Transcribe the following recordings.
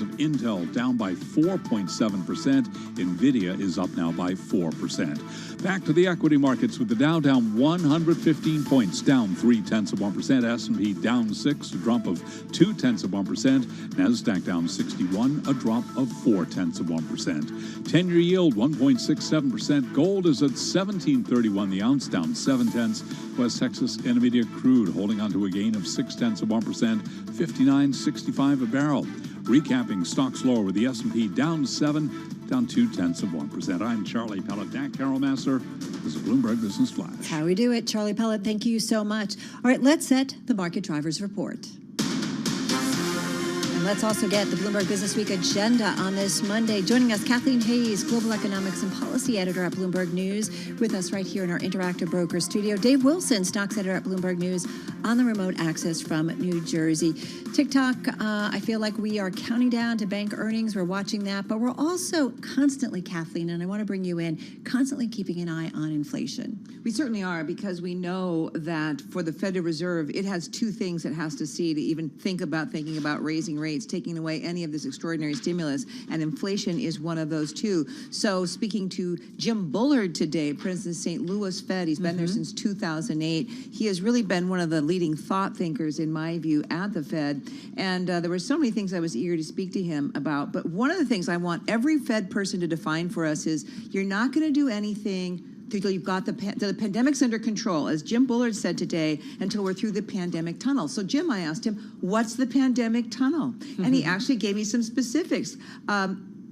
shares of Intel down by 4.7%. Nvidia is up now by 4%. Back to the equity markets with the Dow down 115 points, down 0.3%. S&P down 6, a drop of 0.2%. Nasdaq down 61, a drop of 0.4%. 10-year yield 1.67%. Gold is at $17.31 the ounce, down 0.7. West Texas Intermediate crude holding on to a gain of 0.6%, 59.65 a barrel. Recapping stocks lower with the S&P down 7, down 0.2%. I'm Charlie Pellet. Dan Carroll Master. This is a Bloomberg Business Flash. That's how we do it. Charlie Pellet, thank you so much. All right, let's set the market drivers report. And let's also get the Bloomberg Business Week agenda on this Monday. Joining us, Kathleen Hayes, Global Economics and Policy Editor at Bloomberg News, with us right here in our Interactive Broker studio. Dave Wilson, Stocks Editor at Bloomberg News, on the remote access from New Jersey. TikTok, I feel like we are counting down to bank earnings. We're watching that, but we're also constantly, Kathleen, and I want to bring you in, constantly keeping an eye on inflation. We certainly are, because we know that for the Federal Reserve, it has two things it has to see to even thinking about raising rates, taking away any of this extraordinary stimulus, and inflation is one of those two. So speaking to Jim Bullard today, President of St. Louis Fed, he's been there since 2008. He has really been one of the leading thought thinkers, in my view, at the Fed. And there were so many things I was eager to speak to him about. But one of the things I want every Fed person to define for us is you're not going to do anything until you've got the pandemic's under control, as Jim Bullard said today, until we're through the pandemic tunnel. So, Jim, I asked him, what's the pandemic tunnel? And he actually gave me some specifics.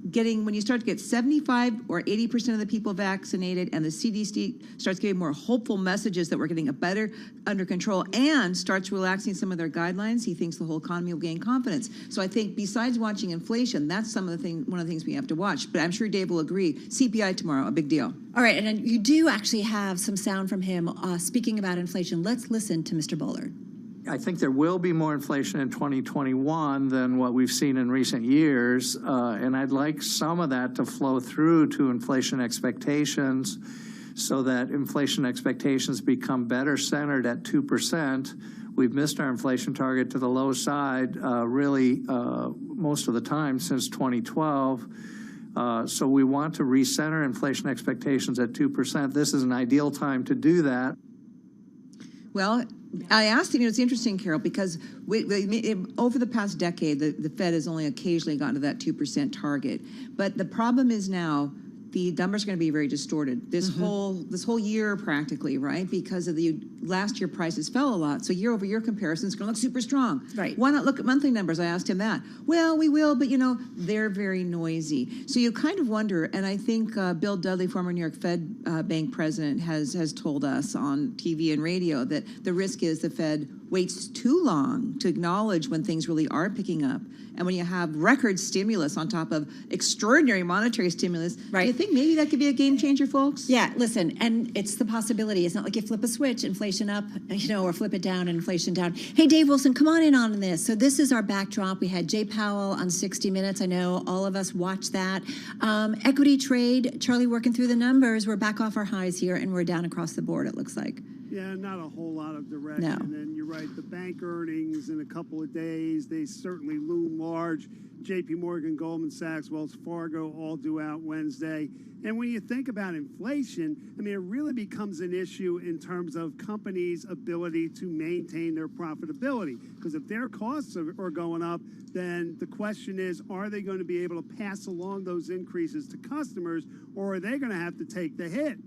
When you start to get 75 or 80% of the people vaccinated, and the CDC starts giving more hopeful messages that we're getting a better under control and starts relaxing some of their guidelines, he thinks the whole economy will gain confidence. So I think besides watching inflation, that's one of the things we have to watch. But I'm sure Dave will agree. CPI tomorrow, a big deal. All right, and then you do actually have some sound from him speaking about inflation. Let's listen to Mr. Bullard. I think there will be more inflation in 2021 than what we've seen in recent years, and I'd like some of that to flow through to inflation expectations so that inflation expectations become better centered at 2%. We've missed our inflation target to the low side most of the time since 2012. So we want to recenter inflation expectations at 2%. This is an ideal time to do that. Well, I asked him, it's interesting, Carol, because over the past decade, the Fed has only occasionally gotten to that 2% target. But the problem is now the numbers are going to be very distorted this whole year practically, right? Because of the last year prices fell a lot, so year over year comparison is going to look super strong. Right. Why not look at monthly numbers? I asked him that. Well, we will, but they're very noisy. So you kind of wonder, and I think Bill Dudley, former New York Fed Bank president, has told us on TV and radio that the risk is the Fed waits too long to acknowledge when things really are picking up. And when you have record stimulus on top of extraordinary monetary stimulus, right. Do you think maybe that could be a game changer, folks? Yeah, listen, and it's the possibility. It's not like you flip a switch, inflation up, or flip it down and inflation down. Hey, Dave Wilson, come on this. So this is our backdrop. We had Jay Powell on 60 Minutes. I know all of us watched that. Equity trade, Charlie working through the numbers. We're back off our highs here, and we're down across the board, it looks like. Yeah, not a whole lot of direction. No. And you're right, the bank earnings in a couple of days, they certainly loom large. JP Morgan, Goldman Sachs, Wells Fargo all due out Wednesday. And when you think about inflation, it really becomes an issue in terms of companies' ability to maintain their profitability. Because if their costs are going up, then the question is, are they going to be able to pass along those increases to customers, or are they going to have to take the hit?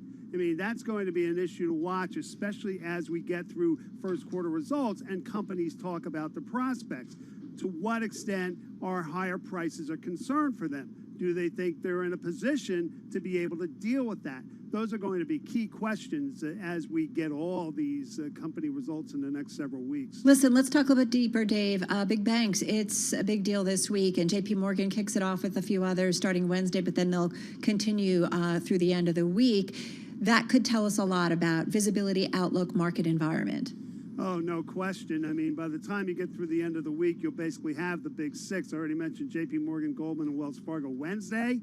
That's going to be an issue to watch, especially as we get through first quarter results and companies talk about the prospects. To what extent are higher prices a concern for them? Do they think they're in a position to be able to deal with that? Those are going to be key questions as we get all these company results in the next several weeks. Listen, let's talk a little bit deeper, Dave. Big banks, it's a big deal this week, and JP Morgan kicks it off with a few others starting Wednesday, but then they'll continue through the end of the week. That could tell us a lot about visibility, outlook, market environment. Oh, no question. By the time you get through the end of the week, you'll basically have the big six. I already mentioned JP Morgan, Goldman, and Wells Fargo Wednesday.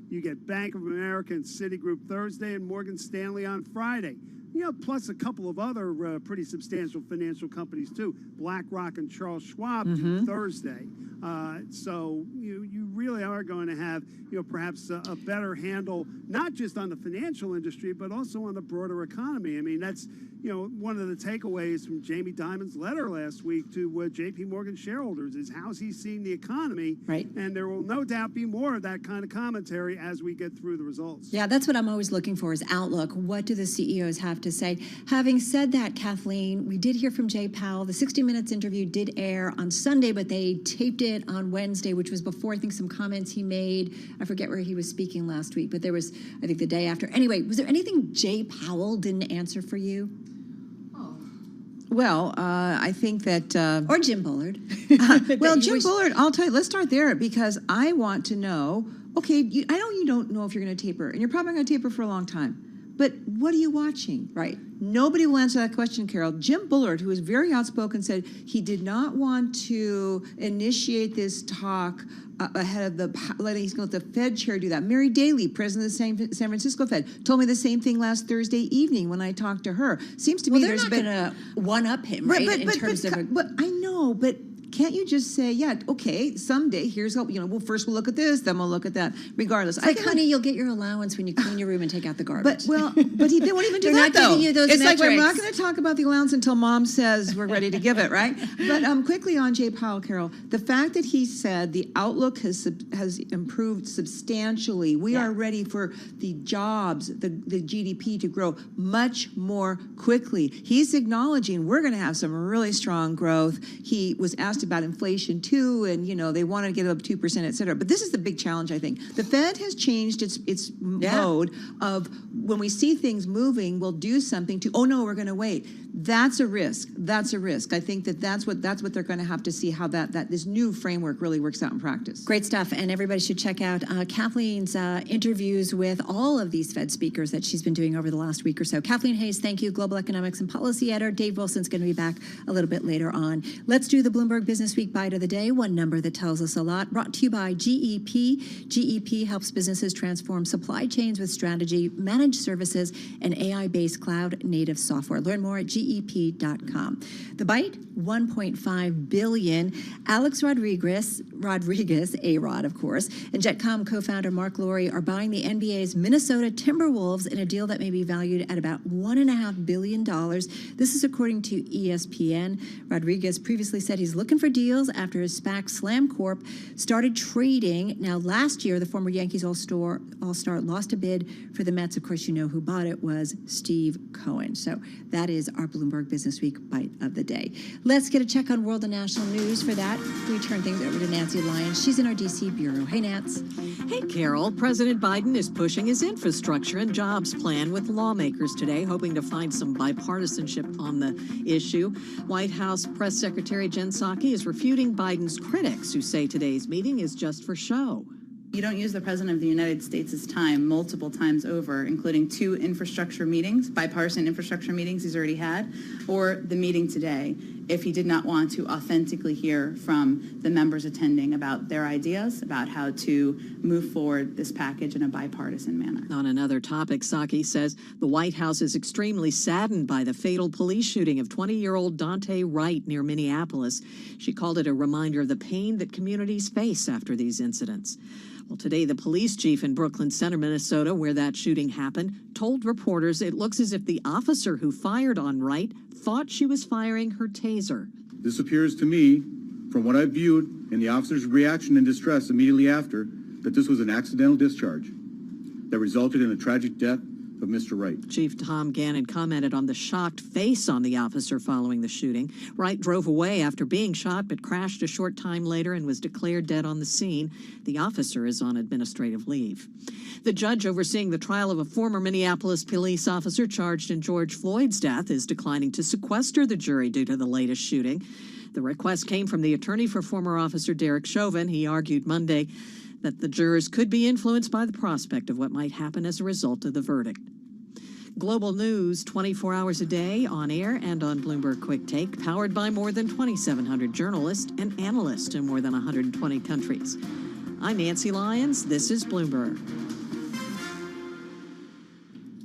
You get Bank of America and Citigroup Thursday, and Morgan Stanley on Friday. plus a couple of other pretty substantial financial companies too. BlackRock and Charles Schwab due Thursday. So you really are going to have perhaps a better handle, not just on the financial industry, but also on the broader economy. I mean, that's one of the takeaways from Jamie Dimon's letter last week to J.P. Morgan shareholders is how's he seeing the economy. Right. And there will no doubt be more of that kind of commentary as we get through the results. Yeah, that's what I'm always looking for is outlook. What do the CEOs have to say? Having said that, Kathleen, we did hear from Jay Powell. The 60 Minutes interview did air on Sunday, but they taped it on Wednesday, which was before, I think, some comments he made. I forget where he was speaking last week, but there was, I think, the day after. Anyway, was there anything Jay Powell didn't answer for you? Well, I think that... or Jim Bullard. Well, Jim Bullard, I'll tell you, let's start there because I want to know, okay, I know you don't know if you're going to taper, and you're probably going to taper for a long time, but what are you watching? Right. Nobody will answer that question, Carol. Jim Bullard, who was very outspoken, said he did not want to initiate this talk ahead of he's going to let the Fed chair do that. Mary Daly, president of the San Francisco Fed, told me the same thing last Thursday evening when I talked to her. Seems to me they're not going to one-up him, right? But I know, but can't you just say, yeah, okay, someday, here's how, first we'll look at this, then we'll look at that, regardless. It's like, honey, you'll get your allowance when you clean your room and take out the garbage. But they won't even do They're that, not giving you those It's metrics. like we're not going to talk about the allowance until Mom says we're ready to give it, right? But quickly on Jay Powell, Carol, the fact that he said the outlook has improved substantially. We are ready for the jobs, the GDP to grow much more quickly. He's acknowledging we're going to have some really strong growth. He was asked about inflation too, and they want to get it up 2%, et cetera. But this is the big challenge, I think. The Fed has changed its mode of when we see things moving, we'll do something to, oh no, we're going to wait. That's a risk. That's a risk. I think that's what they're going to have to see how that this new framework really works out in practice. Great stuff, and everybody should check out Kathleen's interviews with all of these Fed speakers that she's been doing over the last week or so. Kathleen Hayes, thank you. Global Economics and Policy Editor. Dave Wilson's going to be back a little bit later on. Let's do the Bloomberg Business Week Bite of the Day, one number that tells us a lot. Brought to you by GEP. GEP helps businesses transform supply chains with strategy, managed services, and AI-based cloud-native software. Learn more at GEP.com. The Bite, $1.5 billion. Alex Rodriguez, A-Rod, of course, and Jetcom co-founder Mark Lowry are buying the NBA's Minnesota Timberwolves in a deal that may be valued at about $1.5 billion. This is according to ESPN. Rodriguez previously said he's looking for deals after his SPAC Slam Corp started trading. Now, last year, the former Yankees All-Star lost a bid for the Mets. Of course, you know who bought it was Steve Cohen. So that is our Bloomberg Business Week Bite of the Day. Let's get a check on world and national news. For that, we turn things over to Nancy Lyons. She's in our D.C. bureau. Hey, Nance. Hey, Carol. President Biden is pushing his infrastructure and jobs plan with lawmakers today, hoping to find some bipartisanship on the issue. White House Press Secretary Jen Psaki is refuting Biden's critics who say today's meeting is just for show. You don't use the President of the United States' time multiple times over, including 2 infrastructure meetings, bipartisan infrastructure meetings he's already had, or the meeting today, if he did not want to authentically hear from the members attending about their ideas about how to move forward this package in a bipartisan manner. On another topic, Psaki says the White House is extremely saddened by the fatal police shooting of 20-year-old Dante Wright near Minneapolis. She called it a reminder of the pain that communities face after these incidents. Well, today, the police chief in Brooklyn Center, Minnesota, where that shooting happened, told reporters it looks as if the officer who fired on Wright thought she was firing her taser. This appears to me, from what I've viewed and the officer's reaction and distress immediately after, that this was an accidental discharge that resulted in a tragic death of Mr. Wright. Chief Tom Gannon commented on the shocked face on the officer following the shooting. Wright drove away after being shot, but crashed a short time later and was declared dead on the scene. The officer is on administrative leave. The judge overseeing the trial of a former Minneapolis police officer charged in George Floyd's death is declining to sequester the jury due to the latest shooting. The request came from the attorney for former officer Derek Chauvin. He argued Monday that the jurors could be influenced by the prospect of what might happen as a result of the verdict. Global news 24 hours a day on air and on Bloomberg Quick Take, powered by more than 2,700 journalists and analysts in more than 120 countries. I'm Nancy Lyons. This is Bloomberg.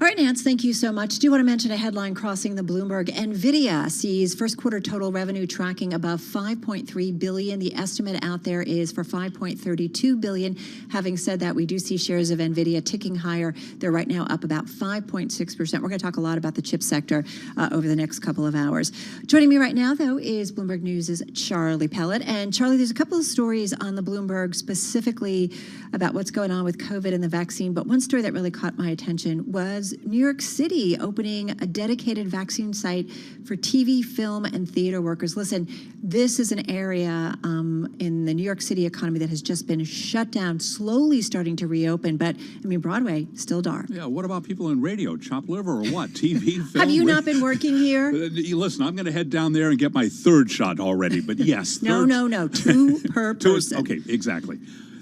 All right, Finance, thank you so much. Do want to mention a headline crossing the Bloomberg. NVIDIA sees first quarter total revenue tracking above $5.3 billion. The estimate out there is for $5.32 billion. Having said that, we do see shares of NVIDIA ticking higher. They're right now up about 5.6%. We're going to talk a lot about the chip sector over the next couple of hours. Joining me right now, though, is Bloomberg News' Charlie Pellet. And Charlie, there's a couple of stories on the Bloomberg specifically about what's going on with COVID and the vaccine. But one story that really caught my attention was New York City opening a dedicated vaccine site for TV, film, and theater workers. Listen, this is an area in the New York City economy that has just been shut down, slowly starting to reopen. But, I mean, Broadway, still dark. Yeah, what about people in radio? Chopped liver or what? TV, film? Have you not been working here? Listen, I'm going to head down there and get my third shot already. But yes. No. Two per person. Okay, exactly.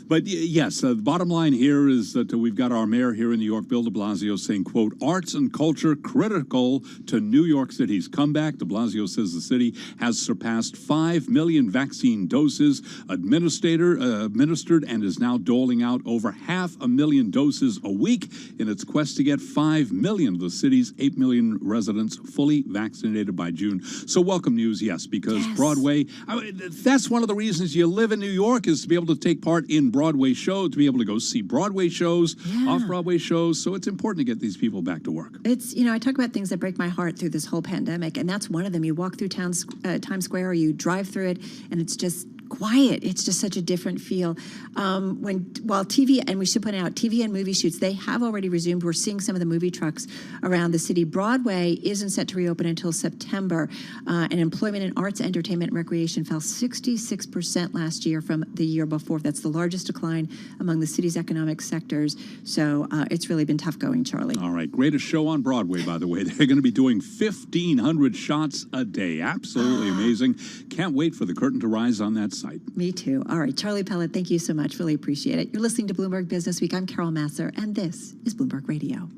But yes, the bottom line here is that we've got our mayor here in New York, Bill de Blasio, saying, quote, arts and culture critical to New York City's comeback. De Blasio says the city has surpassed 5 million vaccine doses administered and is now doling out over 500,000 doses a week in its quest to get 5 million of the city's 8 million residents fully vaccinated by June. So welcome news, yes, because Broadway, that's one of the reasons you live in New York is to be able to take part in Broadway shows, to be able to go see Broadway shows, off-Broadway shows. So it's important to get these people back to work. It's, I talk about things that break my heart through this whole pandemic, and that's one of them. You walk through Times Square, or you drive through it, and it's just quiet. It's just such a different feel. While TV, and we should point out, TV and movie shoots, they have already resumed. We're seeing some of the movie trucks around the city. Broadway isn't set to reopen until September, and employment in arts, entertainment, and recreation fell 66% last year from the year before. That's the largest decline among the city's economic sectors. So it's really been tough going, Charlie. All right. Greatest show on Broadway, by the way. They're going to be doing 1,500 shots a day. Absolutely amazing. Can't wait for the curtain to rise on that site. Me too. All right, Charlie Pellet, thank you so much. Really appreciate it. You're listening to Bloomberg Business Week. I'm Carol Masser, and this is Bloomberg Radio.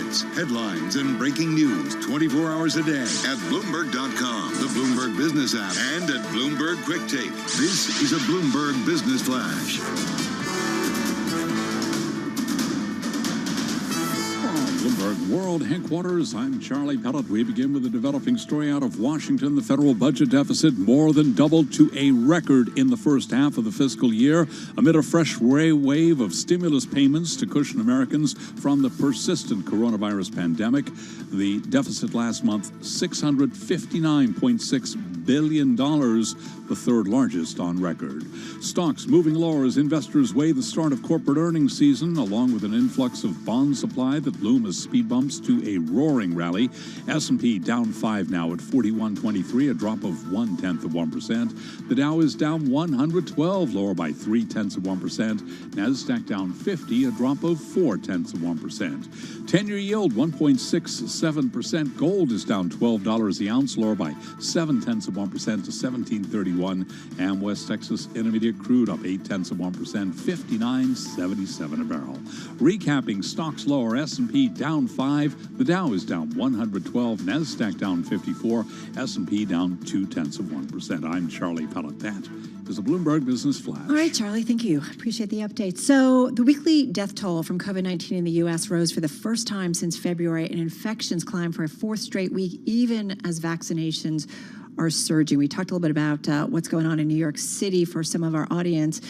updates, headlines, and breaking news 24 hours a day at Bloomberg.com, the Bloomberg Business app, and at Bloomberg Quick Take. This is a Bloomberg Business Flash. Bloomberg World Headquarters, I'm Charlie Pellet. We begin with a developing story out of Washington. The federal budget deficit more than doubled to a record in the first half of the fiscal year amid a fresh wave of stimulus payments to cushion Americans from the persistent coronavirus pandemic. The deficit last month, $659.6 billion, the third largest on record. Stocks moving lower as investors weigh the start of corporate earnings season, along with an influx of bond supply that loom as speed bumps to a roaring rally. S&P down 5 now at 41.23, a drop of 0.1%. The Dow is down 112, lower by 0.3%. Nasdaq down 50, a drop of 0.4%. 10-year yield 1.67%. Gold is down $12 the ounce, lower by 0.7% to 17.31. And West Texas Intermediate crude up 0.8%, 59.77 a barrel. Recapping stocks lower, S&P down 5, the Dow is down 112, Nasdaq down 54, S&P down 0.2%. I'm Charlie Pellet. That is a Bloomberg Business Flash. All right, Charlie, thank you. Appreciate the update. So the weekly death toll from COVID-19 in the U.S. rose for the first time since February, and infections climbed for a fourth straight week, even as vaccinations are surging. We talked a little bit about what's going on in New York City for some of our audience.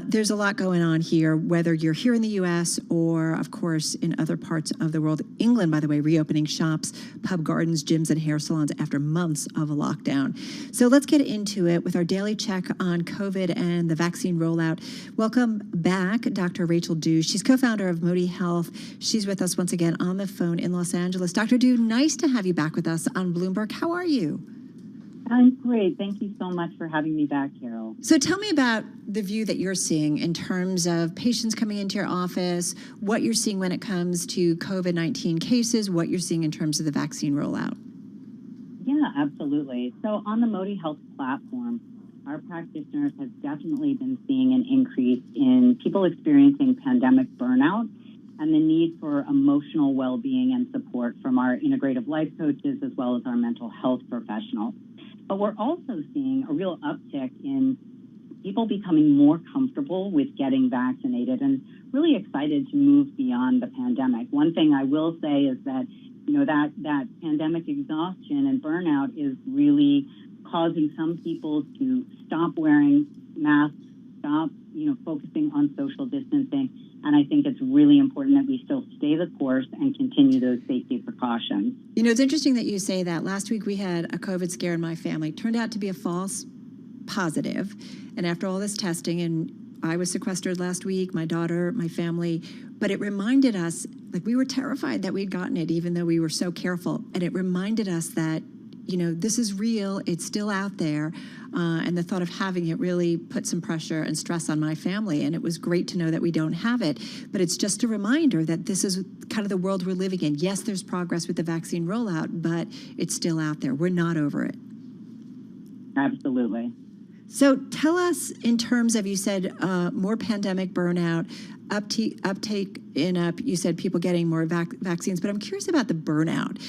There's a lot going on here, whether you're here in the U.S. or, of course, in other parts of the world. England, by the way, reopening shops, pub gardens, gyms, and hair salons after months of a lockdown. So let's get into it with our daily check on COVID and the vaccine rollout. Welcome back, Dr. Rachel Dew. She's co-founder of Modi Health. She's with us once again on the phone in Los Angeles. Dr. Dew, nice to have you back with us on Bloomberg. How are you? I'm great. Thank you so much for having me back, Carol. So tell me about the view that you're seeing in terms of patients coming into your office, what you're seeing when it comes to COVID-19 cases, what you're seeing in terms of the vaccine rollout. Yeah, absolutely. So on the Modi Health platform, our practitioners have definitely been seeing an increase in people experiencing pandemic burnout and the need for emotional well-being and support from our integrative life coaches as well as our mental health professionals. But we're also seeing a real uptick in people becoming more comfortable with getting vaccinated and really excited to move beyond the pandemic. One thing I will say is that, that pandemic exhaustion and burnout is really causing some people to stop wearing masks, stop, focusing on social distancing. And I think it's really important that we still stay the course and continue those safety precautions. It's interesting that you say that. Last week we had a COVID scare in my family. It turned out to be a false positive. And after all this testing, and I was sequestered last week, my daughter, my family, but it reminded us, we were terrified that we'd gotten it, even though we were so careful. And it reminded us that this is real, it's still out there, and the thought of having it really put some pressure and stress on my family, and it was great to know that we don't have it, but it's just a reminder that this is kind of the world we're living in. Yes, there's progress with the vaccine rollout, but it's still out there. We're not over it. Absolutely. So tell us, in terms of, you said more pandemic burnout, uptake you said people getting more vaccines, but I'm curious about the burnout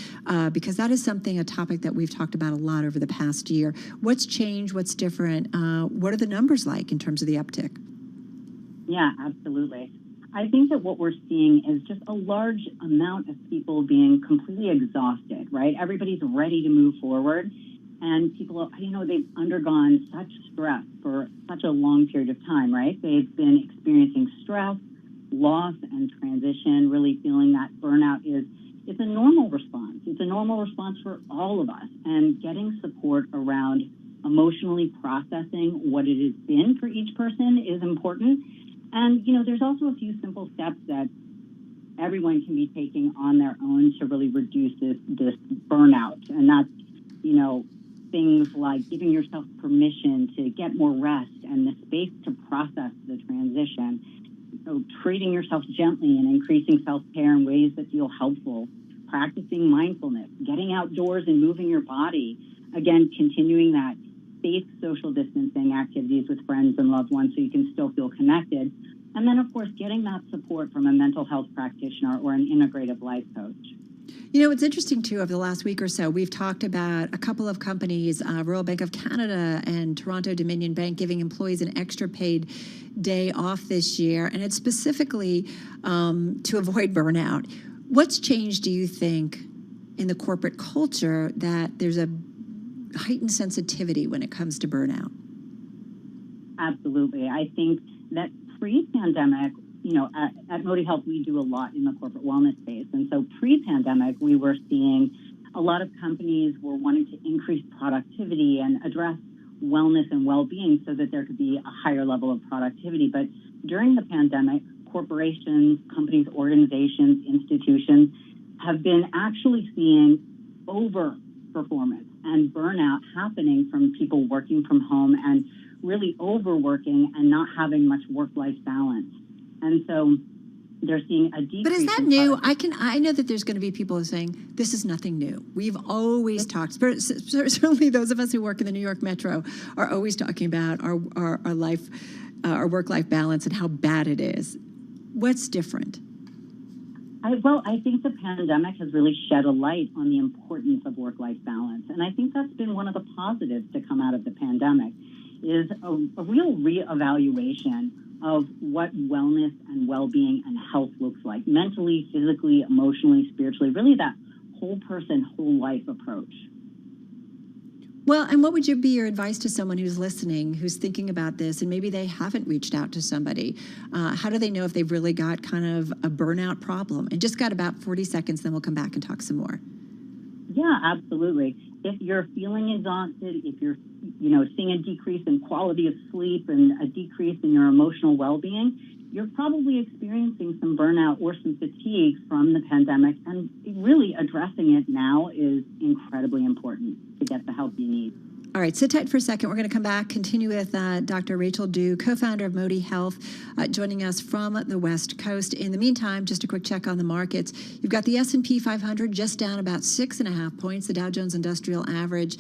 because that is a topic that we've talked about a lot over the past year. What's changed? What's different? What are the numbers like in terms of the uptick? Yeah, absolutely. I think that what we're seeing is just a large amount of people being completely exhausted, right? Everybody's ready to move forward. And people, they've undergone such stress for such a long period of time, right? They've been experiencing stress, loss, and transition, really feeling that burnout it's a normal response. It's a normal response for all of us. And getting support around emotionally processing what it has been for each person is important. And, there's also a few simple steps that everyone can be taking on their own to really reduce this burnout. And that's, things like giving yourself permission to get more rest and the space to process the transition. So treating yourself gently and increasing self-care in ways that feel helpful, practicing mindfulness, getting outdoors and moving your body. Again, continuing that safe social distancing activities with friends and loved ones so you can still feel connected. And then, of course, getting that support from a mental health practitioner or an integrative life coach. You know, it's interesting, too, over the last week or so, we've talked about a couple of companies, Royal Bank of Canada and Toronto Dominion Bank, giving employees an extra paid day off this year, and it's specifically to avoid burnout. What's changed, do you think, in the corporate culture that there's a heightened sensitivity when it comes to burnout? Absolutely. I think that pre-pandemic, you know, at Modi Health, we do a lot in the corporate wellness space. And so pre-pandemic, we were seeing a lot of companies were wanting to increase productivity and address wellness and well-being so that there could be a higher level of productivity. But during the pandemic, corporations, companies, organizations, institutions have been actually seeing overperformance and burnout happening from people working from home and really overworking and not having much work-life balance. And so they're seeing a decrease. But is that new? I know that there's going to be people saying this is nothing new. We've always talked. Certainly, those of us who work in the New York Metro are always talking about our life, our work-life balance, and how bad it is. What's different? I think the pandemic has really shed a light on the importance of work-life balance, and I think that's been one of the positives to come out of the pandemic. Is a real reevaluation of what wellness and well-being and health looks like, mentally, physically, emotionally, spiritually, really that whole person, whole life approach. Well, and what would be your advice to someone who's listening, who's thinking about this, and maybe they haven't reached out to somebody? How do they know if they've really got kind of a burnout problem? And just got about 40 seconds, then we'll come back and talk some more. Yeah, absolutely. If you're feeling exhausted, if you're, seeing a decrease in quality of sleep and a decrease in your emotional well-being, you're probably experiencing some burnout or some fatigue from the pandemic, and really addressing it now is incredibly important to get the help you need. All right, sit tight for a second. We're going to come back, continue with Dr. Rachel Dew, co-founder of Modi Health, joining us from the West Coast. In the meantime, just a quick check on the markets. You've got the S&P 500 just down about 6.5 points. The Dow Jones Industrial Average,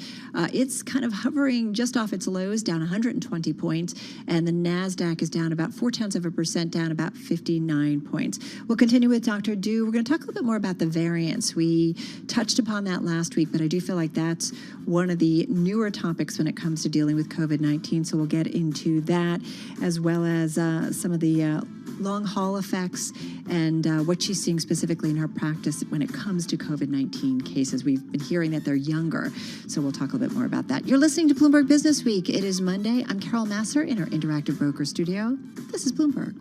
it's kind of hovering just off its lows, down 120 points. And the NASDAQ is down about 0.4%, down about 59 points. We'll continue with Dr. Dew. We're going to talk a little bit more about the variants. We touched upon that last week, but I do feel like that's one of the newer topics when it comes to dealing with COVID-19. So we'll get into that, as well as some of the long haul effects and what she's seeing specifically in her practice when it comes to COVID-19 cases. We've been hearing that they're younger, so we'll talk a little bit more about that. You're listening to Bloomberg Business Week. It is Monday. I'm Carol Masser in our Interactive Broker studio. This is Bloomberg.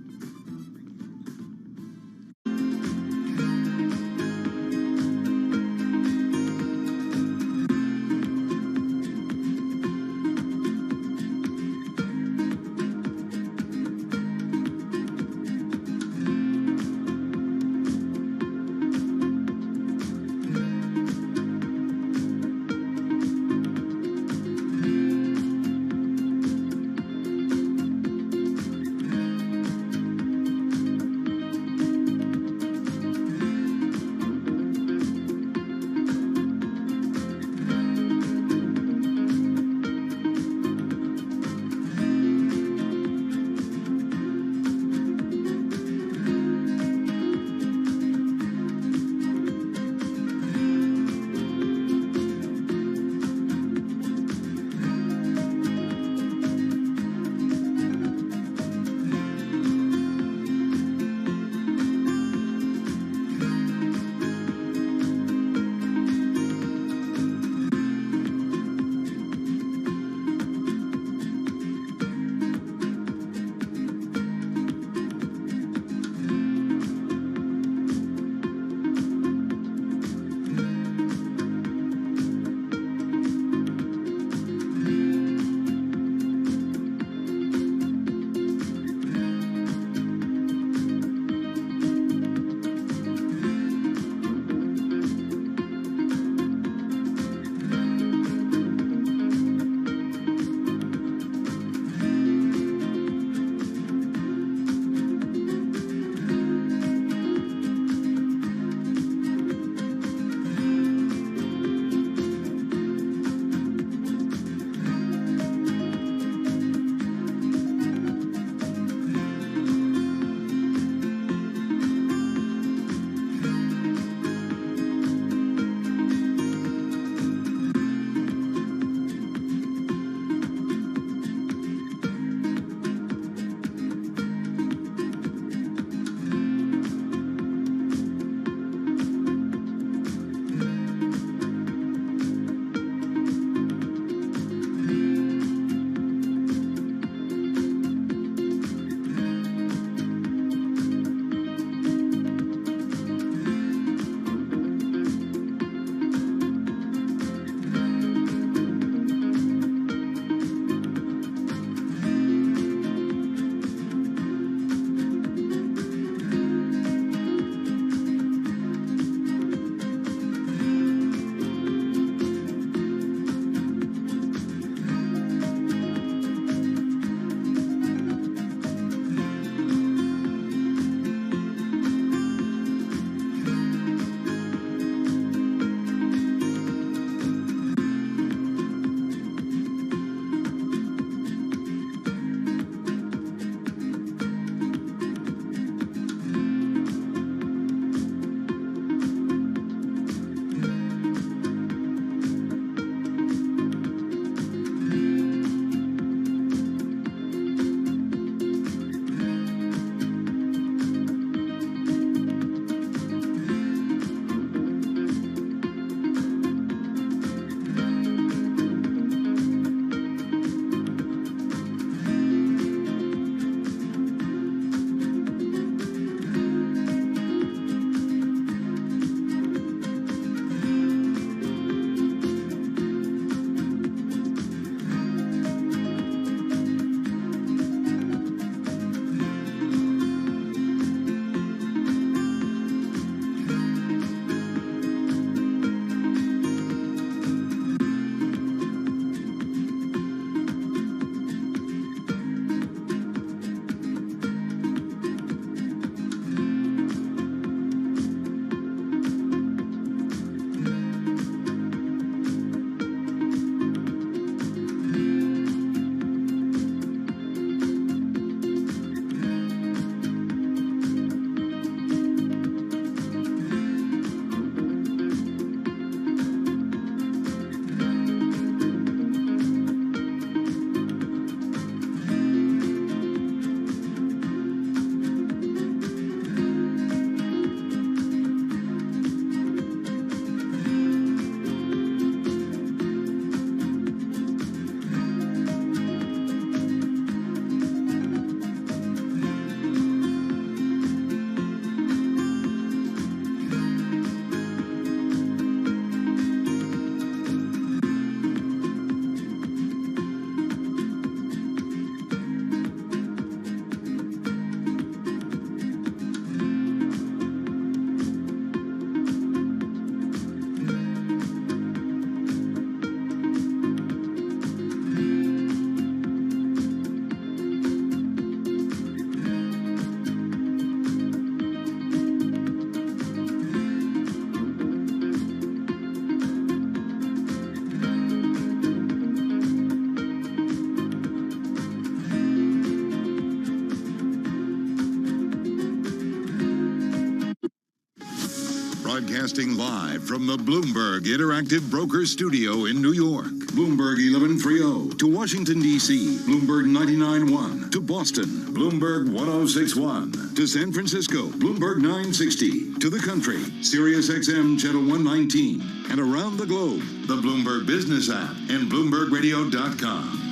Broadcasting live from the Bloomberg Interactive Brokers Studio in New York. Bloomberg 1130 to Washington, D.C. Bloomberg 99.1 to Boston. Bloomberg 1061 to San Francisco. Bloomberg 960 to the country. Sirius XM Channel 119. And around the globe, the Bloomberg Business app and BloombergRadio.com.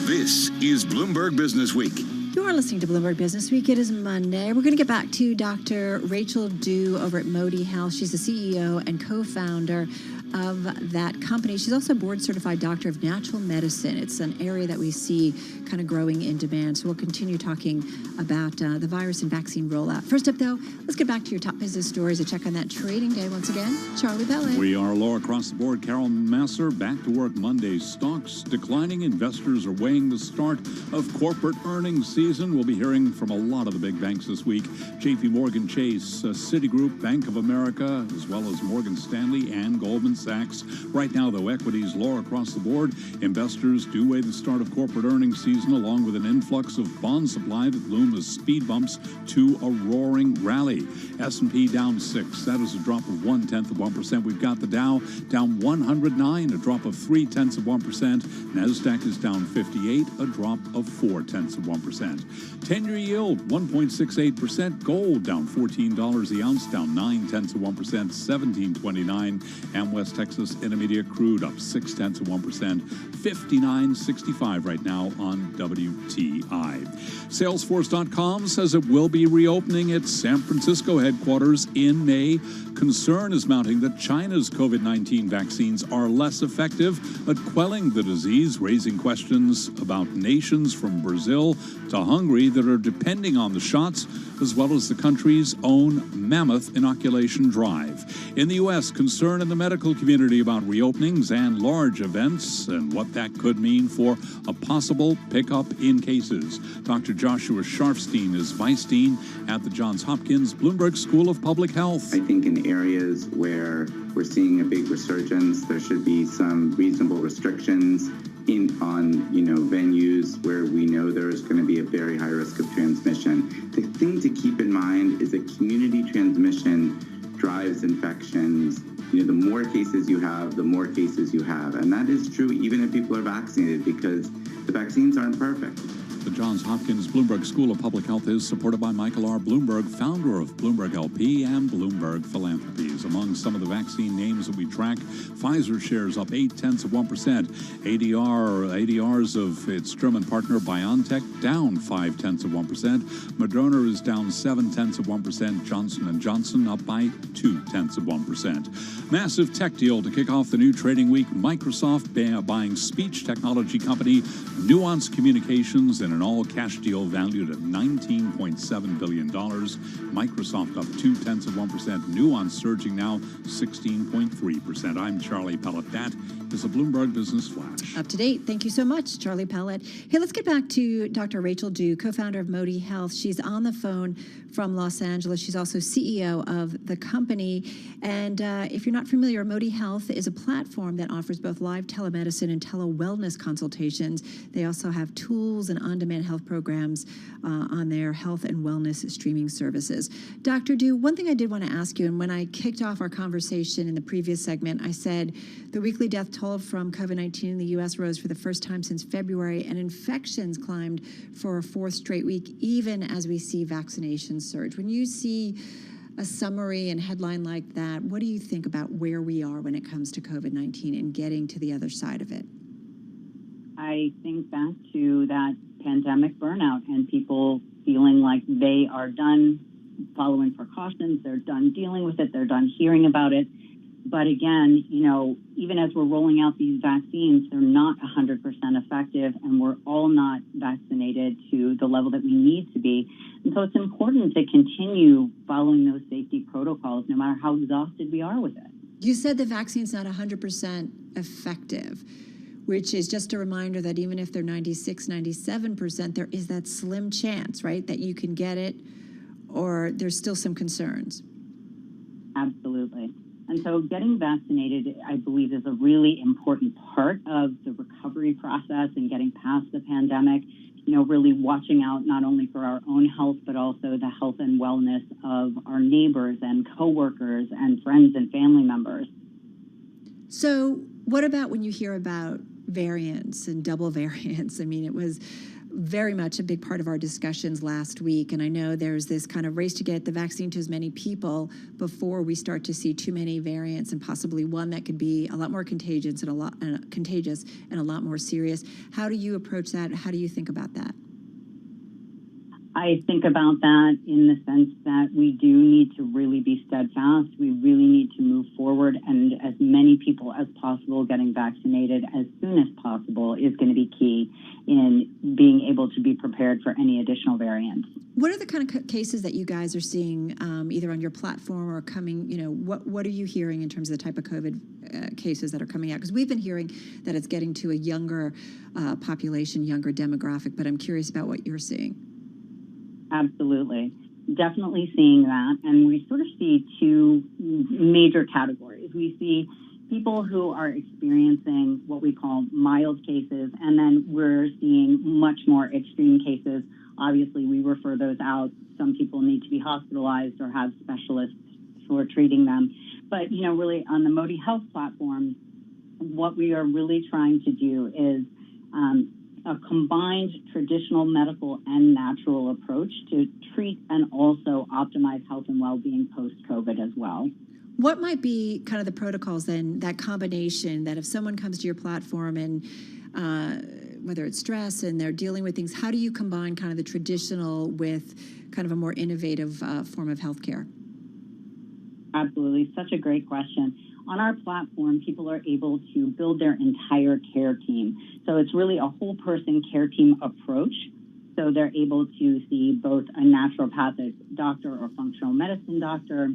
This is Bloomberg Business Week. You are listening to Bloomberg Business Week. It is Monday. We're going to get back to Dr. Rachel Dew over at Modi Health. She's the CEO and co-founder of that company. She's also a board-certified doctor of natural medicine. It's an area that we see kind of growing in demand. So we'll continue talking about the virus and vaccine rollout. First up, though, let's get back to your top business stories. A check on that trading day once again. Charlie Pellet. We are low across the board. Carol Masser back to work Monday. Stocks declining. Investors are weighing the start of corporate earnings season. We'll be hearing from a lot of the big banks this week. JP Morgan Chase, Citigroup, Bank of America, as well as Morgan Stanley and Goldman Sachs. Right now, though, equities lower across the board. Investors do weigh the start of corporate earnings season, along with an influx of bond supply that loom as speed bumps to a roaring rally. S&P down 6. That is a drop of 0.1%. We've got the Dow down 109, a drop of 0.3%. NASDAQ is down 58, a drop of 0.4%. 10-year yield 1.68%. Gold down $14 the ounce, down 0.9%, 17.29. And West Texas Intermediate crude up 0.6%, 59.65 right now on WTI. Salesforce.com says it will be reopening its San Francisco headquarters in May. Concern is mounting that China's COVID-19 vaccines are less effective at quelling the disease, raising questions about nations from Brazil to Hungary that are depending on the shots, as well as the country's own mammoth inoculation drive. In the U.S., concern in the medical community about reopenings and large events and what that could mean for a possible pickup in cases. Dr. Joshua Sharfstein is Vice Dean at the Johns Hopkins Bloomberg School of Public Health. I think in areas where we're seeing a big resurgence, there should be some reasonable restrictions on venues where we know there's going to be a very high risk of transmission. The thing to keep in mind is that community transmission drives infections. The more cases you have, the more cases you have. And that is true even if people are vaccinated, because the vaccines aren't perfect. The Johns Hopkins Bloomberg School of Public Health is supported by Michael R. Bloomberg, founder of Bloomberg LP and Bloomberg Philanthropies. Among some of the vaccine names that we track, Pfizer shares up 0.8%. ADRs of its German partner BioNTech down 0.5%. Moderna is down 0.7%. Johnson & Johnson up by 0.2%. Massive tech deal to kick off the new trading week. Microsoft buying speech technology company Nuance Communications in an all-cash deal valued at $19.7 billion. Microsoft up 0.2%. Nuance surging now 16.3%. I'm Charlie Pellet. That is a Bloomberg Business Flash. Up to date. Thank you so much, Charlie Pellet. Hey, let's get back to Dr. Rachel Dew, co-founder of Modi Health. She's on the phone from Los Angeles. She's also CEO of the company. And if you're not familiar, Modi Health is a platform that offers both live telemedicine and tele-wellness consultations. They also have tools and on-demand health programs on their health and wellness streaming services. Dr. Dew, one thing I did want to ask you, and when I kicked off our conversation in the previous segment, I said the weekly death toll from COVID-19 in the U.S. rose for the first time since February, and infections climbed for a fourth straight week, even as we see vaccinations surge. When you see a summary and headline like that, what do you think about where we are when it comes to COVID-19 and getting to the other side of it? I think back to that pandemic burnout and people feeling like they are done following precautions, they're done dealing with it, they're done hearing about it. But again, even as we're rolling out these vaccines, they're not 100% effective, and we're all not vaccinated to the level that we need to be. And so it's important to continue following those safety protocols, no matter how exhausted we are with it. You said the vaccine's not 100% effective, which is just a reminder that even if they're 96, 97%, there is that slim chance, right, that you can get it, or there's still some concerns. Absolutely. And so getting vaccinated, I believe, is a really important part of the recovery process and getting past the pandemic. really watching out not only for our own health, but also the health and wellness of our neighbors and coworkers and friends and family members. So what about when you hear about variants and double variants? I mean, it was very much a big part of our discussions last week, and I know there's this kind of race to get the vaccine to as many people before we start to see too many variants, and possibly one that could be a lot more contagious and a lot more serious. How do you approach that? How do you think about that? I think about that in the sense that we do need to really be steadfast. We really need to move forward, and as many people as possible getting vaccinated as soon as possible is going to be key in being able to be prepared for any additional variants. What are the kind of cases that you guys are seeing either on your platform or coming, what are you hearing in terms of the type of COVID cases that are coming out? Because we've been hearing that it's getting to a younger population, younger demographic, but I'm curious about what you're seeing. Absolutely. Definitely seeing that. And we sort of see two major categories. We see people who are experiencing what we call mild cases, and then we're seeing much more extreme cases. Obviously, we refer those out. Some people need to be hospitalized or have specialists who are treating them. But, really on the Modi Health platform, what we are really trying to do is a combined traditional medical and natural approach to treat and also optimize health and well-being post-COVID as well. What might be kind of the protocols then, that combination, that if someone comes to your platform and whether it's stress and they're dealing with things, how do you combine kind of the traditional with kind of a more innovative form of healthcare? Absolutely. Such a great question. On our platform, people are able to build their entire care team. So it's really a whole person care team approach. So they're able to see both a naturopathic doctor or functional medicine doctor,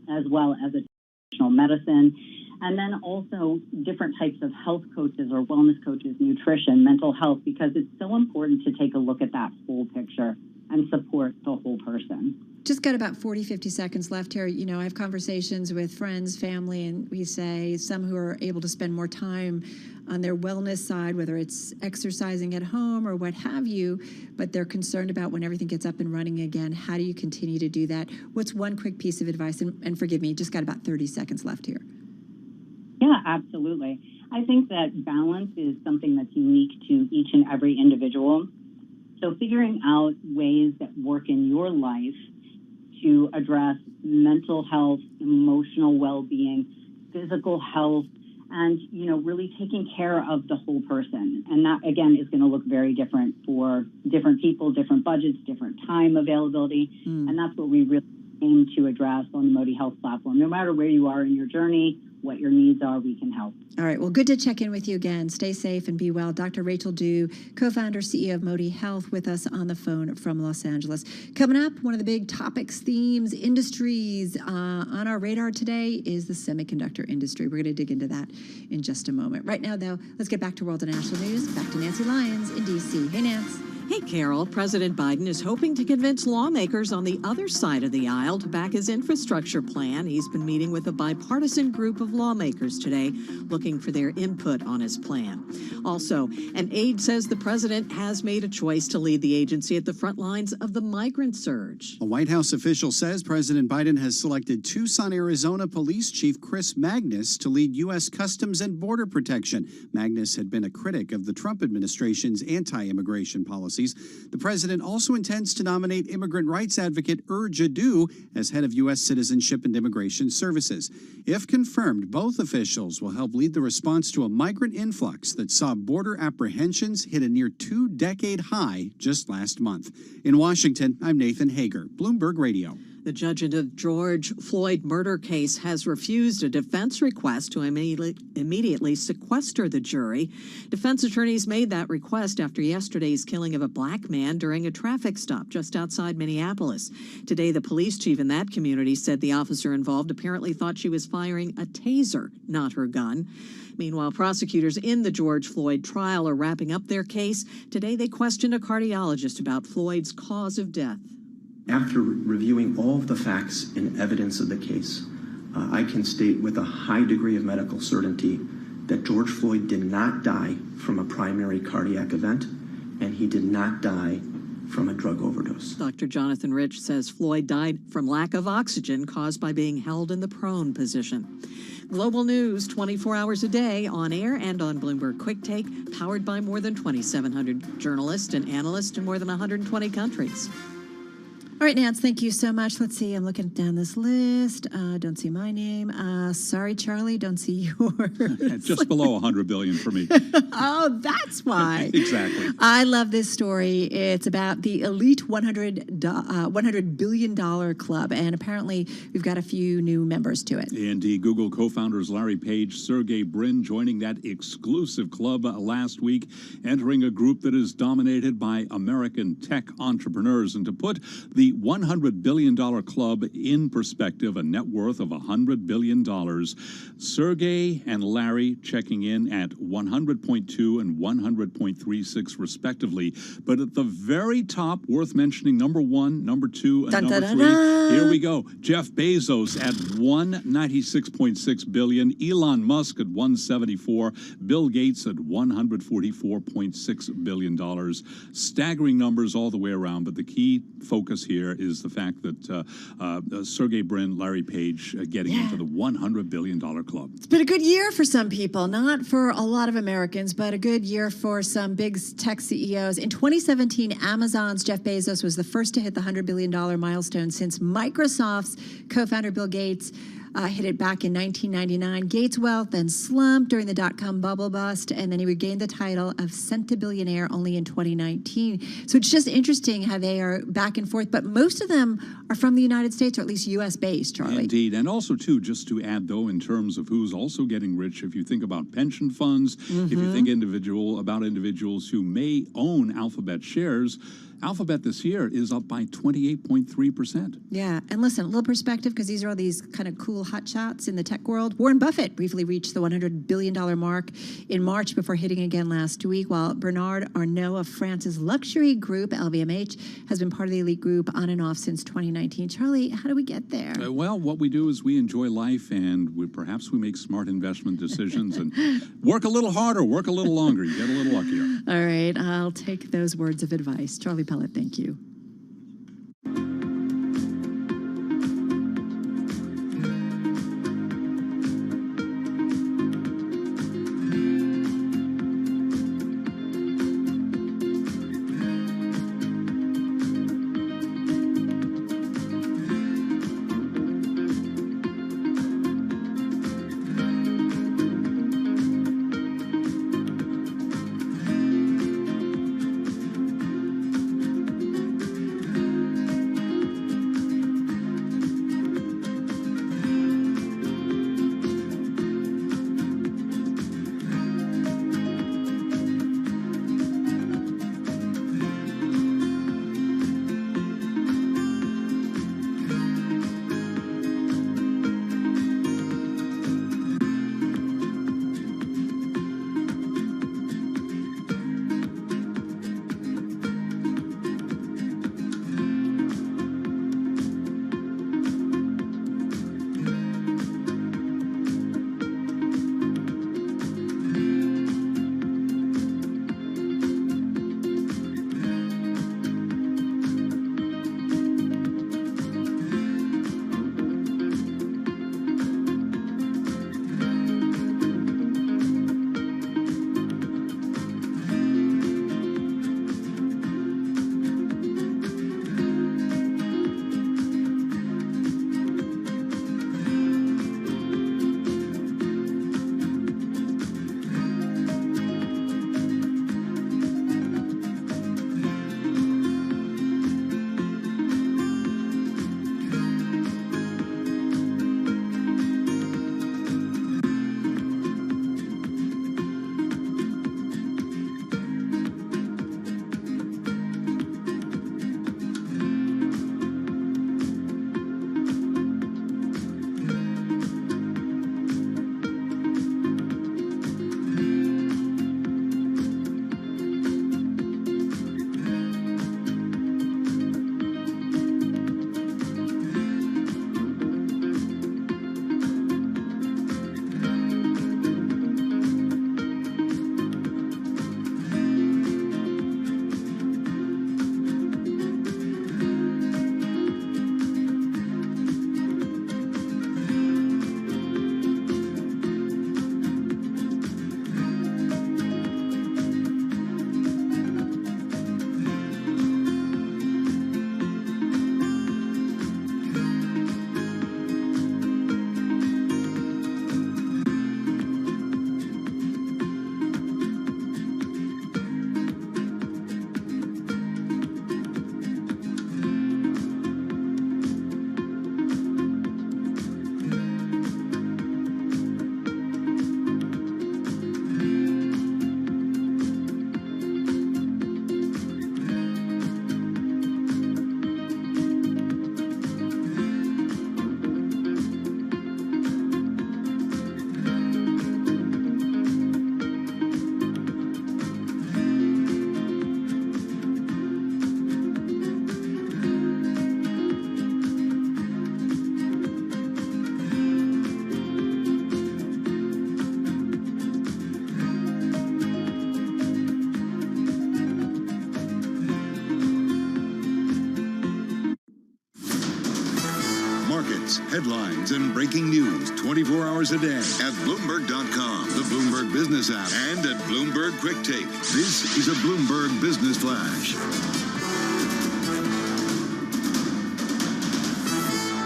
as well as a traditional medicine. And then also different types of health coaches or wellness coaches, nutrition, mental health, because it's so important to take a look at that whole picture and support the whole person. Just got about 40, 50 seconds left here. I have conversations with friends, family, and we say some who are able to spend more time on their wellness side, whether it's exercising at home or what have you, but they're concerned about when everything gets up and running again. How do you continue to do that? What's one quick piece of advice? And forgive me, just got about 30 seconds left here. Yeah, absolutely. I think that balance is something that's unique to each and every individual. So figuring out ways that work in your life to address mental health, emotional well-being, physical health, and, really taking care of the whole person. And that, again, is going to look very different for different people, different budgets, different time availability. And that's what we really aim to address on the Modi Health platform. No matter where you are in your journey, what your needs are, we can help. All right. Well, good to check in with you again. Stay safe and be well. Dr. Rachel Dew, co-founder, CEO of Modi Health, with us on the phone from Los Angeles. Coming up, one of the big topics, themes, industries on our radar today is the semiconductor industry. We're going to dig into that in just a moment. Right now, though, let's get back to world and national news. Back to Nancy Lyons in D.C. Hey, Nance. Hey, Carol. President Biden is hoping to convince lawmakers on the other side of the aisle to back his infrastructure plan. He's been meeting with a bipartisan group of lawmakers today, looking for their input on his plan. Also, an aide says the president has made a choice to lead the agency at the front lines of the migrant surge. A White House official says President Biden has selected Tucson, Arizona Police Chief Chris Magnus to lead U.S. Customs and Border Protection. Magnus had been a critic of the Trump administration's anti-immigration policy. The president also intends to nominate immigrant rights advocate Jadoo as head of U.S. Citizenship and Immigration Services. If confirmed, both officials will help lead the response to a migrant influx that saw border apprehensions hit a near 2-decade high just last month. In Washington, I'm Nathan Hager, Bloomberg Radio. The judge in the George Floyd murder case has refused a defense request to immediately sequester the jury. Defense attorneys made that request after yesterday's killing of a black man during a traffic stop just outside Minneapolis. Today, the police chief in that community said the officer involved apparently thought she was firing a taser, not her gun. Meanwhile, prosecutors in the George Floyd trial are wrapping up their case. Today, they questioned a cardiologist about Floyd's cause of death. After reviewing all of the facts and evidence of the case, I can state with a high degree of medical certainty that George Floyd did not die from a primary cardiac event. and he did not die from a drug overdose. Dr. Jonathan Rich says Floyd died from lack of oxygen caused by being held in the prone position. Global news 24 hours a day on air and on Bloomberg Quick Take, powered by more than 2,700 journalists and analysts in more than 120 countries. All right, Nance, thank you so much. Let's see. I'm looking down this list. Don't see my name. Sorry, Charlie, don't see yours. Just below 100 billion for me. Oh, that's why. Exactly. I love this story. It's about the elite $100 billion club, and apparently we've got a few new members to it. Indeed. Google co-founders Larry Page, Sergey Brin joining that exclusive club last week, entering a group that is dominated by American tech entrepreneurs. And to put the $100 billion club in perspective, a net worth of $100 billion, Sergey and Larry checking in at 100.2 and 100.36 respectively. But at the very top, worth mentioning, number one, number two, and number three. Here we go. Jeff Bezos at 196.6 billion, Elon Musk at 174, Bill Gates at $144.6 billion. Staggering numbers all the way around, but the key focus here is the fact that Sergey Brin, Larry Page getting into the $100 billion club. It's been a good year for some people, not for a lot of Americans, but a good year for some big tech CEOs. In 2017, Amazon's Jeff Bezos was the first to hit the $100 billion milestone since Microsoft's co-founder Bill Gates hit it back in 1999. Gates' wealth then slumped during the dot-com bubble bust, and then he regained the title of centibillionaire only in 2019. So it's just interesting how they are back and forth, but most of them are from the United States, or at least U.S.-based, Charlie. Indeed, and also, too, just to add, though, in terms of who's also getting rich, if you think about pension funds, if you think about individuals who may own Alphabet shares, Alphabet this year is up by 28.3%. Yeah, and listen, a little perspective, because these are all these kind of cool hotshots in the tech world. Warren Buffett briefly reached the $100 billion mark in March before hitting again last week, while Bernard Arnault of France's luxury group, LVMH, has been part of the elite group on and off since 2019. Charlie, how do we get there? Well, what we do is we enjoy life, and perhaps we make smart investment decisions and work a little harder, work a little longer. You get a little luckier. All right, I'll take those words of advice. Charlie Pellet, thank you. updates, headlines, and breaking news 24 hours a day at Bloomberg.com, the Bloomberg Business app, and at Bloomberg Quick Take. This is a Bloomberg Business Flash.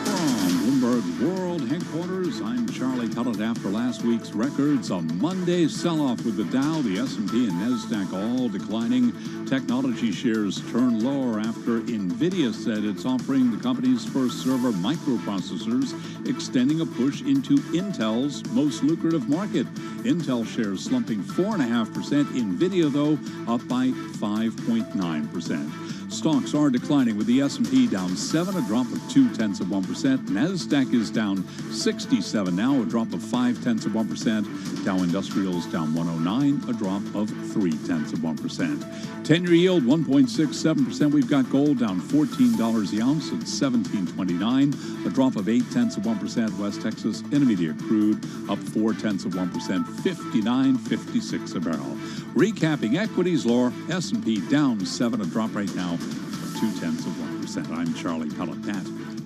From Bloomberg World Headquarters, I'm Charlie Pellet. After last week's records, a Monday sell-off with the Dow, the S&P, and NASDAQ all declining. Technology shares turn lower after NVIDIA said it's offering the company's first server microprocessors, extending a push into Intel's most lucrative market. Intel shares slumping 4.5%. NVIDIA, though, up by 5.9%. Stocks are declining with the S&P down 7, a drop of 0.2%. NASDAQ is down 67 now, a drop of 0.5%. Dow Industrials down 109, a drop of 0.3%. 10-year yield 1.67%. We've got gold down $14 the ounce at $17.29, a drop of 0.8%. West Texas Intermediate crude up 0.4%, $59.56 a barrel. Recapping equities lower, S&P down 7, a drop right now of 0.2%. I'm Charlie Pellet. That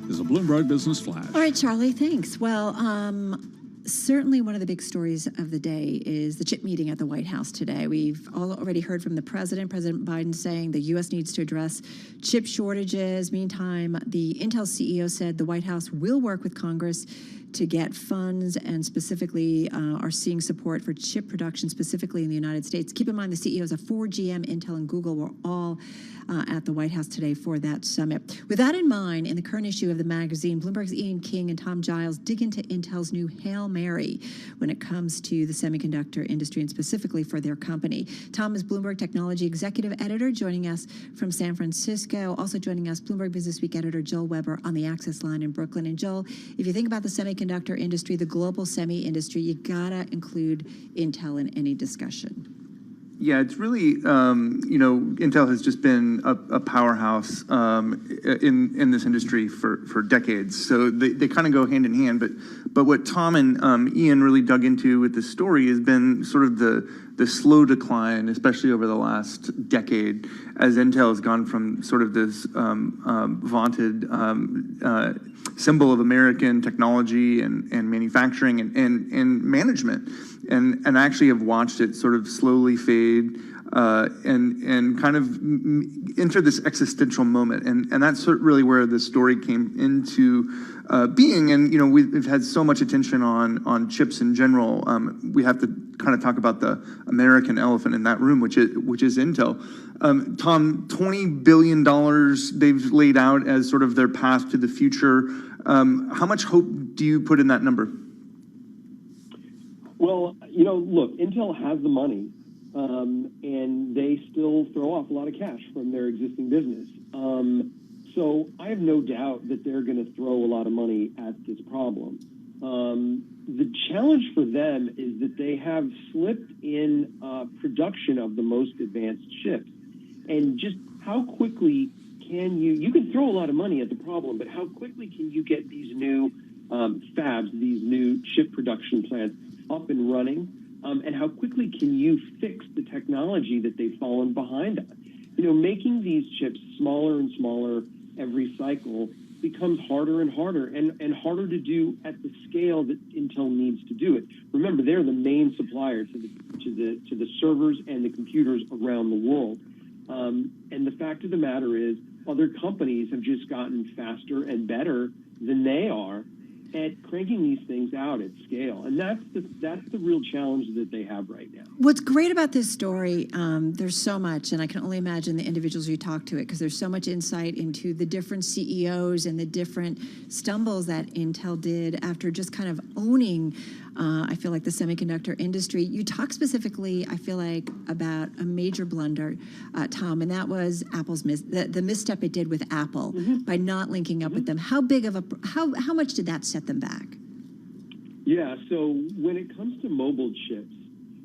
is a Bloomberg Business Flash. All right, Charlie, thanks. Well, certainly one of the big stories of the day is the chip meeting at the White House today. We've already heard from the President Biden saying the U.S. needs to address chip shortages. Meantime, the Intel CEO said the White House will work with Congress to get funds and specifically are seeing support for chip production, specifically in the United States. Keep in mind the CEOs of Ford, GM, Intel, and Google were all at the White House today for that summit. With that in mind, in the current issue of the magazine, Bloomberg's Ian King and Tom Giles dig into Intel's new Hail Mary when it comes to the semiconductor industry and specifically for their company. Tom is Bloomberg Technology Executive Editor, joining us from San Francisco. Also joining us, Bloomberg Business Week Editor Joel Weber on the Access Line in Brooklyn. And Joel, if you think about the semiconductor industry, the global semi industry, you gotta include Intel in any discussion. Yeah, it's really, Intel has just been a powerhouse in this industry for decades. So they kind of go hand in hand. But what Tom and Ian really dug into with this story has been sort of the slow decline, especially over the last decade, as Intel has gone from sort of this vaunted symbol of American technology and manufacturing and management, and actually have watched it sort of slowly fade and kind of enter this existential moment, and that's really where the story came into being. And we've had so much attention on chips in general. We have to kind of talk about the American elephant in that room, which is Intel. Tom, $20 billion they've laid out as sort of their path to the future. How much hope do you put in that number? Well, look, Intel has the money, and they still throw off a lot of cash from their existing business. So I have no doubt that they're going to throw a lot of money at this problem. The challenge for them is that they have slipped in production of the most advanced chips. And just how quickly can you can throw a lot of money at the problem, but how quickly can you get these new fabs, these new chip production plants up and running? And how quickly can you fix the technology that they've fallen behind on? Making these chips smaller and smaller every cycle becomes harder and harder and harder to do at the scale that Intel needs to do it. Remember, they're the main supplier to the servers and the computers around the world. And the fact of the matter is, other companies have just gotten faster and better than they are at cranking these things out at scale. And that's the real challenge that they have right now. What's great about this story, there's so much, and I can only imagine the individuals you talk to it, because there's so much insight into the different CEOs and the different stumbles that Intel did after just kind of owning, I feel like, the semiconductor industry. You talk specifically, I feel like, about a major blunder, Tom, and that was Apple's the misstep it did with Apple by not linking up with them. How big of how much did that set them back? Yeah, so when it comes to mobile chips,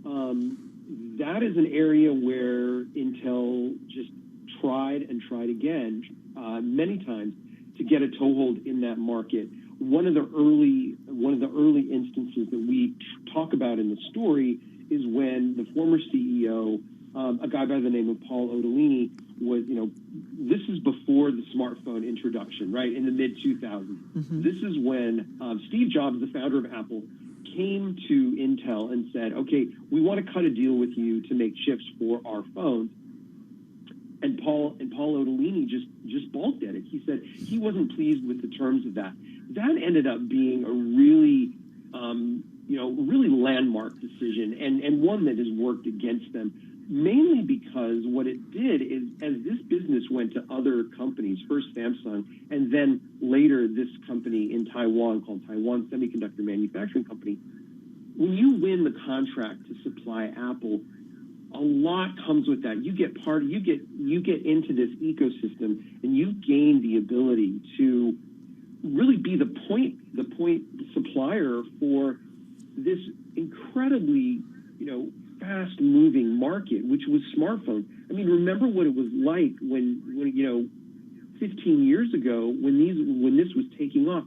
that is an area where Intel just tried and tried again many times to get a toehold in that market. One of the early instances that we talk about in the story is when the former CEO, a guy by the name of Paul Otellini, was, this is before the smartphone introduction, right, in the mid-2000s. This is when Steve Jobs, the founder of Apple, came to Intel and said, okay, we want to cut a deal with you to make chips for our phones. And Paul Otellini just balked at it. He said he wasn't pleased with the terms of that. That ended up being a really, really landmark decision and one that has worked against them, mainly because what it did is as this business went to other companies, first Samsung, and then later this company in Taiwan called Taiwan Semiconductor Manufacturing Company, when you win the contract to supply Apple, a lot comes with that. You get into this ecosystem, and you gain the ability to really be the point supplier for this incredibly, fast-moving market, which was smartphones. I mean, remember what it was like when 15 years ago when this was taking off.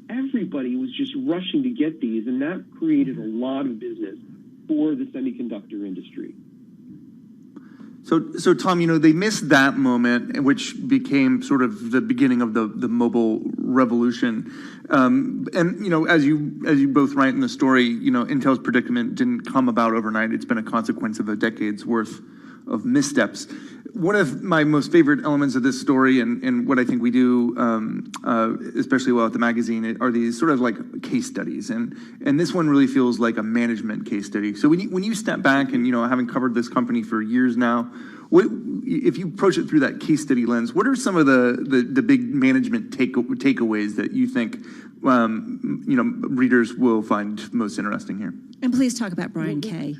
Everybody was just rushing to get these, and that created a lot of business for the semiconductor industry. So Tom, they missed that moment, which became sort of the beginning of the mobile revolution. And as you both write in the story, Intel's predicament didn't come about overnight. It's been a consequence of a decade's worth of missteps. One of my most favorite elements of this story, and what I think we do especially well at the magazine, are these sort of like case studies, and this one really feels like a management case study. So when you step back and having covered this company for years now, if you approach it through that case study lens, what are some of the big management takeaways that you think readers will find most interesting here? And please talk about Brian Kay.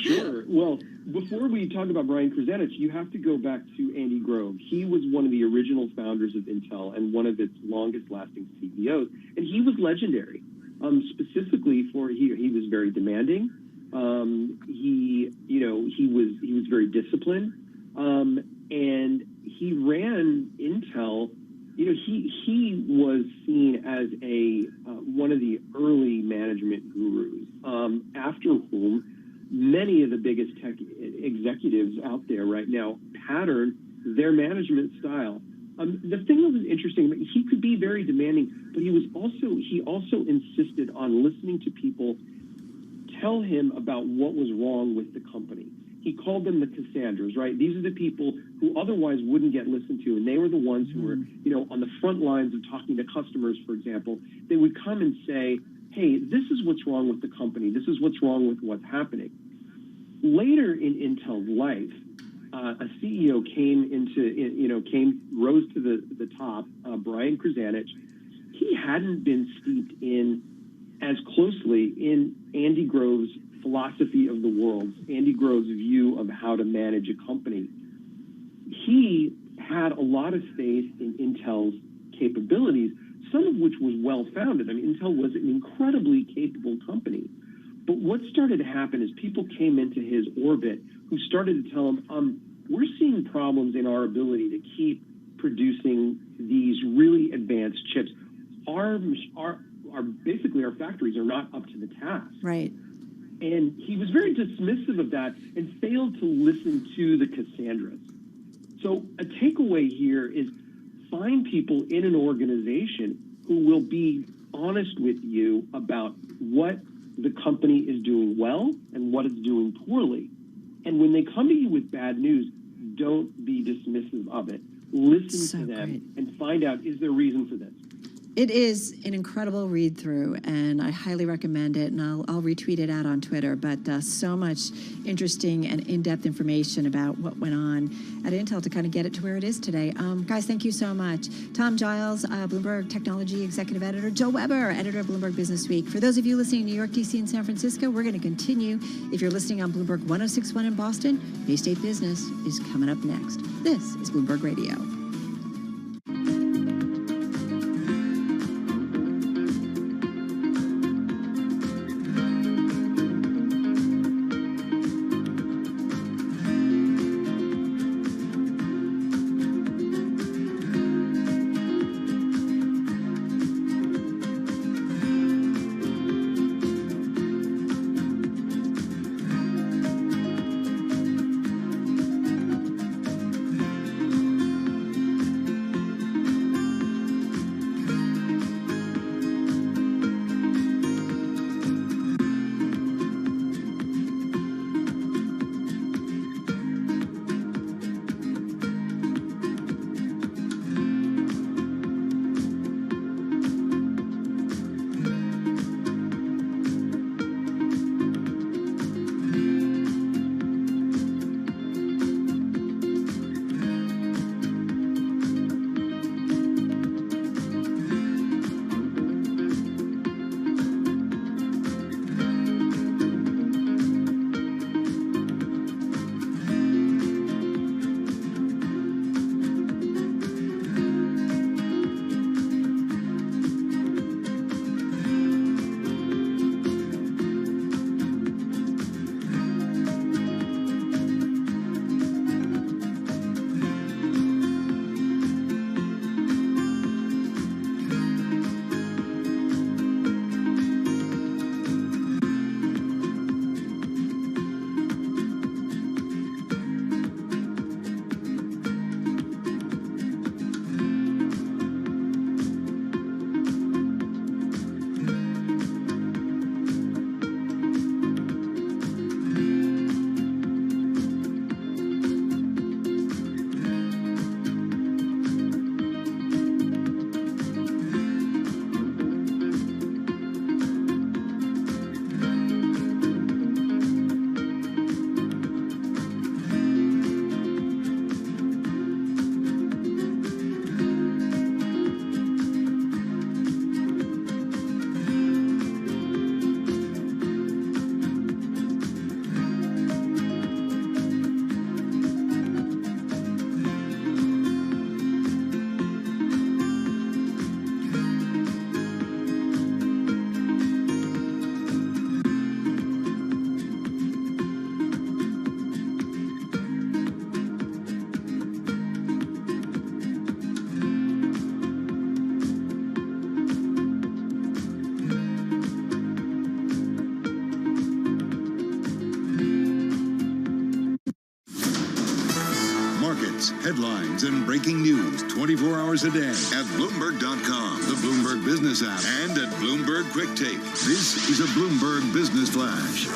Sure. Well, before we talk about Brian Krzanich, you have to go back to Andy Grove. He was one of the original founders of Intel and one of its longest-lasting CEOs, and he was legendary. Specifically for he was very demanding. He was very disciplined, and he ran Intel. He was seen as one of the early management gurus, after whom many of the biggest tech executives out there right now pattern their management style. The thing that was interesting, he could be very demanding, but he also insisted on listening to people tell him about what was wrong with the company. He called them the Cassandras, right? These are the people who otherwise wouldn't get listened to, and they were the ones who were, on the front lines of talking to customers, for example. They would come and say, hey, this is what's wrong with the company. This is what's wrong with what's happening. Later in Intel's life, a CEO rose to the top, Brian Krzanich. He hadn't been steeped in as closely in Andy Grove's philosophy of the world, Andy Grove's view of how to manage a company. He had a lot of faith in Intel's capabilities, some of which was well-founded. I mean, Intel was an incredibly capable company. But what started to happen is people came into his orbit who started to tell him, we're seeing problems in our ability to keep producing these really advanced chips. Basically our factories are not up to the task. Right. And he was very dismissive of that and failed to listen to the Cassandras. So a takeaway here is find people in an organization who will be honest with you about what the company is doing well and what it's doing poorly. And when they come to you with bad news, don't be dismissive of it. Listen to them and find out, is there reason for this? It is an incredible read-through, and I highly recommend it, and I'll retweet it out on Twitter. But so much interesting and in-depth information about what went on at Intel to kind of get it to where it is today. Guys, thank you so much. Tom Giles, Bloomberg Technology Executive Editor. Joe Weber, Editor of Bloomberg Business Week. For those of you listening in New York, D.C., and San Francisco, we're going to continue. If you're listening on Bloomberg 106.1 in Boston, Bay State Business is coming up next. This is Bloomberg Radio. updates, headlines, and breaking news 24 hours a day at Bloomberg.com, the Bloomberg Business app, and at Bloomberg Quick Take. This is a Bloomberg Business Flash.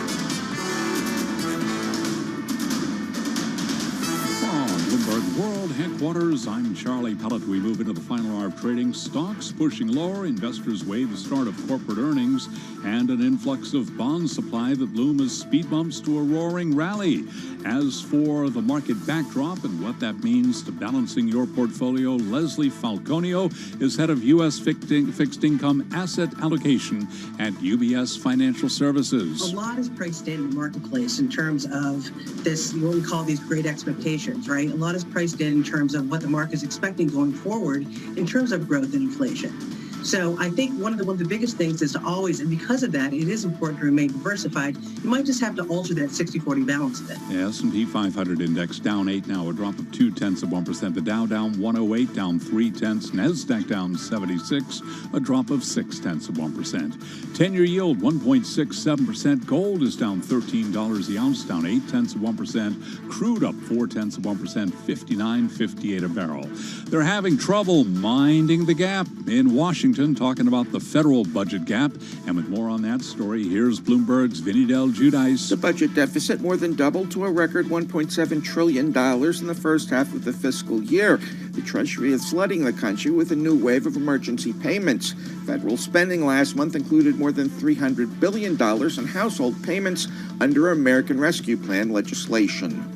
Bloomberg World Headquarters, I'm Charlie Pellet. We move into the final hour of trading. Stocks pushing lower. Investors weigh the start of corporate earnings and an influx of bond supply that loom as speed bumps to a roaring rally. As for the market backdrop and what that means to balancing your portfolio, Leslie Falconio is head of U.S. fixed income asset allocation at UBS Financial Services. A lot is priced in the marketplace in terms of this, what we call these great expectations, right? A lot is priced in terms of what the market is expecting going forward in terms of growth and inflation. So I think one of the biggest things is to always, and because of that, it is important to remain diversified. You might just have to alter that 60-40 balance a bit. The S&P 500 index down 8 now, a drop of 0.2%. The Dow down 108, down 0.3. NASDAQ down 76, a drop of 0.6%. 10-year yield 1.67%. Gold is down $13 the ounce, down 0.8%. Crude up 0.4%, 59.58 a barrel. They're having trouble minding the gap in Washington, talking about the federal budget gap. And with more on that story, here's Bloomberg's Vinny Del Giudice. The budget deficit more than doubled to a record $1.7 trillion in the first half of the fiscal year. The Treasury is flooding the country with a new wave of emergency payments. Federal spending last month included more than $300 billion in household payments under American Rescue Plan legislation.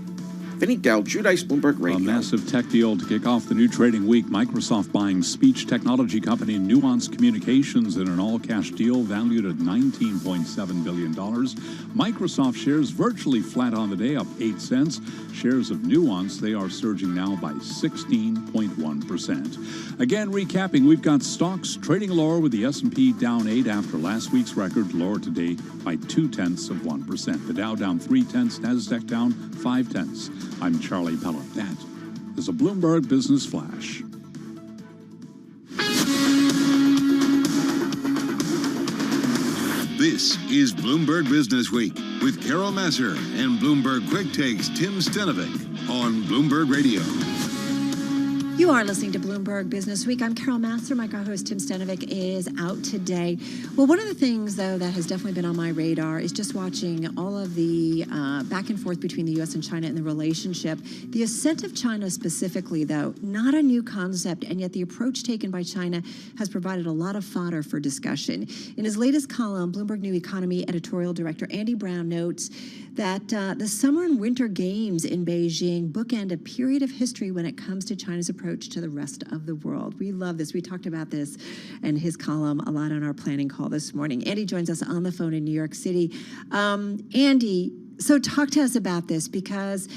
Vinny Del Giudice, Bloomberg Radio. A massive tech deal to kick off the new trading week. Microsoft buying speech technology company Nuance Communications in an all-cash deal valued at $19.7 billion. Microsoft shares virtually flat on the day, up 8 cents. Shares of Nuance, they are surging now by 16.1%. Again, recapping, we've got stocks trading lower with the S&P down 8 after last week's record, lower today by 0.2%. The Dow down 0.3, NASDAQ down 0.5. I'm Charlie Pellet. That is a Bloomberg Business Flash. This is Bloomberg Business Week with Carol Masser and Bloomberg Quick Takes Tim Stenovic on Bloomberg Radio. You are listening to Bloomberg Business Week. I'm Carol Masser. My co-host Tim Stenovic is out today. Well, one of the things, though, that has definitely been on my radar is just watching all of the back and forth between the U.S. and China and the relationship. The ascent of China specifically, though, not a new concept, and yet the approach taken by China has provided a lot of fodder for discussion. In his latest column, Bloomberg New Economy editorial director Andy Brown notes that the summer and winter games in Beijing bookend a period of history when it comes to China's approach to the rest of the world. We love this. We talked about this in his column a lot on our planning call this morning. Andy joins us on the phone in New York City. Andy, so talk to us about this, because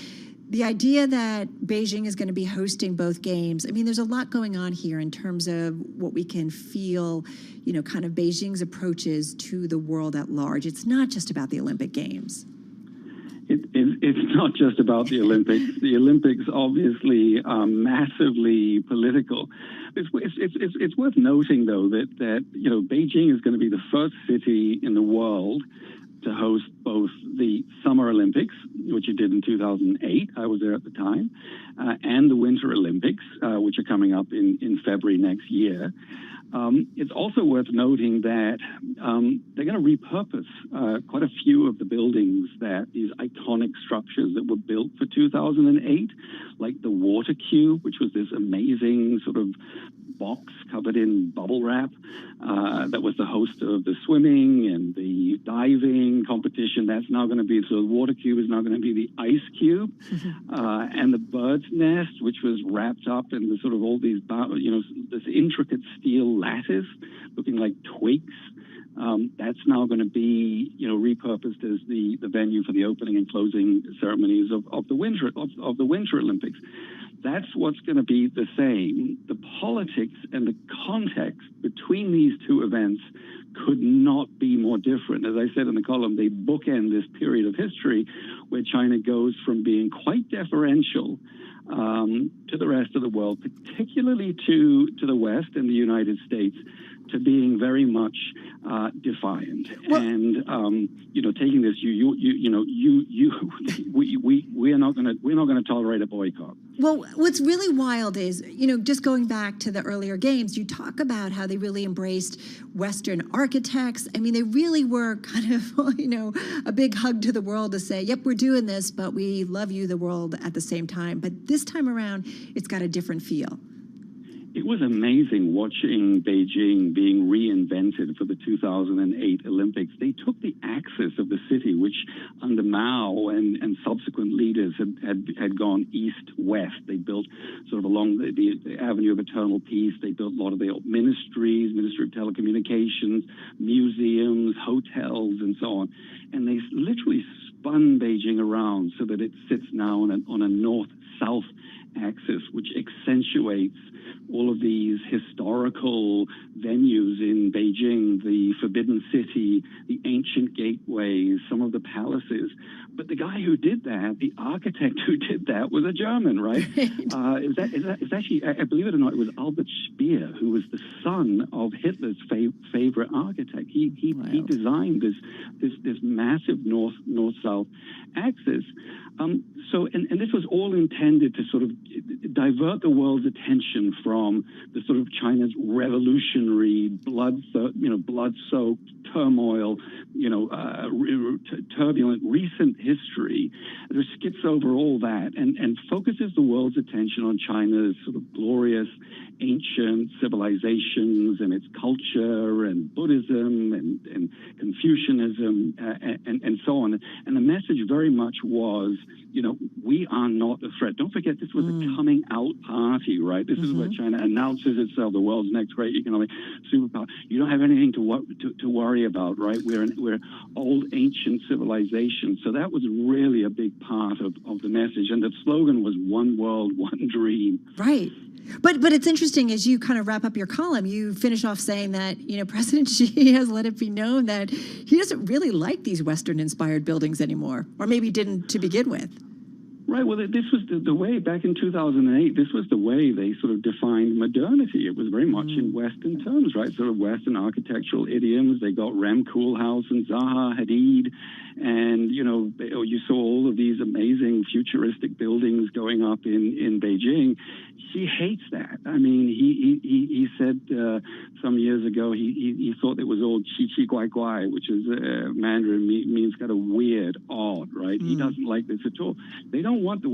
the idea that Beijing is going to be hosting both games, I mean, there's a lot going on here in terms of what we can feel, you know, kind of Beijing's approaches to the world at large. It's not just about the Olympic Games. It's not just about the Olympics. The Olympics obviously are massively political. It's worth noting, though, that you know, Beijing is going to be the first city in the world to host both the Summer Olympics, which it did in 2008, I was there at the time, and the Winter Olympics, which are coming up in February next year. It's also worth noting that they're going to repurpose quite a few of the buildings, these iconic structures that were built for 2008, like the Water Cube, which was this amazing sort of box covered in bubble wrap that was the host of the swimming and the diving competition. That's now going to be, so the Water Cube is now going to be the Ice Cube. And the Bird's Nest, which was wrapped up in the sort of all these, you know, this intricate steel lattice looking like twigs. That's now going to be, you know, repurposed as the venue for the opening and closing ceremonies of the Winter Olympics. That's what's going to be the same. The politics and the context between these two events could not be more different. As I said in the column, they bookend this period of history where China goes from being quite deferential to the rest of the world, particularly to the West and the United States, to being very much defiant and taking this. We are not going to tolerate a boycott. Well, what's really wild is, just going back to the earlier games, you talk about how they really embraced Western architects. I mean, they really were kind of, a big hug to the world to say, yep, we're doing this, but we love you, the world, at the same time. But this time around, it's got a different feel. It was amazing watching Beijing being reinvented for the 2008 Olympics. They took the axis of the city, which under Mao and subsequent leaders had gone east-west. They built sort of along the Avenue of Eternal Peace. They built a lot of the old ministries, Ministry of Telecommunications, museums, hotels, and so on. And they literally spun Beijing around so that it sits now on a north-south axis, which accentuates all of these historical venues in Beijing, the Forbidden City, the ancient gateways, some of the palaces. But the guy who did that, the architect who did that, was a German, right? It's actually, I believe it or not, it was Albert Speer, who was the son of Hitler's favorite architect. He designed this massive north-south axis. And this was all intended to sort of divert the world's attention from the sort of China's revolutionary, blood-soaked turmoil, turbulent recent history. It skips over all that and focuses the world's attention on China's sort of glorious ancient civilizations and its culture and Buddhism and Confucianism and so on. And the message very much was, we are not a threat. Don't forget, this was a coming out party, right? This is where China announces itself the world's next great economic superpower. You don't have anything to worry about, right? We're old ancient civilization. So that was really a big part of the message. And the slogan was one world, one dream. Right. But it's interesting, as you kind of wrap up your column, you finish off saying that, President Xi has let it be known that he doesn't really like these Western-inspired buildings anymore, or maybe didn't to begin with. Right. Well, this was the way back in 2008. This was the way they sort of defined modernity. It was very much in Western terms, right? Sort of Western architectural idioms. They got Rem Koolhaas and Zaha Hadid, and you saw all of these amazing futuristic buildings going up in Beijing. He hates that. I mean, he said some years ago he thought it was all chi chi guai guai, which is Mandarin means kind of weird, odd, right? He doesn't like this at all. They don't want the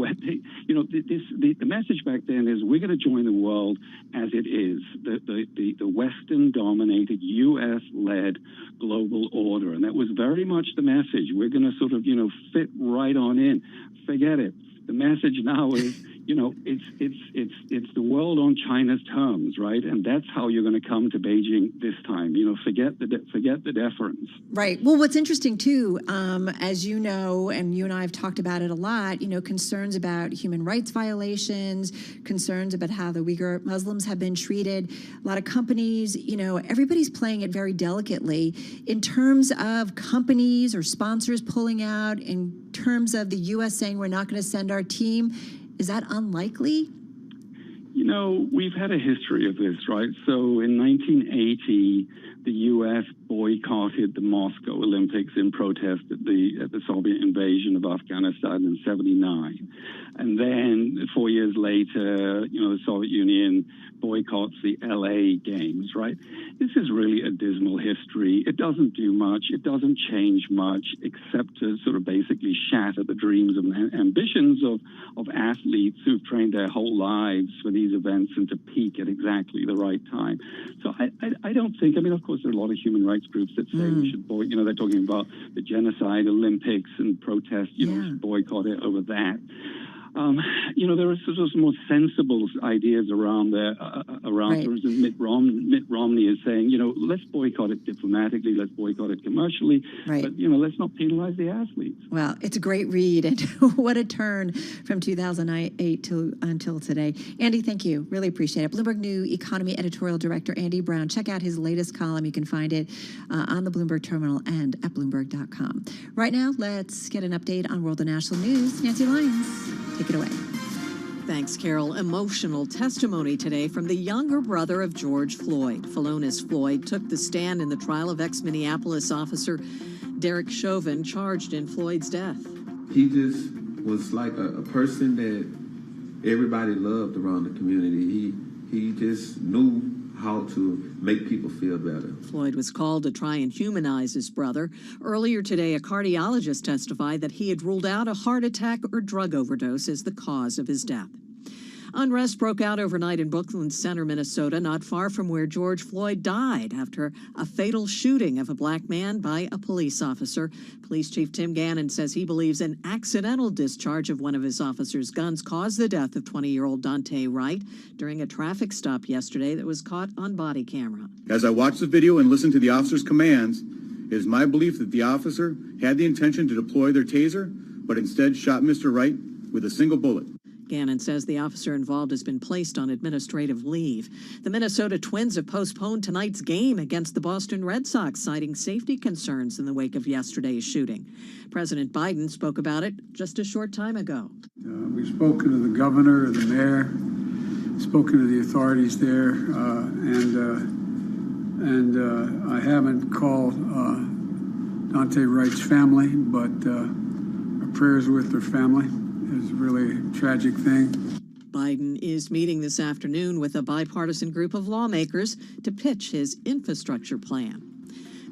message back then is we're going to join the world as it is, the Western-dominated, U.S.-led global order, and that was very much the message. We're going to sort of fit right on in. Forget it. The message now is, it's the world on China's terms, right? And that's how you're going to come to Beijing this time. Forget the deference. Right. Well, what's interesting too, as you know, and you and I have talked about it a lot, concerns about human rights violations, concerns about how the Uyghur Muslims have been treated. A lot of companies, everybody's playing it very delicately in terms of companies or sponsors pulling out, in terms of the U.S. saying we're not going to send our team. Is that unlikely? We've had a history of this, right? So in 1980, the U.S. boycotted the Moscow Olympics in protest at the Soviet invasion of Afghanistan in '79. And then 4 years later, the Soviet Union boycotts the LA Games, right? This is really a dismal history. It doesn't do much. It doesn't change much, except to sort of basically shatter the dreams and ambitions of athletes who've trained their whole lives for these events and to peak at exactly the right time. So I don't think, of course, there are a lot of human rights groups that say we should they're talking about the genocide Olympics and protest, boycott it over that. There are sort of some more sensible ideas around there. Right. For instance, Mitt Romney is saying, let's boycott it diplomatically, let's boycott it commercially, right. But let's not penalize the athletes. Well, it's a great read, and what a turn from 2008 until today. Andy, thank you. Really appreciate it. Bloomberg New Economy Editorial Director Andy Brown. Check out his latest column. You can find it on the Bloomberg Terminal and at Bloomberg.com. Right now, let's get an update on world and national news. Nancy Lyons, take it away. Thanks, Carol. Emotional testimony today from the younger brother of George Floyd. Philonise Floyd took the stand in the trial of ex-Minneapolis officer Derek Chauvin, charged in Floyd's death. He just was like a person that everybody loved around the community. He just knew how to make people feel better. Floyd was called to try and humanize his brother. Earlier today, a cardiologist testified that he had ruled out a heart attack or drug overdose as the cause of his death. Unrest broke out overnight in Brooklyn Center, Minnesota, not far from where George Floyd died after a fatal shooting of a black man by a police officer. Police Chief Tim Gannon says he believes an accidental discharge of one of his officer's guns caused the death of 20-year-old Dante Wright during a traffic stop yesterday that was caught on body camera. As I watched the video and listened to the officer's commands, it is my belief that the officer had the intention to deploy their taser, but instead shot Mr. Wright with a single bullet. Gannon says the officer involved has been placed on administrative leave. The Minnesota Twins have postponed tonight's game against the Boston Red Sox, citing safety concerns in the wake of yesterday's shooting. President Biden spoke about it just a short time ago. We've spoken to the governor, the mayor, spoken to the authorities there, and I haven't called Dante Wright's family, but our prayers are with their family. It's really a tragic thing. Biden is meeting this afternoon with a bipartisan group of lawmakers to pitch his infrastructure plan.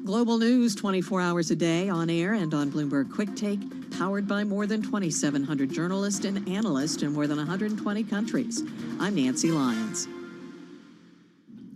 Global news 24 hours a day on air and on Bloomberg Quick Take, powered by more than 2,700 journalists and analysts in more than 120 countries. I'm Nancy Lyons.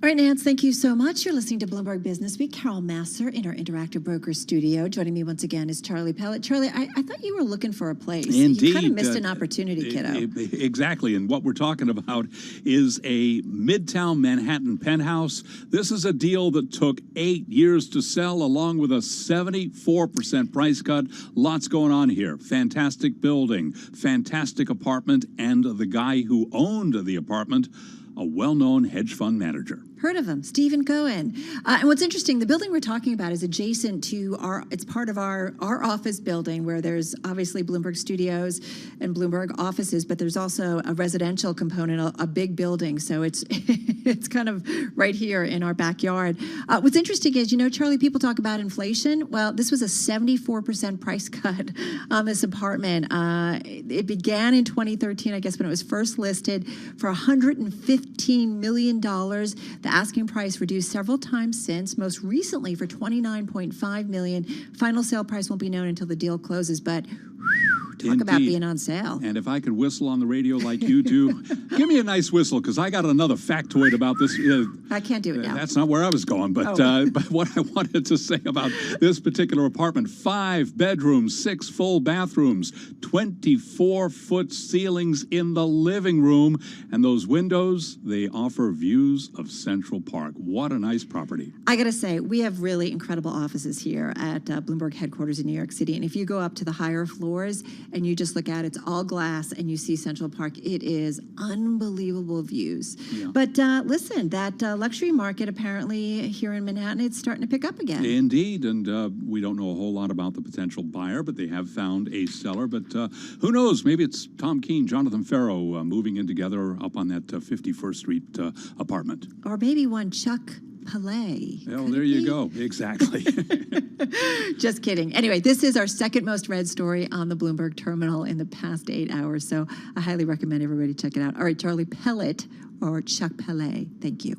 All right, Nance, thank you so much. You're listening to Bloomberg Business Week. Carol Masser in our Interactive Broker studio. Joining me once again is Charlie Pellet. Charlie, I thought you were looking for a place. Indeed. You kind of missed an opportunity, kiddo. Exactly. And what we're talking about is a Midtown Manhattan penthouse. This is a deal that took 8 years to sell, along with a 74% price cut. Lots going on here. Fantastic building, fantastic apartment, and the guy who owned the apartment, a well-known hedge fund manager. Heard of him, Stephen Cohen. And what's interesting, the building we're talking about is adjacent to it's part of our office building, where there's obviously Bloomberg Studios and Bloomberg offices, but there's also a residential component, a big building. So it's it's kind of right here in our backyard. What's interesting is, Charlie, people talk about inflation. Well, this was a 74% price cut on this apartment. It began in 2013, I guess, when it was first listed for $115 million. The asking price reduced several times since, most recently for $29.5 million. Final sale price won't be known until the deal closes, but talk about being on sale. And if I could whistle on the radio like you do, give me a nice whistle, because I got another factoid about this. I can't do it now. That's not where I was going, but what I wanted to say about this particular apartment: 5 bedrooms, 6 full bathrooms, 24-foot ceilings in the living room, and those windows, they offer views of Central Park. What a nice property. I got to say, we have really incredible offices here at Bloomberg headquarters in New York City, and if you go up to the higher floors and you just look out, it's all glass, and you see Central Park. It is unbelievable views. Yeah. But listen, that luxury market apparently here in Manhattan, it's starting to pick up again. Indeed, and we don't know a whole lot about the potential buyer, but they have found a seller. But who knows? Maybe it's Tom Keene, Jonathan Farrow moving in together up on that 51st Street apartment. Or maybe one Chuck Palais. Oh, there you go. Exactly. Just kidding. Anyway, this is our second most read story on the Bloomberg terminal in the past 8 hours, so I highly recommend everybody check it out. All right, Charlie Pellet or Chuck Palais. Thank you.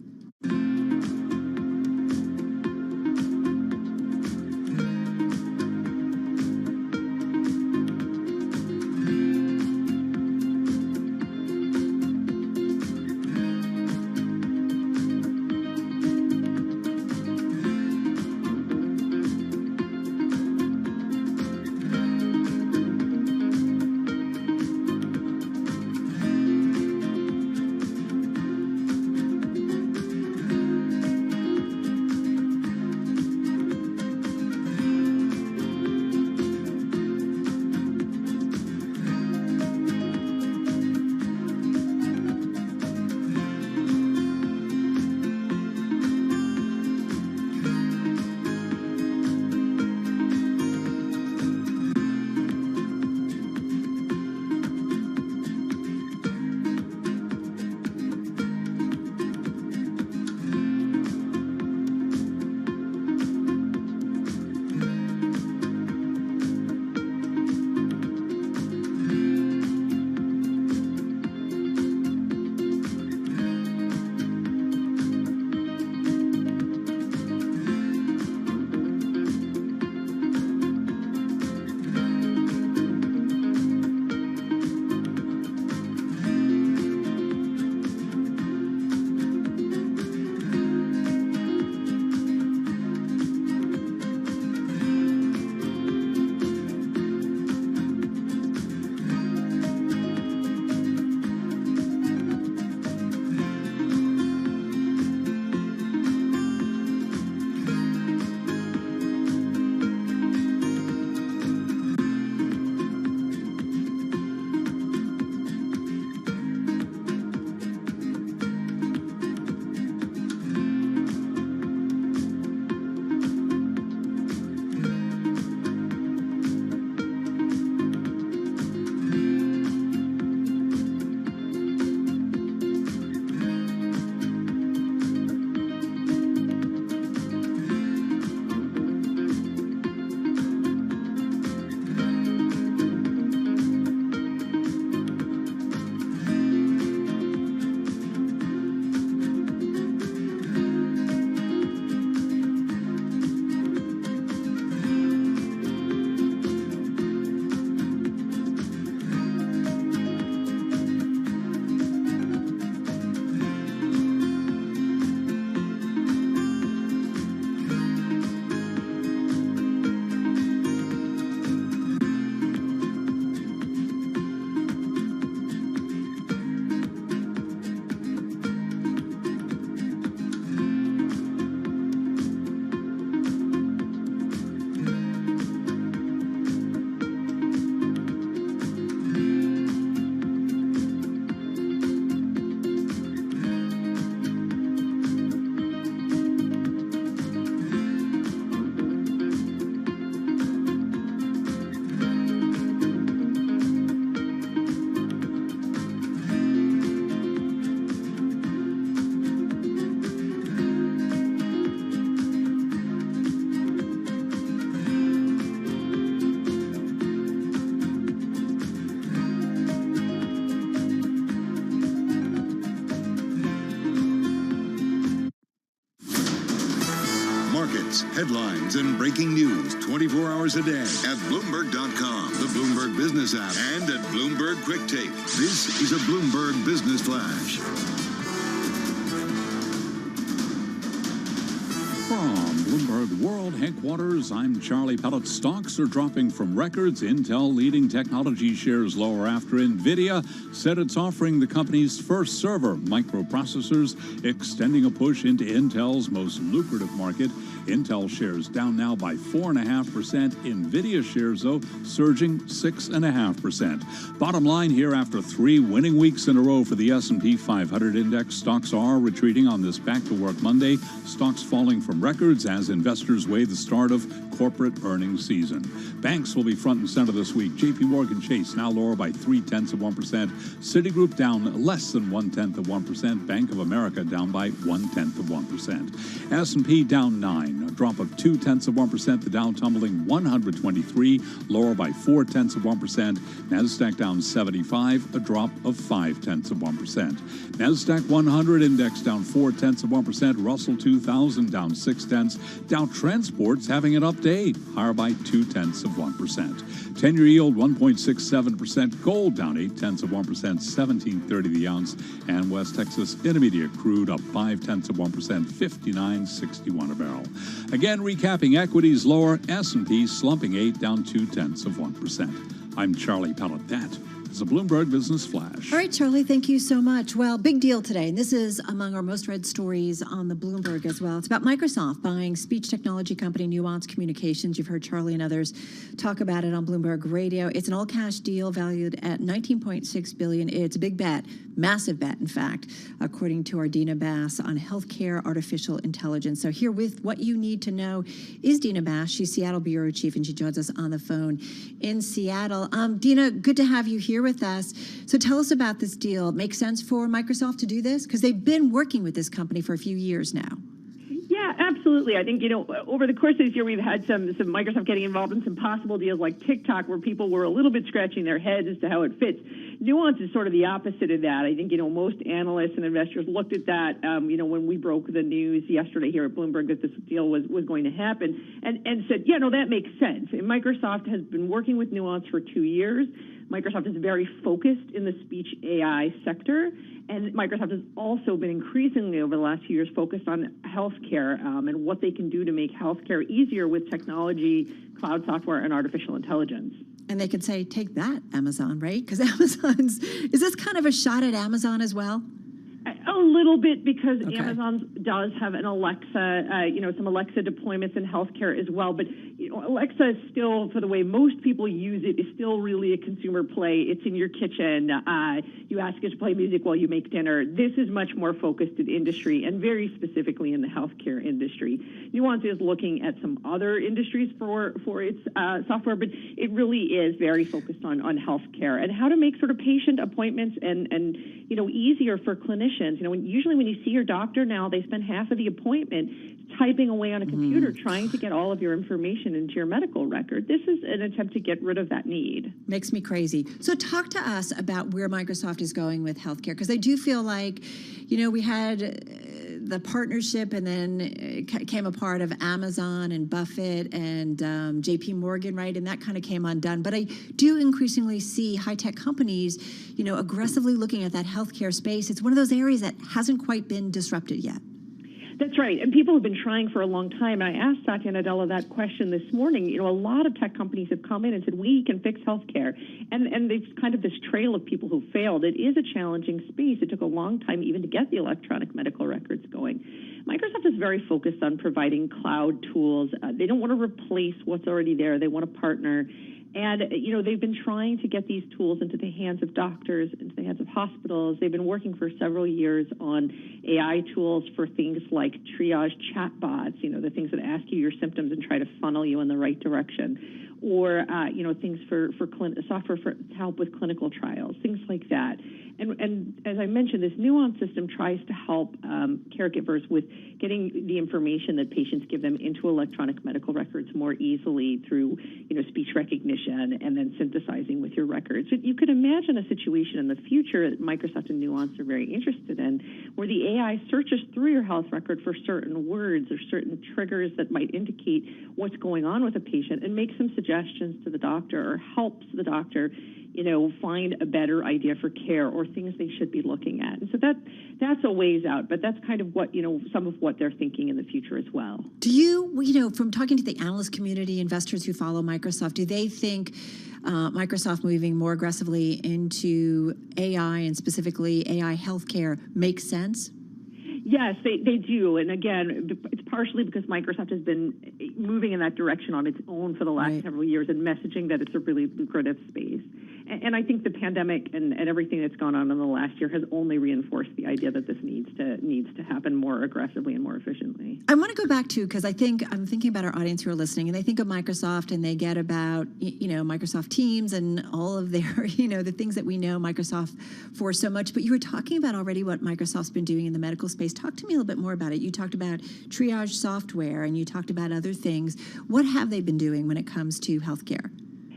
markets, headlines, and breaking news 24 hours a day at Bloomberg.com, the Bloomberg Business app, and at Bloomberg Quick Take. This is a Bloomberg Business Flash. From Bloomberg World Headquarters, I'm Charlie Pellet. Stocks are dropping from records. Intel leading technology shares lower after NVIDIA said it's offering the company's first server microprocessors, extending a push into Intel's most lucrative market. Intel shares down now by 4.5%. NVIDIA shares, though, surging 6.5%. Bottom line here, after 3 winning weeks in a row for the S&P 500 index, stocks are retreating on this back-to-work Monday. Stocks falling from records as investors weigh the start of corporate earnings season. Banks will be front and center this week. J.P. Morgan Chase now lower by 0.3%. Citigroup down less than 0.1%. Bank of America down by 0.1%. S&P down 9, a drop of 0.2%. The Dow tumbling 123, lower by 0.4%. Nasdaq down 75, a drop of 0.5%. Nasdaq 100 index down 0.4%. Russell 2000 down 0.6. Dow Transport's having an up day, higher by 0.2%. 10-year yield 1.67%. Gold down 0.8%, $17.30 the ounce. And West Texas Intermediate crude up 0.5%, $59.61 a barrel. Again, recapping equities lower. S&P slumping 8, down 0.2%. I'm Charlie Pellet. That is a Bloomberg Business Flash. All right, Charlie, thank you so much. Well, big deal today. And this is among our most read stories on the Bloomberg as well. It's about Microsoft buying speech technology company Nuance Communications. You've heard Charlie and others talk about it on Bloomberg Radio. It's an all-cash deal valued at $19.6 billion. It's a big bet, massive bet, in fact, according to our Dina Bass on healthcare artificial intelligence. So here with what you need to know is Dina Bass. She's Seattle Bureau Chief, and she joins us on the phone in Seattle. Dina, good to have you here with us. So tell us about this deal. Makes sense for Microsoft to do this? Because they've been working with this company for a few years now. Yeah, absolutely. I think, over the course of this year, we've had some Microsoft getting involved in some possible deals like TikTok, where people were a little bit scratching their heads as to how it fits. Nuance is sort of the opposite of that. I think, most analysts and investors looked at that, when we broke the news yesterday here at Bloomberg that this deal was going to happen and said, that makes sense. And Microsoft has been working with Nuance for 2 years. Microsoft is very focused in the speech AI sector, and Microsoft has also been increasingly over the last few years focused on healthcare and what they can do to make healthcare easier with technology, cloud software, and artificial intelligence. And they could say, take that, Amazon, right? Because is this kind of a shot at Amazon as well? A little bit, because Amazon does have an Alexa, some Alexa deployments in healthcare as well. But Alexa is still, for the way most people use it, is still really a consumer play. It's in your kitchen. You ask it to play music while you make dinner. This is much more focused in industry, and very specifically in the healthcare industry. Nuance is looking at some other industries for its software, but it really is very focused on healthcare and how to make sort of patient appointments and easier for clinicians. Usually when you see your doctor now, they spend half of the appointment typing away on a computer trying to get all of your information into your medical record. This is an attempt to get rid of that need. Makes me crazy. So talk to us about where Microsoft is going with healthcare, because I do feel like, we had the partnership and then came a part of Amazon and Buffett and J.P. Morgan, right? And that kind of came undone. But I do increasingly see high-tech companies, aggressively looking at that healthcare space. It's one of those areas that hasn't quite been disrupted yet. That's right. And people have been trying for a long time. And I asked Satya Nadella that question this morning. A lot of tech companies have come in and said, we can fix healthcare. And there's kind of this trail of people who failed. It is a challenging space. It took a long time even to get the electronic medical records going. Microsoft is very focused on providing cloud tools. They don't want to replace what's already there. They want to partner. And, they've been trying to get these tools into the hands of doctors, into the hands of hospitals. They've been working for several years on AI tools for things like triage chatbots, the things that ask you your symptoms and try to funnel you in the right direction. or things for software to help with clinical trials, things like that. And as I mentioned, this nuance system tries to help caregivers with getting the information that patients give them into electronic medical records more easily through, speech recognition and then synthesizing with your records. But you could imagine a situation in the future that Microsoft and Nuance are very interested in, where the AI searches through your health record for certain words or certain triggers that might indicate what's going on with a patient and makes some suggestions to the doctor or helps the doctor find a better idea for care or things they should be looking at. And so that's a ways out, but that's kind of what, some of what they're thinking in the future as well. Do you, from talking to the analyst community, investors who follow Microsoft, do they think Microsoft moving more aggressively into AI and specifically AI healthcare makes sense? Yes, they do. And again, it's partially because Microsoft has been moving in that direction on its own for the last several years and messaging that it's a really lucrative space. And I think the pandemic and everything that's gone on in the last year has only reinforced the idea that this needs to happen more aggressively and more efficiently. I want to go back to, because I'm thinking about our audience who are listening, and they think of Microsoft and they get about, Microsoft Teams and all of their, the things that we know Microsoft for so much. But you were talking about already what Microsoft's been doing in the medical space. Talk to me a little bit more about it. You talked about triage software and you talked about other things. What have they been doing when it comes to healthcare?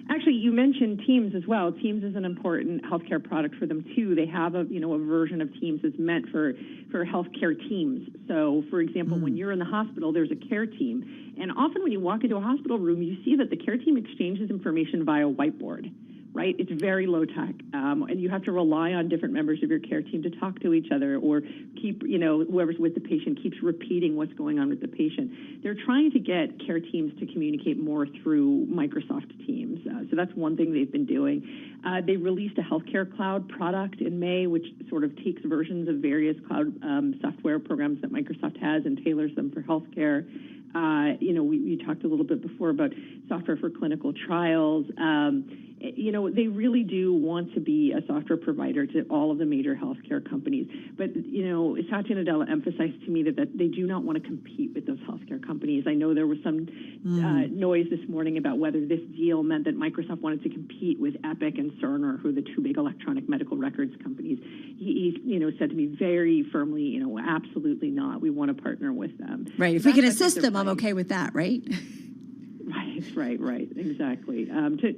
Actually, you mentioned Teams as well. Teams is an important healthcare product for them too. They have a version of Teams that's meant for healthcare teams. So, for example, when you're in the hospital, there's a care team, and often when you walk into a hospital room, you see that the care team exchanges information via whiteboard. Right? It's very low tech, and you have to rely on different members of your care team to talk to each other or keep, whoever's with the patient keeps repeating what's going on with the patient. They're trying to get care teams to communicate more through Microsoft Teams. So that's one thing they've been doing. They released a healthcare cloud product in May, which sort of takes versions of various cloud software programs that Microsoft has and tailors them for healthcare. We talked a little bit before about software for clinical trials. They really do want to be a software provider to all of the major healthcare companies. But, Satya Nadella emphasized to me that they do not want to compete with those healthcare companies. I know there was some noise this morning about whether this deal meant that Microsoft wanted to compete with Epic and Cerner, who are the two big electronic medical records companies. He said to me very firmly, absolutely not. We want to partner with them. Right. If we can assist them, I'm okay with that, right? Right, exactly.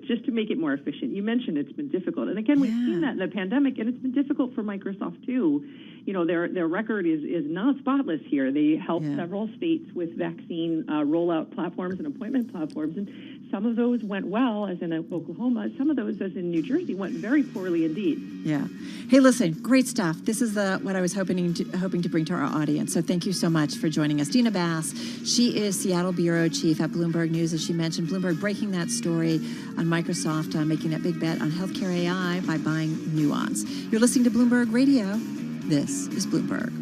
Just to make it more efficient. You mentioned it's been difficult, and again, we've seen that in the pandemic, and it's been difficult for Microsoft too. Their record is not spotless here. They helped several states with vaccine rollout platforms and appointment platforms, and some of those went well, as in Oklahoma. Some of those, as in New Jersey, went very poorly indeed. Yeah. Hey, listen, great stuff. This is what I was hoping to bring to our audience. So thank you so much for joining us. Dina Bass, she is Seattle Bureau Chief at Bloomberg News, as she mentioned. Bloomberg breaking that story on Microsoft making that big bet on healthcare AI by buying Nuance. You're listening to Bloomberg Radio. This is Bloomberg.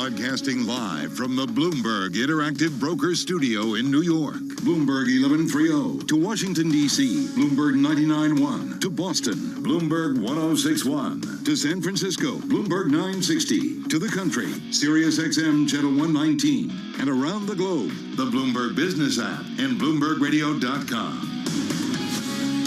Broadcasting live from the Bloomberg Interactive Brokers Studio in New York. Bloomberg 1130 to Washington, D.C. Bloomberg 99.1 to Boston. Bloomberg 106.1 to San Francisco. Bloomberg 960 to the country. Sirius XM Channel 119. And around the globe, the Bloomberg Business app and BloombergRadio.com.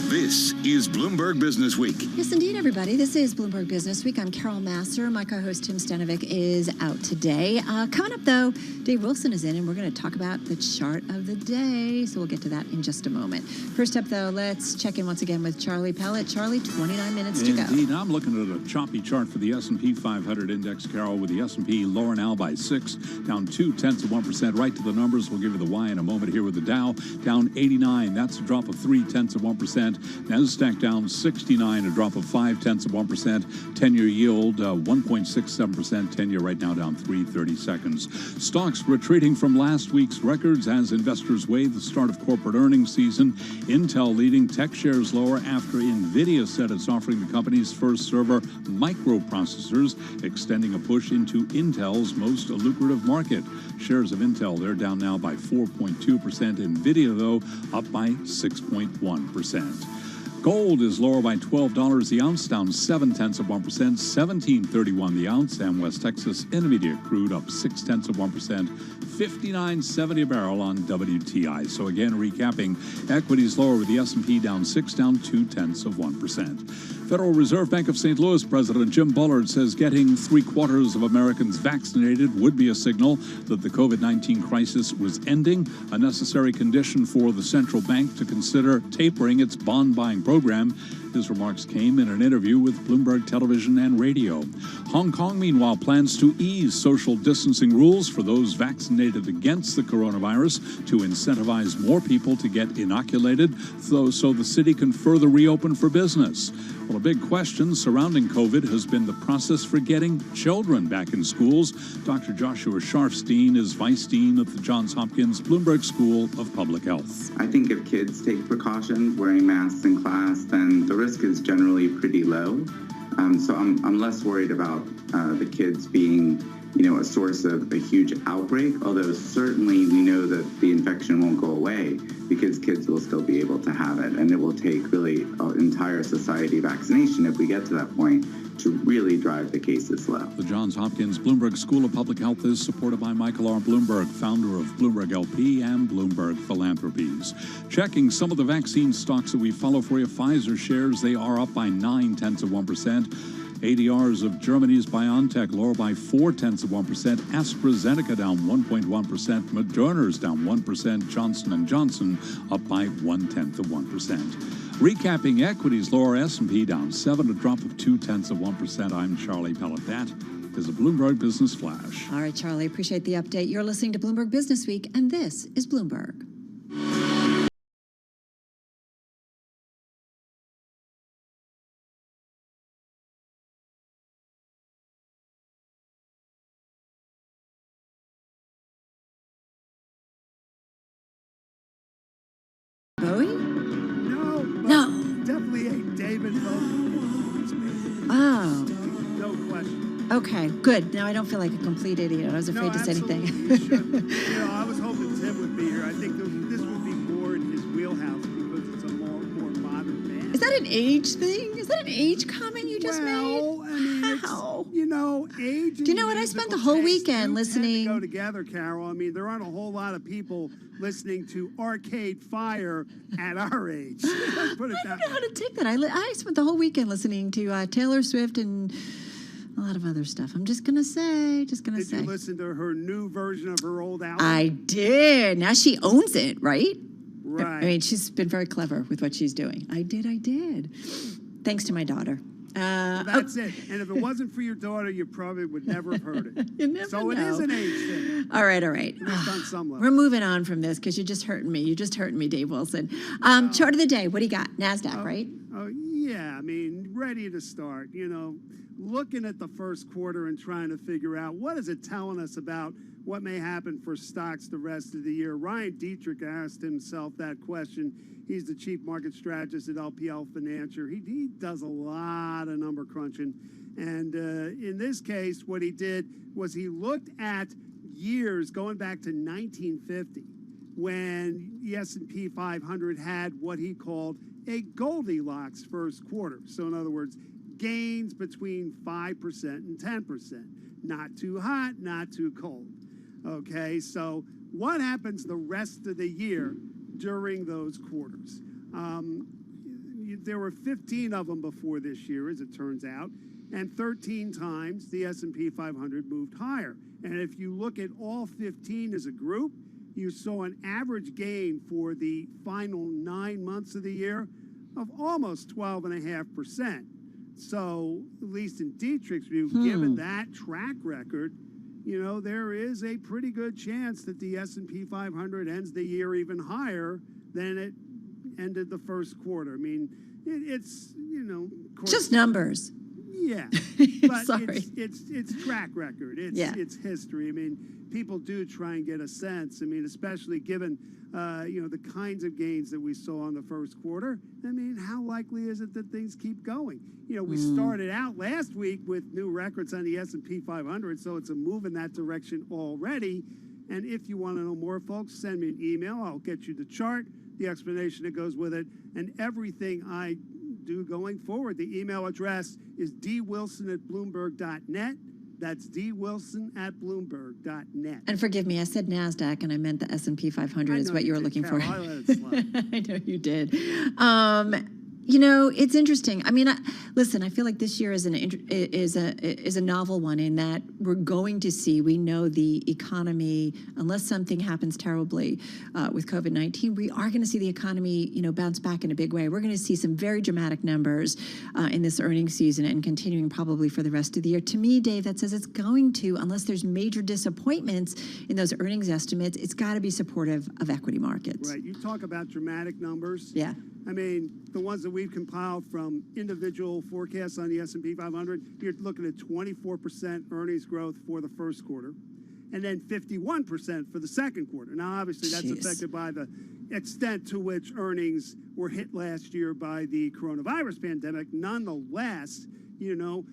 This is Bloomberg Business Week. Yes, indeed, everybody. This is Bloomberg Business Week. I'm Carol Masser. My co-host Tim Stanovic is out today. Coming up, though, Dave Wilson is in, and we're going to talk about the chart of the day. So we'll get to that in just a moment. First up, though, let's check in once again with Charlie Pellet. Charlie, 29 minutes to go. Indeed. I'm looking at a choppy chart for the S&P 500 index, Carol, with the S&P lower now by 6, down 0.2%. Right to the numbers. We'll give you the why in a moment here with the Dow, down 89. That's a drop of 0.3%. Nasdaq down 69, a drop of 0.5%. 10-year yield 1.67%. 10-year right now down 3/30 seconds. Stocks retreating from last week's records as investors weigh the start of corporate earnings season. Intel leading, tech shares lower after NVIDIA said it's offering the company's first server microprocessors, extending a push into Intel's most lucrative market. Shares of Intel, they're down now by 4.2%. NVIDIA, though, up by 6.1%. Gold is lower by $12 the ounce, down 0.7%, $17.31 the ounce. And West Texas Intermediate crude up 0.6%, $59.70 a barrel on WTI. So again, recapping, equities lower with the S&P down 6, down 0.2%. Federal Reserve Bank of St. Louis President Jim Bullard says getting 3/4 of Americans vaccinated would be a signal that the COVID-19 crisis was ending, a necessary condition for the central bank to consider tapering its bond buying program. His remarks came in an interview with Bloomberg Television and Radio. Hong Kong, meanwhile, plans to ease social distancing rules for those vaccinated against the coronavirus to incentivize more people to get inoculated, so the city can further reopen for business. Well, a big question surrounding COVID has been the process for getting children back in schools. Dr. Joshua Sharfstein is Vice Dean of the Johns Hopkins Bloomberg School of Public Health. I think if kids take precautions, wearing masks in class, then the risk is generally pretty low. So I'm less worried about the kids being, a source of a huge outbreak, although certainly we know that the infection won't go away because kids will still be able to have it, and it will take really an entire society vaccination if we get to that point to really drive the cases low. The Johns Hopkins Bloomberg School of Public Health is supported by Michael R. Bloomberg, founder of Bloomberg LP and Bloomberg Philanthropies. Checking some of the vaccine stocks that we follow for you, Pfizer shares, they are up by 0.9%. ADRs of Germany's BioNTech lower by 0.4%. AstraZeneca down 1.1%. Moderna's down 1%. Johnson & Johnson up by 0.1%. Recapping equities, lower S&P down 7, a drop of 0.2%. I'm Charlie Pellet. That is a Bloomberg Business Flash. All right, Charlie, appreciate the update. You're listening to Bloomberg Business Week, and this is Bloomberg. Bowie? No. Definitely a David Bowie. Oh. No question. Okay, good. Now I don't feel like a complete idiot. I was afraid to say anything. I was hoping Tim would be here. I think this would be more in his wheelhouse because it's a more modern band. Is that an age thing? Is that an age comment you just made? I mean, age. Do you know what? I spent the whole weekend listening. Go together, Carol. I mean, there aren't a whole lot of people listening to Arcade Fire at our age. Let's put it that way. I don't know how to take that. I spent the whole weekend listening to Taylor Swift and a lot of other stuff. I'm just gonna say. Did you listen to her new version of her old album? I did. Now she owns it, right? Right. I mean, she's been very clever with what she's doing. I did. Thanks to my daughter. That's it. And if it wasn't for your daughter, you probably would never have heard it. You never so know. It is an age thing. All right. At least on some level. We're moving on from this because you're just hurting me. You're just hurting me, Dave Wilson. Chart of the day. What do you got? NASDAQ, right? Yeah, I mean, ready to start. Looking at the first quarter and trying to figure out what is it telling us about what may happen for stocks the rest of the year. Ryan Dietrich asked himself that question. He's the chief market strategist at LPL Financial. He does a lot of number crunching. And in this case, what he did was he looked at years going back to 1950 when the S&P 500 had what he called a Goldilocks first quarter. So in other words, gains between 5% and 10%. Not too hot, not too cold. Okay, so what happens the rest of the year during those quarters? There were 15 of them before this year, as it turns out, and 13 times the S&P 500 moved higher. And if you look at all 15 as a group, you saw an average gain for the final 9 months of the year of almost 12.5%. So, at least in Dietrich's view, given that track record, there is a pretty good chance that the S&P 500 ends the year even higher than it ended the first quarter. I mean, it's of course, just numbers. Yeah, but Sorry. it's track record. It's history. I mean, people do try and get a sense. I mean, especially given the kinds of gains that we saw in the first quarter. I mean, how likely is it that things keep going? We started out last week with new records on the S&P 500, so it's a move in that direction already. And if you want to know more, folks, send me an email. I'll get you the chart, the explanation that goes with it, and everything I do going forward. The email address is dwilson@bloomberg.net. That's dwilson@bloomberg.net. And forgive me, I said NASDAQ, and I meant the S&P 500 is what you were looking for. I let it slide. I know you did. It's interesting. I mean, listen, I feel like this year is a novel one in that we're going to see, we know the economy, unless something happens terribly with COVID-19, we are going to see the economy, bounce back in a big way. We're going to see some very dramatic numbers in this earnings season and continuing probably for the rest of the year. To me, Dave, that says it's going to, unless there's major disappointments in those earnings estimates, it's got to be supportive of equity markets. Right. You talk about dramatic numbers. Yeah. I mean, the ones that we've compiled from individual forecasts on the S&P 500, you're looking at 24% earnings growth for the first quarter, and then 51% for the second quarter. Now, obviously, that's affected by the extent to which earnings were hit last year by the coronavirus pandemic. Nonetheless, the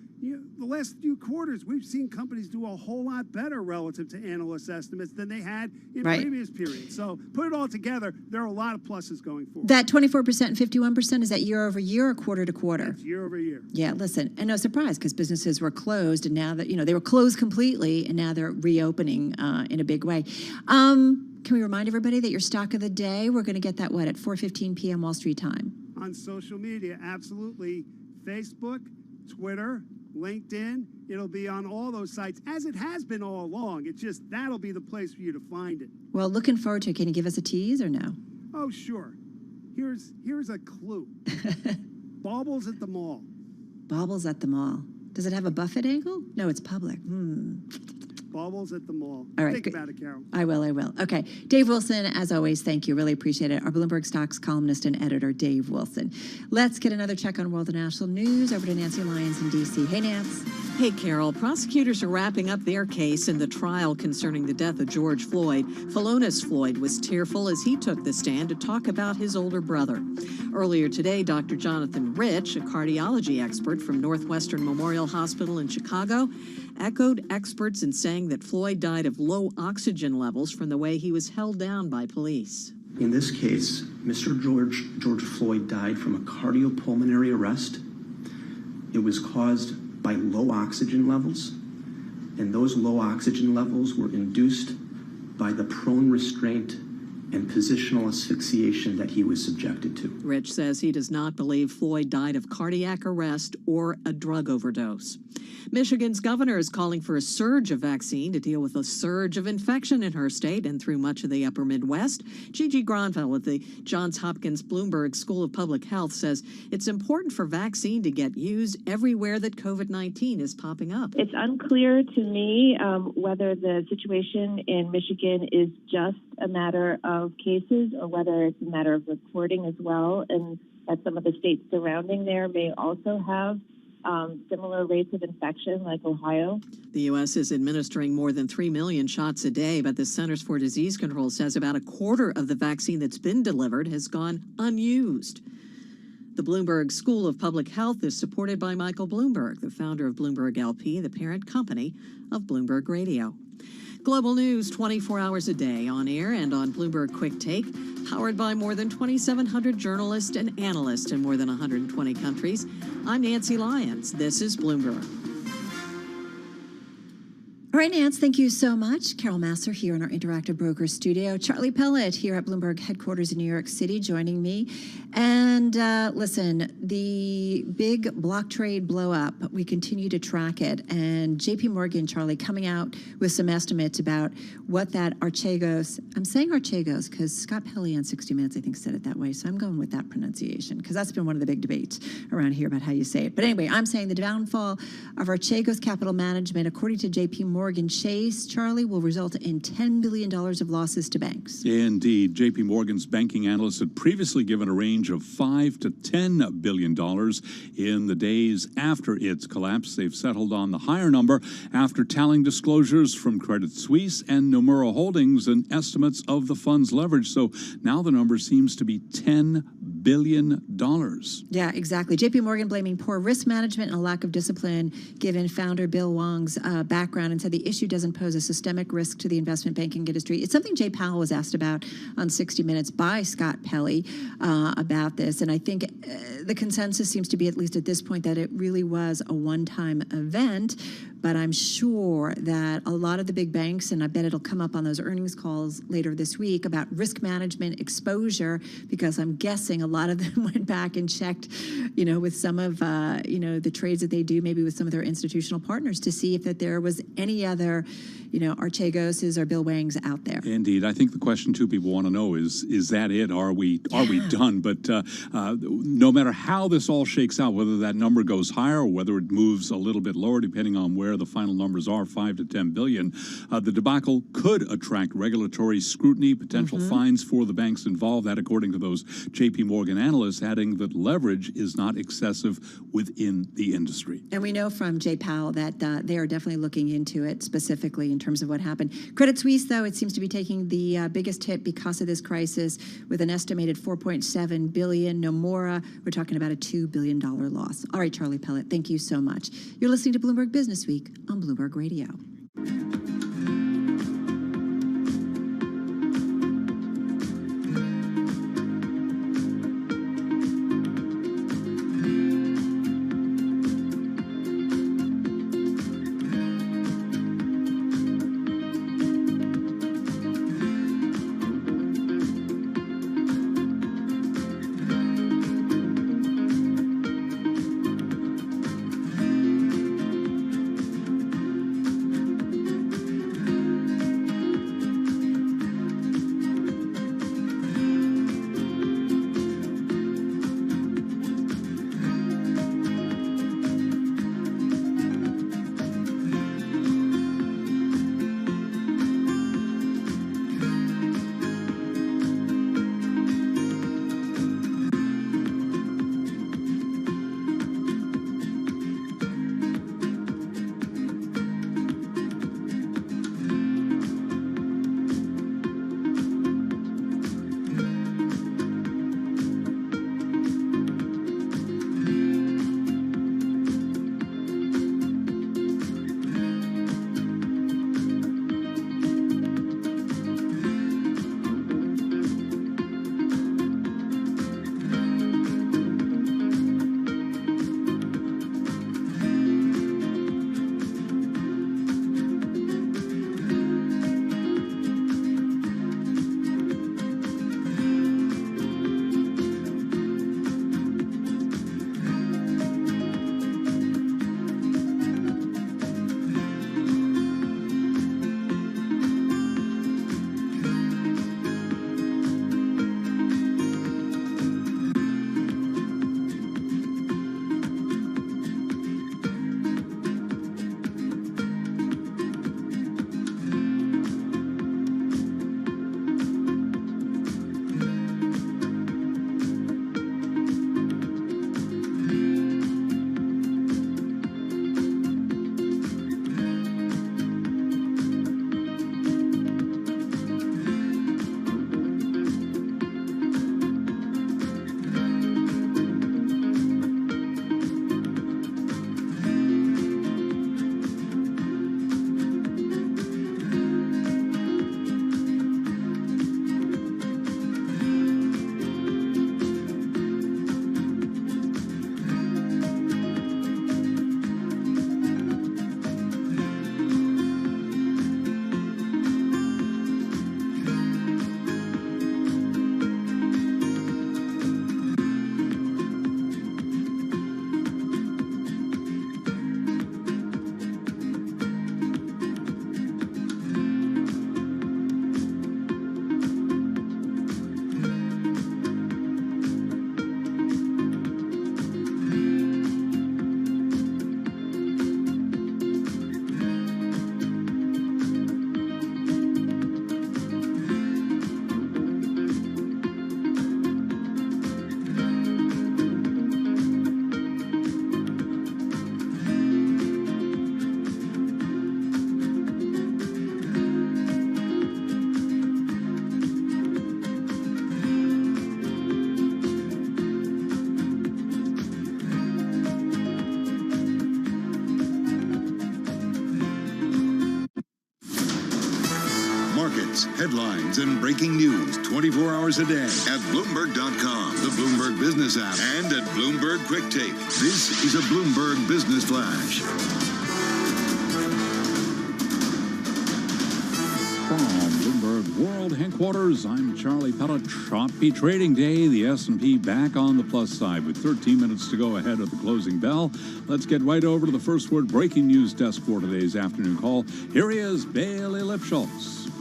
last few quarters, we've seen companies do a whole lot better relative to analyst estimates than they had in previous periods. So put it all together, there are a lot of pluses going forward. That 24% and 51%, is that year over year or quarter to quarter? That's year over year. Yeah, listen, and no surprise because businesses were closed, and now that, they were closed completely, and now they're reopening in a big way. Can we remind everybody that your stock of the day, we're going to get that, at 4:15 p.m. Wall Street time? On social media, absolutely. Facebook, Twitter, LinkedIn, it'll be on all those sites, as it has been all along. It's just that'll be the place for you to find it. Well, looking forward to it. Can you give us a tease or no? Oh, sure. Here's a clue. Baubles at the mall. Baubles at the mall. Does it have a Buffett angle? No, it's public. Baubles at the mall. All right. Think about it, Carol. I will. Okay. Dave Wilson, as always, thank you. Really appreciate it. Our Bloomberg Stocks columnist and editor, Dave Wilson. Let's get another check on world and national news. Over to Nancy Lyons in D.C. Hey, Nance. Hey, Carol. Prosecutors are wrapping up their case in the trial concerning the death of George Floyd. Philonise Floyd was tearful as he took the stand to talk about his older brother. Earlier today, Dr. Jonathan Rich, a cardiology expert from Northwestern Memorial Hospital in Chicago, echoed experts in saying that Floyd died of low oxygen levels from the way he was held down by police. In this case, Mr. George Floyd died from a cardiopulmonary arrest. It was caused by low oxygen levels, and those low oxygen levels were induced by the prone restraint and positional asphyxiation that he was subjected to. Rich says he does not believe Floyd died of cardiac arrest or a drug overdose. Michigan's governor is calling for a surge of vaccine to deal with a surge of infection in her state and through much of the upper Midwest. Gigi Gronfeld at the Johns Hopkins Bloomberg School of Public Health says it's important for vaccine to get used everywhere that COVID-19 is popping up. It's unclear to me whether the situation in Michigan is just a matter of of cases or whether it's a matter of reporting as well, and that some of the states surrounding there may also have similar rates of infection like Ohio. The U.S. is administering more than 3 million shots a day, but the Centers for Disease Control says about a quarter of the vaccine that's been delivered has gone unused. The Bloomberg School of Public Health is supported by Michael Bloomberg, the founder of Bloomberg LP, the parent company of Bloomberg Radio. Global news 24 hours a day on air and on Bloomberg Quick Take, powered by more than 2,700 journalists and analysts in more than 120 countries. I'm Nancy Lyons. This is Bloomberg. All right, Nance, thank you so much. Carol Masser here in our Interactive Brokers studio. Charlie Pellet here at Bloomberg headquarters in New York City joining me. And listen, the big block trade blow up, we continue to track it. And JP Morgan, Charlie, coming out with some estimates about what that Archegos, I'm saying Archegos because Scott Pelley on 60 Minutes, I think, said it that way. So I'm going with that pronunciation because that's been one of the big debates around here about how you say it. But anyway, I'm saying the downfall of Archegos Capital Management, according to JP Morgan Chase, Charlie, will result in $10 billion of losses to banks. Indeed. JP Morgan's banking analysts had previously given a range of $5 to $10 billion in the days after its collapse. They've settled on the higher number after tallying disclosures from Credit Suisse and Nomura Holdings and estimates of the fund's leverage. So now the number seems to be $10 billion. Yeah, exactly. JP Morgan blaming poor risk management and a lack of discipline given founder Bill Wong's background, and said the issue doesn't pose a systemic risk to the investment banking industry. It's something Jay Powell was asked about on 60 Minutes by Scott Pelley about this. And I think the consensus seems to be, at least at this point, that it really was a one-time event. But I'm sure that a lot of the big banks, and I bet it'll come up on those earnings calls later this week, about risk management exposure, because I'm guessing a lot of them went back and checked, with some of, the trades that they do, maybe with some of their institutional partners, to see if that there was any other, Archegoses or Bill Wangs out there. Indeed. I think the question, too, people want to know is that it? Are we done? But no matter how this all shakes out, whether that number goes higher or whether it moves a little bit lower, depending on where the final numbers are, 5 to 10 billion, the debacle could attract regulatory scrutiny, potential fines for the banks involved. That, according to those JP Morgan analysts, adding that leverage is not excessive within the industry. And we know from Jay Powell that they are definitely looking into it specifically in terms of what happened. Credit Suisse, though, it seems to be taking the biggest hit because of this crisis, with an estimated $4.7 billion. Nomura, we're talking about a $2 billion loss. All right, Charlie Pellet, thank you so much. You're listening to Bloomberg Business Week on Bloomberg Radio. markets, headlines, and breaking news 24 hours a day at Bloomberg.com, the Bloomberg Business app, and at Bloomberg Quick Take. This is a Bloomberg Business Flash. From Bloomberg World Headquarters, I'm Charlie Pellet. Choppy trading day. The S&P back on the plus side with 13 minutes to go ahead of the closing bell. Let's get right over to the First Word breaking news desk for today's afternoon call. Here he is, Bailey Lipschultz.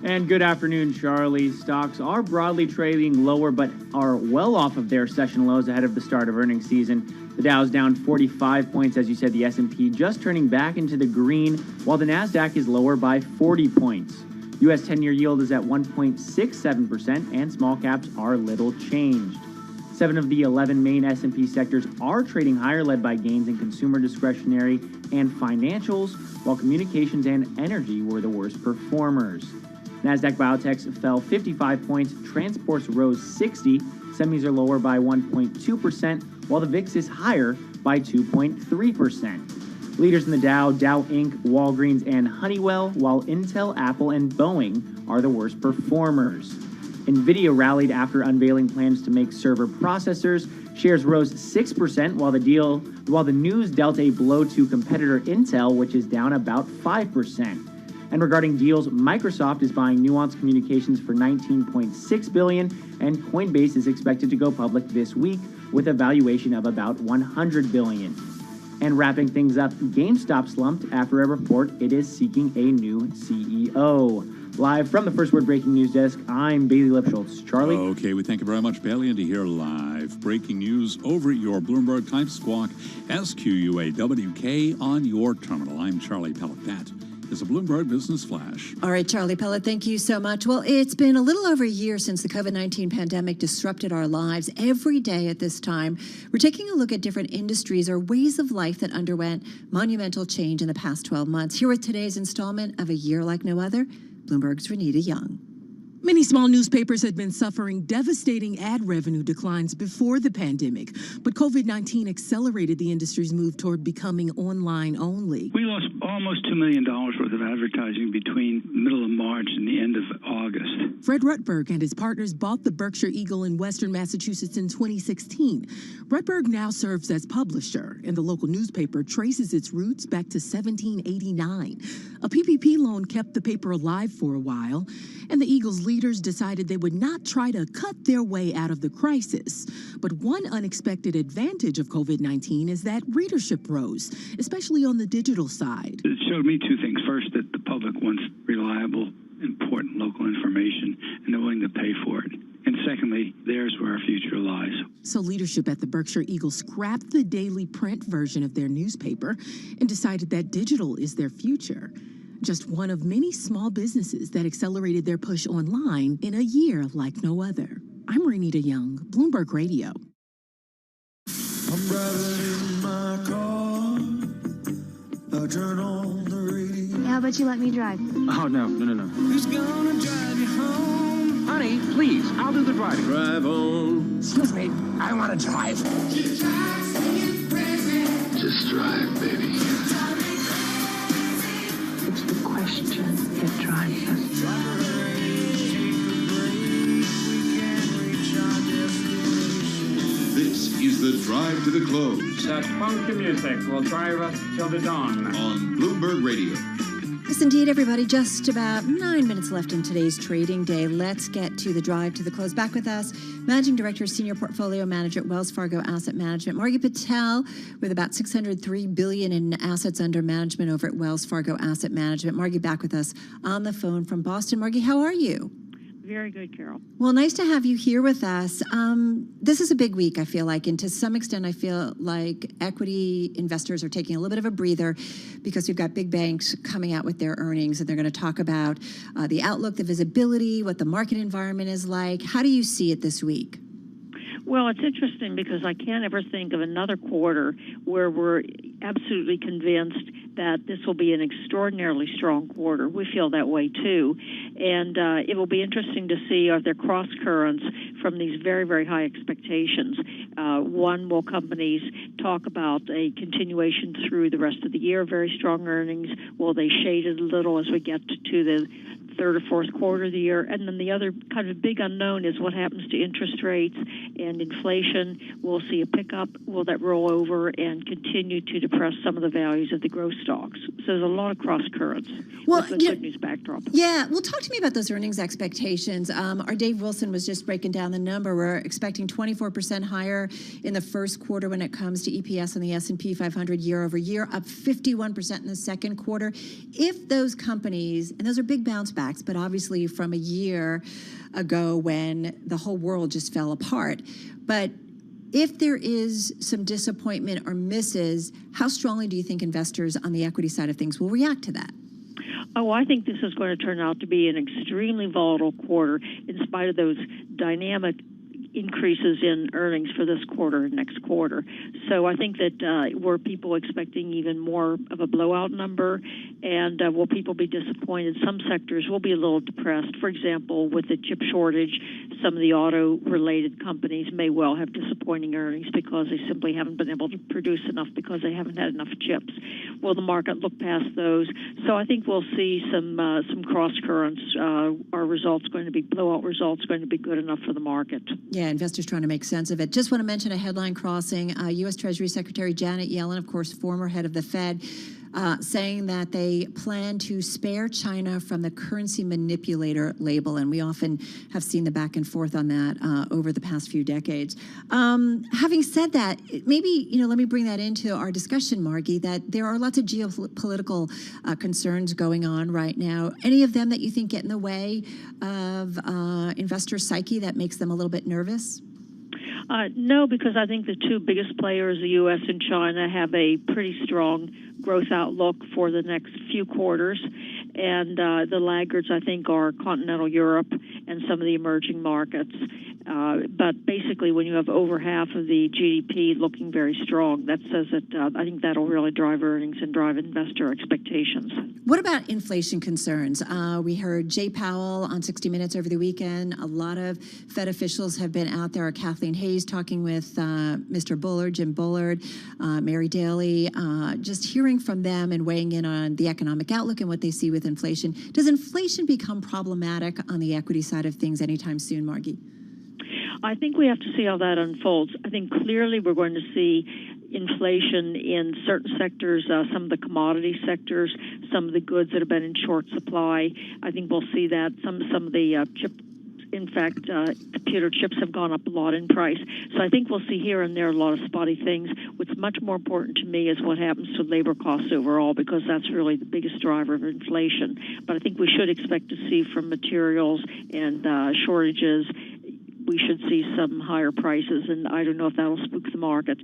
And good afternoon, Charlie. Stocks are broadly trading lower, but are well off of their session lows ahead of the start of earnings season. The Dow's down 45 points, as you said, the S&P just turning back into the green, while the NASDAQ is lower by 40 points. U.S. 10-year yield is at 1.67%, and small caps are little changed. 7 of the 11 main S&P sectors are trading higher, led by gains in consumer discretionary and financials, while communications and energy were the worst performers. NASDAQ biotechs fell 55 points, transports rose 60, semis are lower by 1.2%, while the VIX is higher by 2.3%. Leaders in the Dow Inc., Walgreens, and Honeywell, while Intel, Apple, and Boeing are the worst performers. NVIDIA rallied after unveiling plans to make server processors. Shares rose 6%, while the news dealt a blow to competitor Intel, which is down about 5%. And regarding deals, Microsoft is buying Nuance Communications for $19.6 billion, and Coinbase is expected to go public this week with a valuation of about $100 billion. And wrapping things up, GameStop slumped after a report it is seeking a new CEO. Live from the First Word breaking news desk, I'm Bailey Lipschultz. Charlie? Okay, we thank you very much, Bailey. And to hear live breaking news over at your Bloomberg Type Squawk, SQUAWK on your terminal. I'm Charlie Pellet. That is a Bloomberg Business Flash. All right, Charlie Pellet, thank you so much. Well, it's been a little over a year since the COVID-19 pandemic disrupted our lives. Every day at this time, we're taking a look at different industries or ways of life that underwent monumental change in the past 12 months. Here with today's installment of A Year Like No Other, Bloomberg's Renita Young. Many small newspapers had been suffering devastating ad revenue declines before the pandemic, but COVID-19 accelerated the industry's move toward becoming online only. We lost almost $2 million worth of advertising between middle of March and the end of August. Fred Rutberg and his partners bought the Berkshire Eagle in Western Massachusetts in 2016. Rutberg now serves as publisher, and the local newspaper traces its roots back to 1789. A PPP loan kept the paper alive for a while, and the Eagle's leaders decided they would not try to cut their way out of the crisis. But one unexpected advantage of COVID-19 is that readership rose, especially on the digital side. It showed me two things. First, that the public wants reliable, important local information, and they're willing to pay for it. And secondly, there's where our future lies. So leadership at the Berkshire Eagle scrapped the daily print version of their newspaper and decided that digital is their future. Just one of many small businesses that accelerated their push online in a year like no other. I'm Renita Young, Bloomberg Radio. I'm driving in my car. I turn on the radio. How about you let me drive? Oh, no. Who's gonna drive you home? Honey, please, I'll do the driving. Drive on. Excuse me, I want to drive. Just drive, baby. It's the question that drives us. This is the drive to the close. That funky music will drive us till the dawn. On Bloomberg Radio. Yes, indeed, everybody. Just about 9 minutes left in today's trading day. Let's get to the drive to the close. Back with us, Managing Director, Senior Portfolio Manager at Wells Fargo Asset Management, Margie Patel, with about $603 billion in assets under management over at Wells Fargo Asset Management. Margie, back with us on the phone from Boston. Margie, how are you? Very good, Carol. Well, nice to have you here with us. This is a big week, I feel like, and to some extent, I feel like equity investors are taking a little bit of a breather because we've got big banks coming out with their earnings, and they're going to talk about the outlook, the visibility, what the market environment is like. How do you see it this week? Well, it's interesting because I can't ever think of another quarter where we're absolutely convinced that this will be an extraordinarily strong quarter. We feel that way, too. And it will be interesting to see are there cross currents from these very, very high expectations. One, will companies talk about a continuation through the rest of the year, very strong earnings? Will they shade it a little as we get to the third or fourth quarter of the year. And then the other kind of big unknown is what happens to interest rates and inflation. We'll see a pickup. Will that roll over and continue to depress some of the values of the growth stocks? So there's a lot of cross currents with the good news backdrop. Yeah, well, talk to me about those earnings expectations. Our Dave Wilson was just breaking down the number. We're expecting 24% higher in the first quarter when it comes to EPS on the S&P 500 year over year, up 51% in the second quarter. If those companies, and those are big bounce backs, but obviously from a year ago when the whole world just fell apart, but if there is some disappointment or misses, how strongly do you think investors on the equity side of things will react to that? Oh, I think this is going to turn out to be an extremely volatile quarter in spite of those dynamic increases in earnings for this quarter and next quarter. So I think that were people expecting even more of a blowout number, and will people be disappointed? Some sectors will be a little depressed. For example, with the chip shortage, some of the auto-related companies may well have disappointing earnings because they simply haven't been able to produce enough because they haven't had enough chips. Will the market look past those? So I think we'll see some cross currents. Are results going to be blowout results going to be good enough for the market? Yeah, investors trying to make sense of it. Just want to mention a headline crossing. U.S. Treasury Secretary Janet Yellen, of course, former head of the Fed, saying that they plan to spare China from the currency manipulator label. And we often have seen the back and forth on that over the past few decades. Having said that, maybe, let me bring that into our discussion, Margie, that there are lots of geopolitical concerns going on right now. Any of them that you think get in the way of investor psyche that makes them a little bit nervous? No, because I think the two biggest players, the U.S. and China, have a pretty strong growth outlook for the next few quarters. And the laggards, I think, are continental Europe and some of the emerging markets. But basically, when you have over half of the GDP looking very strong, that says that I think that'll really drive earnings and drive investor expectations. What about inflation concerns? We heard Jay Powell on 60 Minutes over the weekend. A lot of Fed officials have been out there. Kathleen Hayes talking with Mr. Bullard, Jim Bullard, Mary Daly, just hearing from them and weighing in on the economic outlook and what they see with inflation. Does inflation become problematic on the equity side of things anytime soon, Margie? I think we have to see how that unfolds. I think clearly we're going to see inflation in certain sectors, some of the commodity sectors, some of the goods that have been in short supply. I think we'll see that some of the chip. In fact, computer chips have gone up a lot in price. So I think we'll see here and there a lot of spotty things. What's much more important to me is what happens to labor costs overall, because that's really the biggest driver of inflation. But I think we should expect to see from materials and shortages, we should see some higher prices, and I don't know if that'll spook the market.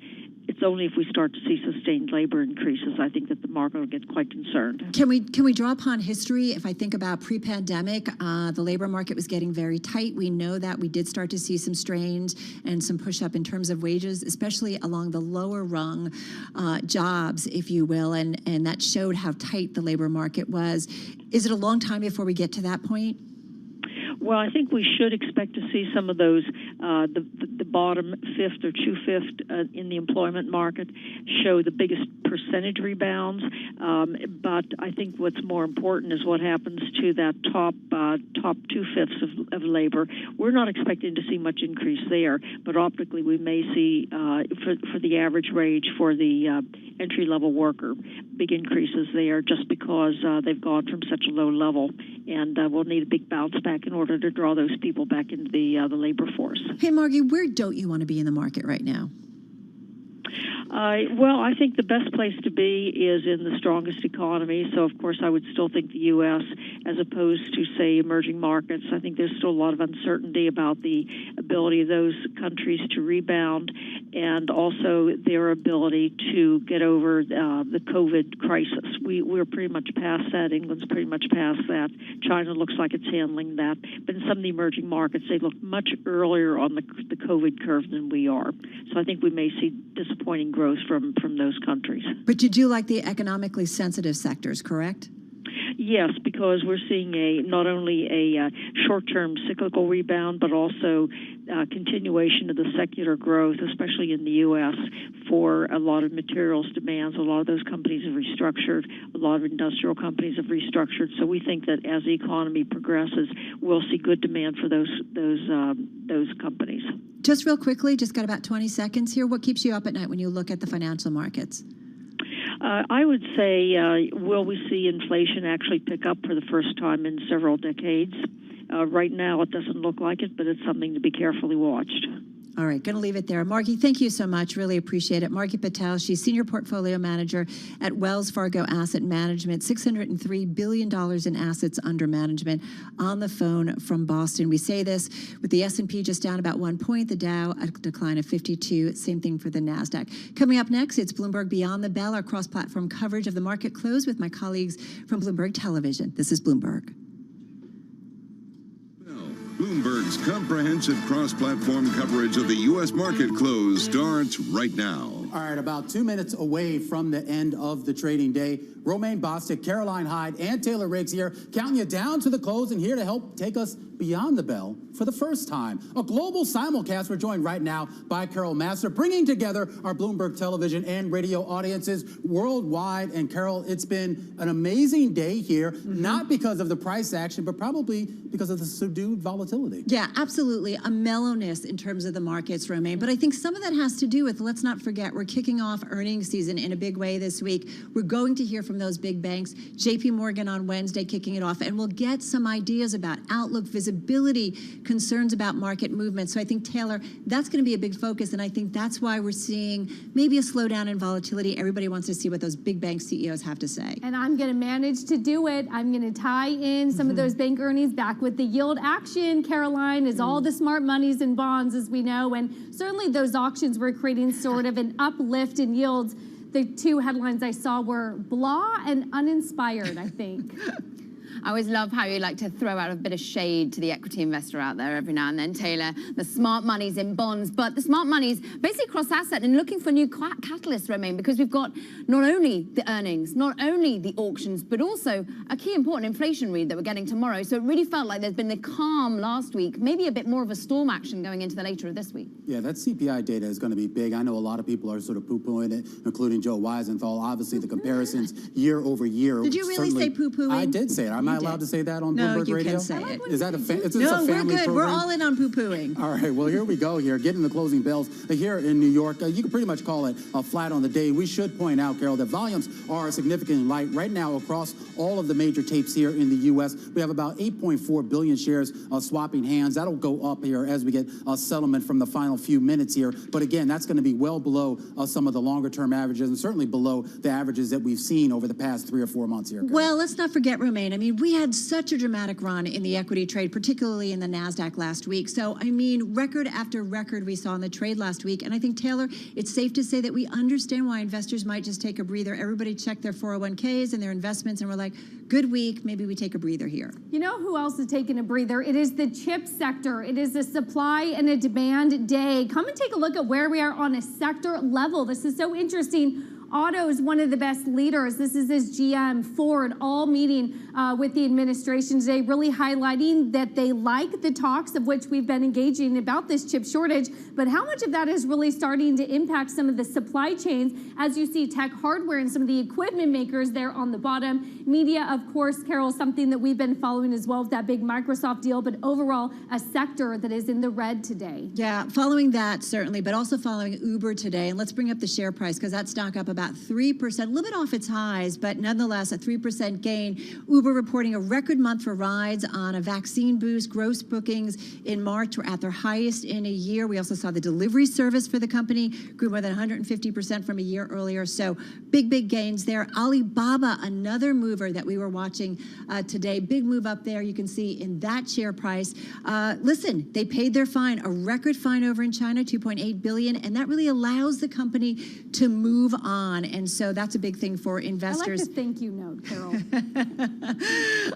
It's only if we start to see sustained labor increases, I think that the market will get quite concerned. Can we draw upon history? If I think about pre-pandemic, the labor market was getting very tight. We know that we did start to see some strains and some push up in terms of wages, especially along the lower rung jobs, if you will, and that showed how tight the labor market was. Is it a long time before we get to that point? Well, I think we should expect to see some of those, the bottom fifth or two-fifth in the employment market show the biggest percentage rebounds. But I think what's more important is what happens to that top two-fifths of labor. We're not expecting to see much increase there, but optically we may see, for the average wage for the entry-level worker, big increases there just because they've gone from such a low level, and we'll need a big bounce back in order to draw those people back into the labor force. Hey, Margie, where don't you want to be in the market right now? Well, I think the best place to be is in the strongest economy. So, of course, I would still think the U.S. as opposed to, say, emerging markets. I think there's still a lot of uncertainty about the ability of those countries to rebound and also their ability to get over the COVID crisis. We're pretty much past that. England's pretty much past that. China looks like it's handling that. But in some of the emerging markets, they look much earlier on the COVID curve than we are. So I think we may see disappointing growth from those countries. But you do like the economically sensitive sectors, correct? Yes, because we're seeing not only a short-term cyclical rebound, but also continuation of the secular growth, especially in the U.S., for a lot of materials demands. A lot of those companies have restructured. A lot of industrial companies have restructured. So we think that as the economy progresses, we'll see good demand for those companies. Just real quickly, just got about 20 seconds here. What keeps you up at night when you look at the financial markets? I would say, will we see inflation actually pick up for the first time in several decades? Right now, it doesn't look like it, but it's something to be carefully watched. All right, going to leave it there. Margie, thank you so much. Really appreciate it. Margie Patel, she's Senior Portfolio Manager at Wells Fargo Asset Management, $603 billion in assets under management, on the phone from Boston. We say this with the S&P just down about 1 point, the Dow a decline of 52, same thing for the NASDAQ. Coming up next, it's Bloomberg Beyond the Bell, our cross-platform coverage of the market close with my colleagues from Bloomberg Television. This is Bloomberg. Bloomberg's comprehensive cross-platform coverage of the U.S. market close starts right now. All right, about 2 minutes away from the end of the trading day. Romaine Bostick, Caroline Hyde, and Taylor Riggs here, counting you down to the close and here to help take us beyond the bell for the first time. A global simulcast. We're joined right now by Carol Master, bringing together our Bloomberg television and radio audiences worldwide. And Carol, it's been an amazing day here, not because of the price action, but probably because of the subdued volatility. Yeah, absolutely. A mellowness in terms of the markets, Romaine. But I think some of that has to do with, let's not forget, we're kicking off earnings season in a big way this week. We're going to hear from those big banks. JP Morgan on Wednesday kicking it off, and we'll get some ideas about outlook, visibility, concerns about market movement. So I think, Taylor, that's going to be a big focus, and I think that's why we're seeing maybe a slowdown in volatility. Everybody wants to see what those big bank CEOs have to say. And I'm going to manage to do it. I'm going to tie in some of those bank earnings back with the yield action, Caroline, is all the smart monies and bonds, as we know, and certainly those auctions were creating sort of an uplift in yields. The two headlines I saw were blah and uninspired, I think. I always love how you like to throw out a bit of shade to the equity investor out there every now and then, Taylor. The smart money's in bonds, but the smart money's basically cross-asset and looking for new catalysts, Romaine, because we've got not only the earnings, not only the auctions, but also a key important inflation read that we're getting tomorrow. So it really felt like there's been the calm last week, maybe a bit more of a storm action going into the later of this week. Yeah, that CPI data is going to be big. I know a lot of people are sort of poo-pooing it, including Joe Weisenthal. Obviously, the comparisons year over year. Did you really say poo-pooing? I did say it. Am I allowed to say that on Bloomberg Radio? No, you can say it. Is that a family we're good. program? We're all in on poo-pooing. All right, well, here we go here, getting the closing bells here in New York. You can pretty much call it a flat on the day. We should point out, Carol, that volumes are significantly light right now across all of the major tapes here in the U.S. We have about 8.4 billion shares swapping hands. That'll go up here as we get a settlement from the final few minutes here. But again, that's going to be well below some of the longer-term averages and certainly below the averages that we've seen over the past 3 or 4 months here, Carol. Well, let's not forget, Romaine. I mean, we had such a dramatic run in the equity trade, particularly in the NASDAQ last week. So, I mean, record after record we saw in the trade last week. And I think, Taylor, it's safe to say that we understand why investors might just take a breather. Everybody checked their 401ks and their investments, and we're like, good week, maybe we take a breather here. You know who else is taking a breather? It is the chip sector. It is a supply and a demand day. Come and take a look at where we are on a sector level. This is so interesting. Auto is one of the best leaders. This is as GM, Ford, all meeting with the administration today, really highlighting that they like the talks of which we've been engaging about this chip shortage, but how much of that is really starting to impact some of the supply chains as you see tech hardware and some of the equipment makers there on the bottom. Media, of course, Carol, something that we've been following as well with that big Microsoft deal, but overall a sector that is in the red today. Yeah, following that certainly, but also following Uber today. And let's bring up the share price because that stock up about 3%, a little bit off its highs, but nonetheless a 3% gain. Uber reporting a record month for rides on a vaccine boost. Gross bookings in March were at their highest in a year. We also saw the delivery service for the company grew more than 150% from a year earlier. So big gains there. Alibaba, another mover that we were watching today. Big move up there. You can see in that share price. Listen, they paid their fine, a record fine over in China, $2.8 billion, and that really allows the company to move on. on. And so that's a big thing for investors. I like the thank you note, Carol.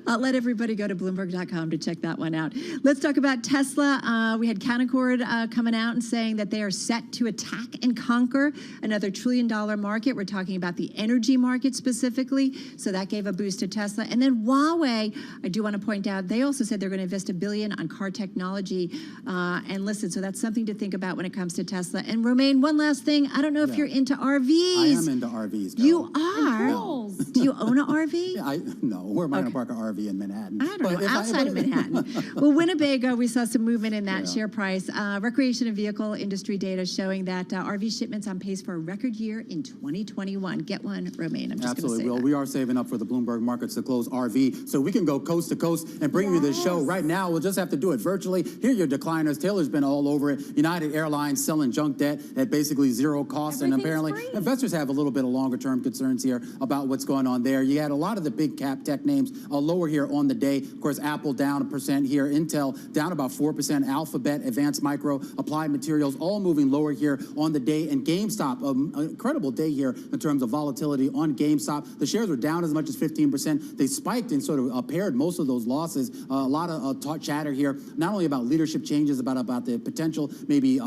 I'll let everybody go to Bloomberg.com to check that one out. Let's talk about Tesla. We had Canaccord coming out and saying that they are set to attack and conquer another $1 trillion market. We're talking about the energy market specifically. So that gave a boost to Tesla. And then Huawei, I do want to point out, they also said they're going to invest $1 billion on car technology. And listen, so that's something to think about when it comes to Tesla. And Romaine, one last thing. I don't know if you're into RVs. I am into RVs. Carol. You are? No. Do you own an RV? No. Where am I going to park an RV in Manhattan? I don't know, outside of Manhattan. Well, Winnebago, we saw some movement in that share price. Recreation and vehicle industry data showing that RV shipments on pace for a record year in 2021. Get one, Romaine. I'm just going to say that. We are saving up for the Bloomberg markets to close RV, so we can go coast to coast and bring you this show right now. We'll just have to do it virtually. Here are your decliners. Taylor's been all over it. United Airlines selling junk debt at basically zero cost, and apparently investors have a little bit of longer-term concerns here about what's going on there. You had a lot of the big cap tech names lower here on the day. Of course, Apple down 1% here. Intel down about 4%. Alphabet, Advanced Micro, Applied Materials, all moving lower here on the day. And GameStop, an incredible day here in terms of volatility on GameStop. The shares were down as much as 15%. They spiked and sort of paired most of those losses. A lot of chatter here, not only about leadership changes, about the potential maybe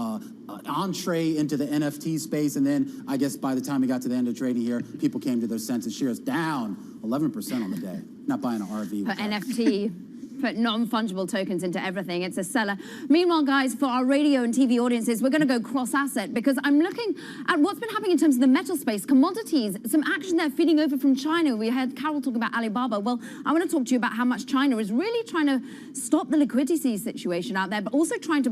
entree into the NFT space. And then I guess by the time we got to the end of trading here, people came to their senses. Shares down 11% on the day. Not buying an RV. Put NFT, put non-fungible tokens into everything. It's a seller. Meanwhile, guys, for our radio and TV audiences, we're going to go cross-asset because I'm looking at what's been happening in terms of the metal space, commodities, some action there feeding over from China. We heard Carol talk about Alibaba. Well, I want to talk to you about how much China is really trying to stop the liquidity situation out there, but also trying to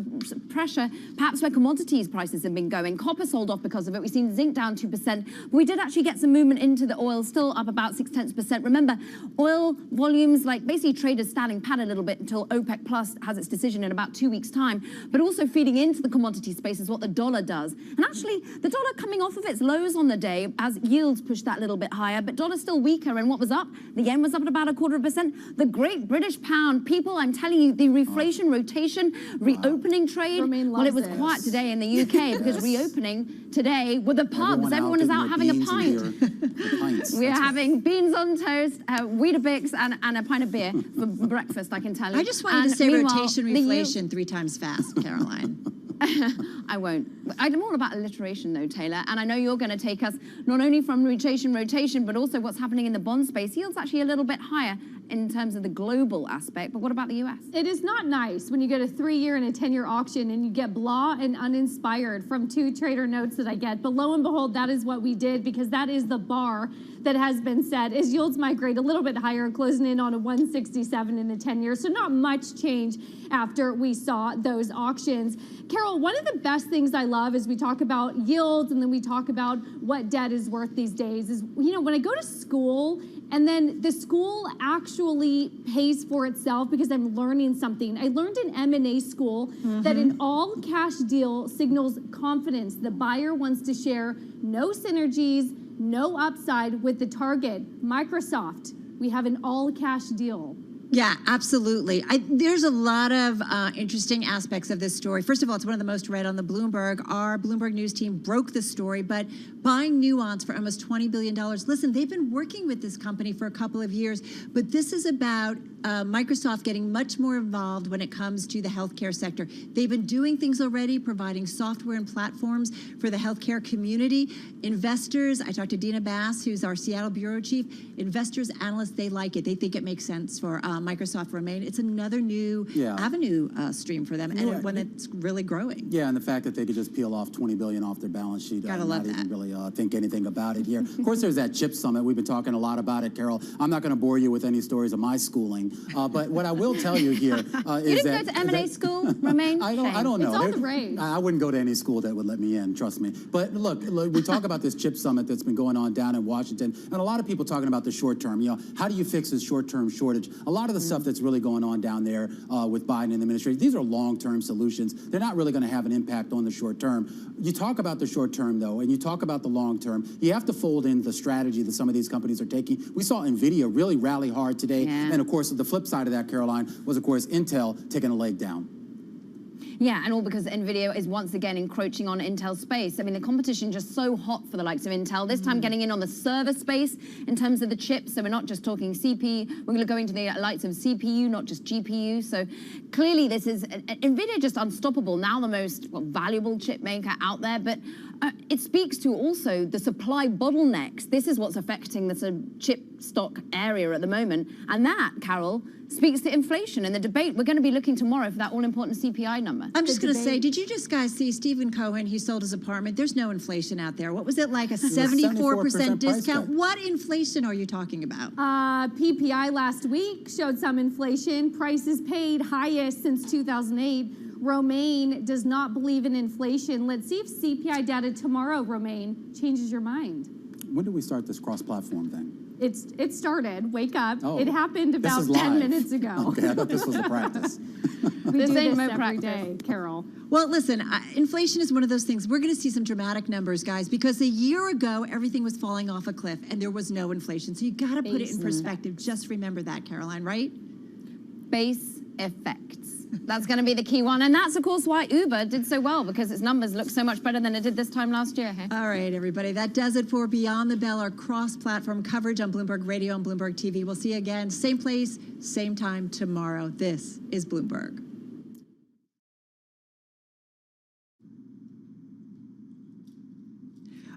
pressure perhaps where commodities prices have been going. Copper sold off because of it. We've seen zinc down 2%. But we did actually get some movement into the oil, still up about 0.6%. Remember, oil volumes, like basically traders standing pat a little bit until OPEC Plus has its decision in about 2 weeks' time, but also feeding into the commodity space is what the dollar does. And actually, the dollar coming off of its lows on the day as yields pushed that little bit higher, but dollar's still weaker. And what was up? The yen was up at about 0.25%. The great British pound, people, I'm telling you, the reflation, rotation, reopening trade, well, it was quiet today in the UK because reopening today with the pubs. Everyone is out having a pint. We're having beans on toast, Weetabix, and a pint of beer for breakfast, I can tell you. I just wanted to say rotation, reflation 3 times fast, Caroline. I won't. I'm all about alliteration, though, Taylor. And I know you're going to take us not only from rotation, but also what's happening in the bond space. Yield's actually a little bit higher in terms of the global aspect. But what about the U.S.? It is not nice when you get a 3-year and a 10-year auction and you get blah and uninspired from 2 trader notes that I get. But lo and behold, that is what we did because that is the bar that has been set as yields migrate a little bit higher, closing in on a 167 in the 10-year. So not much change after we saw those auctions. Carol, one of the best things I love is we talk about yields and then we talk about what debt is worth these days is, you know, when I go to school and then the school actually pays for itself because I'm learning something. I learned in M&A school that an all-cash deal signals confidence. The buyer wants to share no synergies, no upside with the target. Microsoft, we have an all-cash deal. Yeah, absolutely. There's a lot of interesting aspects of this story. First of all, it's one of the most read on the Bloomberg. Our Bloomberg News team broke the story, but buying Nuance for almost $20 billion. Listen, they've been working with this company for a couple of years, but this is about Microsoft getting much more involved when it comes to the healthcare sector. They've been doing things already, providing software and platforms for the healthcare community. Investors, I talked to Dina Bass, who's our Seattle bureau chief. Investors, analysts, they like it. They think it makes sense for Microsoft remain. It's another new avenue stream for them, and one that's really growing. Yeah, and the fact that they could just peel off $20 billion off their balance sheet, gotta love that. Even really think anything about it here. Of course, there's that chip summit. We've been talking a lot about it, Carol. I'm not going to bore you with any stories of my schooling, but what I will tell you here is that you didn't go to M&A school, Romaine? I don't know. It's all the rage. I wouldn't go to any school that would let me in. Trust me. But look, we talk about this chip summit that's been going on down in Washington, and a lot of people talking about the short term. You know, how do you fix this short-term shortage? A lot of the stuff that's really going on down there with Biden and the administration, these are long-term solutions. They're not really going to have an impact on the short term. You talk about the short term, though, and you talk about the long term. You have to fold in the strategy that some of these companies are taking. We saw NVIDIA really rally hard today. And, of course, the flip side of that, Caroline, was, of course, Intel taking a leg down. Yeah, and all because NVIDIA is once again encroaching on Intel's space. I mean, the competition just so hot for the likes of Intel, this time getting in on the server space in terms of the chips. So we're not just talking CPU, we're going to go into the likes of CPU, not just GPU. So clearly this is, NVIDIA just unstoppable, now the most valuable chip maker out there. But it speaks to also the supply bottlenecks. This is what's affecting the chip stock area at the moment. And that, Carol, speaks to inflation and the debate. We're going to be looking tomorrow for that all-important CPI number. I'm just going to say, did you just guys see Stephen Cohen? He sold his apartment. There's no inflation out there. What was it, like a 74% discount? What inflation are you talking about? PPI last week showed some inflation. Prices paid highest since 2008. Romaine does not believe in inflation. Let's see if CPI data tomorrow, Romaine, changes your mind. When did we start this cross-platform thing? It started. Wake up. Oh, it happened about 10 minutes ago. Okay, I thought this was a practice. We do this every day, Carol. Well, listen, inflation is one of those things. We're going to see some dramatic numbers, guys, because a year ago, everything was falling off a cliff and there was no inflation. So you got to put it in perspective. Just remember that, Caroline, right? Base effects. That's going to be the key one. And that's, of course, why Uber did so well, because its numbers look so much better than it did this time last year. Hey? All right, everybody. That does it for Beyond the Bell, our cross-platform coverage on Bloomberg Radio and Bloomberg TV. We'll see you again, same place, same time tomorrow. This is Bloomberg.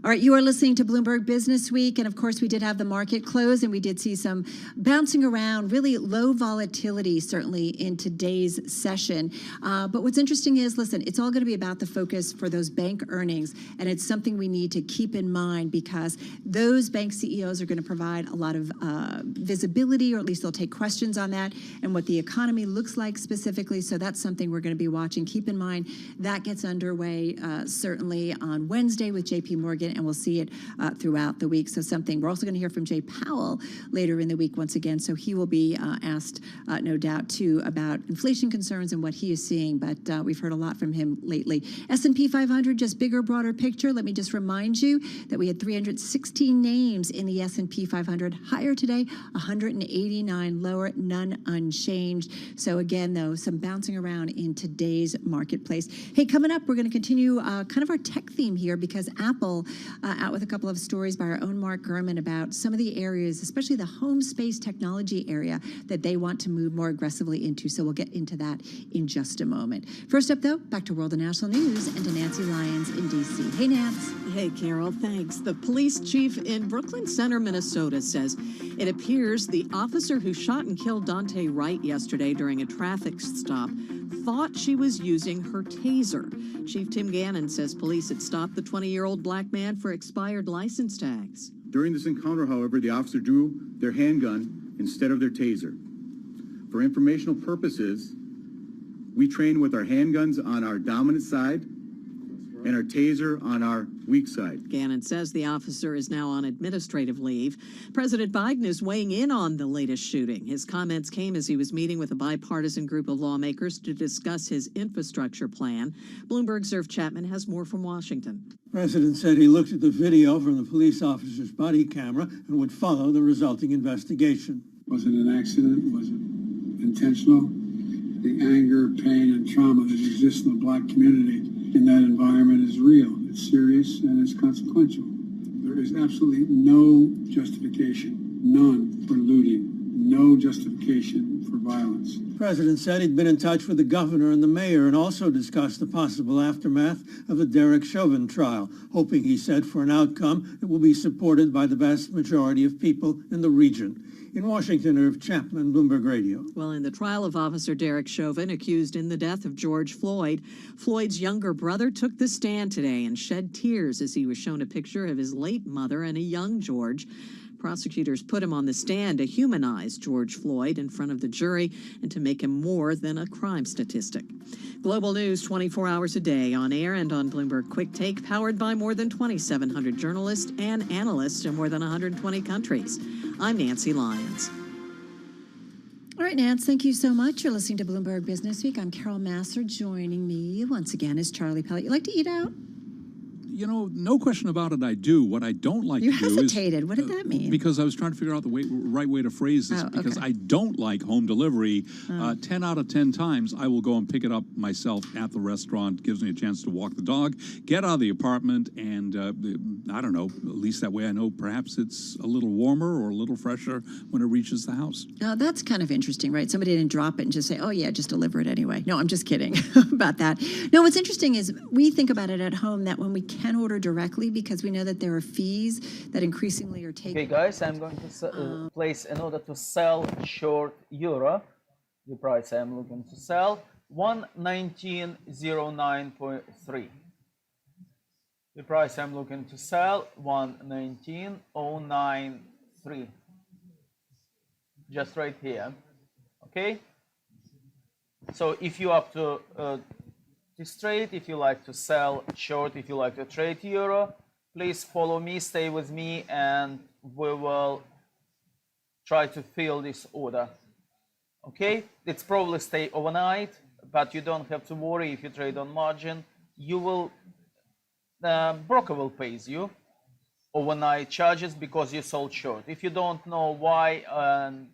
All right, you are listening to Bloomberg Business Week, and of course we did have the market close, and we did see some bouncing around, really low volatility, certainly in today's session. But what's interesting is, listen, it's all going to be about the focus for those bank earnings, and it's something we need to keep in mind because those bank CEOs are going to provide a lot of visibility, or at least they'll take questions on that and what the economy looks like specifically. So that's something we're going to be watching. Keep in mind that gets underway certainly on Wednesday with JP Morgan. And we'll see it throughout the week. So something, we're also going to hear from Jay Powell later in the week once again. So he will be asked, no doubt, too, about inflation concerns and what he is seeing. But we've heard a lot from him lately. S&P 500, just bigger, broader picture. Let me just remind you that we had 316 names in the S&P 500. Higher today, 189 lower, none unchanged. So again, though, some bouncing around in today's marketplace. Hey, coming up, we're going to continue kind of our tech theme here because Apple out with a couple of stories by our own Mark Gurman about some of the areas, especially the home space technology area, that they want to move more aggressively into. So we'll get into that in just a moment. First up, though, back to World and National News and to Nancy Lyons in D.C. Hey, Nance. Hey, Carol, thanks. The police chief in Brooklyn Center, Minnesota, says it appears the officer who shot and killed Dante Wright yesterday during a traffic stop thought she was using her taser. Chief Tim Gannon says police had stopped the 20-year-old black man for expired license tags. During this encounter, however, the officer drew their handgun instead of their taser. For informational purposes, we train with our handguns on our dominant side and our taser on our weak side. Gannon says the officer is now on administrative leave. President Biden is weighing in on the latest shooting. His comments came as he was meeting with a bipartisan group of lawmakers to discuss his infrastructure plan. Bloomberg's Irv Chapman has more from Washington. The president said he looked at the video from the police officer's body camera and would follow the resulting investigation. Was it an accident? Was it intentional? The anger, pain, and trauma that exists in the black community in that environment is real. It's serious and it's consequential. There is absolutely no justification, none, for looting, no justification for violence. The president said he'd been in touch with the governor and the mayor and also discussed the possible aftermath of the Derek Chauvin trial, hoping, he said, for an outcome that will be supported by the vast majority of people in the region. In Washington, Irv Chapman, Bloomberg Radio. Well, in the trial of Officer Derek Chauvin, accused in the death of George Floyd, Floyd's younger brother took the stand today and shed tears as he was shown a picture of his late mother and a young George. Prosecutors put him on the stand to humanize George Floyd in front of the jury and to make him more than a crime statistic. Global news 24 hours a day on air and on Bloomberg Quick Take, powered by more than 2,700 journalists and analysts in more than 120 countries. I'm Nancy Lyons. All right, Nance, thank you so much. You're listening to Bloomberg Business Week. I'm Carol Massar. Joining me once again is Charlie Pellet. You like to eat out? no question about it, I do. What I don't like You to do is... hesitated. What did that mean? Because I was trying to figure out the right way to phrase this, because I don't like home delivery. 10 out of 10 times, I will go and pick it up myself at the restaurant. Gives me a chance to walk the dog, get out of the apartment, and I don't know, at least that way I know perhaps it's a little warmer or a little fresher when it reaches the house. Now, that's kind of interesting, right? Somebody didn't drop it and just say, oh, yeah, just deliver it anyway. No, I'm just kidding about that. No, what's interesting is we think about it at home that when we can order directly, because we know that there are fees that increasingly are taken. Okay, guys, I'm going to place an order to sell short euro. The price I'm looking to sell, 119.09.3. The price I'm looking to sell, 119.093. Just right here. Okay? So if you up to this trade, if you like to sell short, if you like to trade euro, please follow me, stay with me, and we will try to fill this order. Okay, it's probably stay overnight, but you don't have to worry if you trade on margin. You will, broker will pay you overnight charges because you sold short. If you don't know why and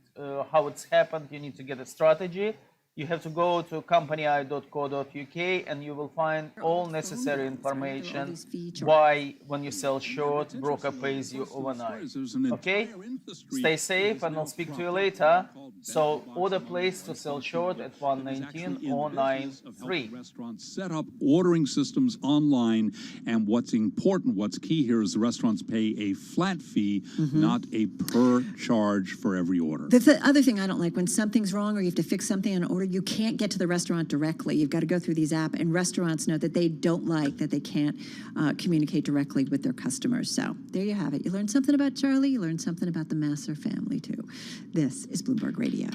how it's happened, you need to get a strategy. You have to go to company.co.uk and you will find all necessary information why when you sell short, broker pays you overnight. Okay? Stay safe and I'll speak to you later. So order placed to sell short at 119.093. Restaurants set up ordering systems online, and what's important, what's key here is the restaurants pay a flat fee, not a per charge for every order. The other thing I don't like, when something's wrong or you have to fix something in an order, you can't get to the restaurant directly. You've got to go through these apps, and restaurants know that they don't like that they can't communicate directly with their customers. So there you have it. You learned something about Charlie. You learned something about the Masser family, too. This is Bloomberg Radio.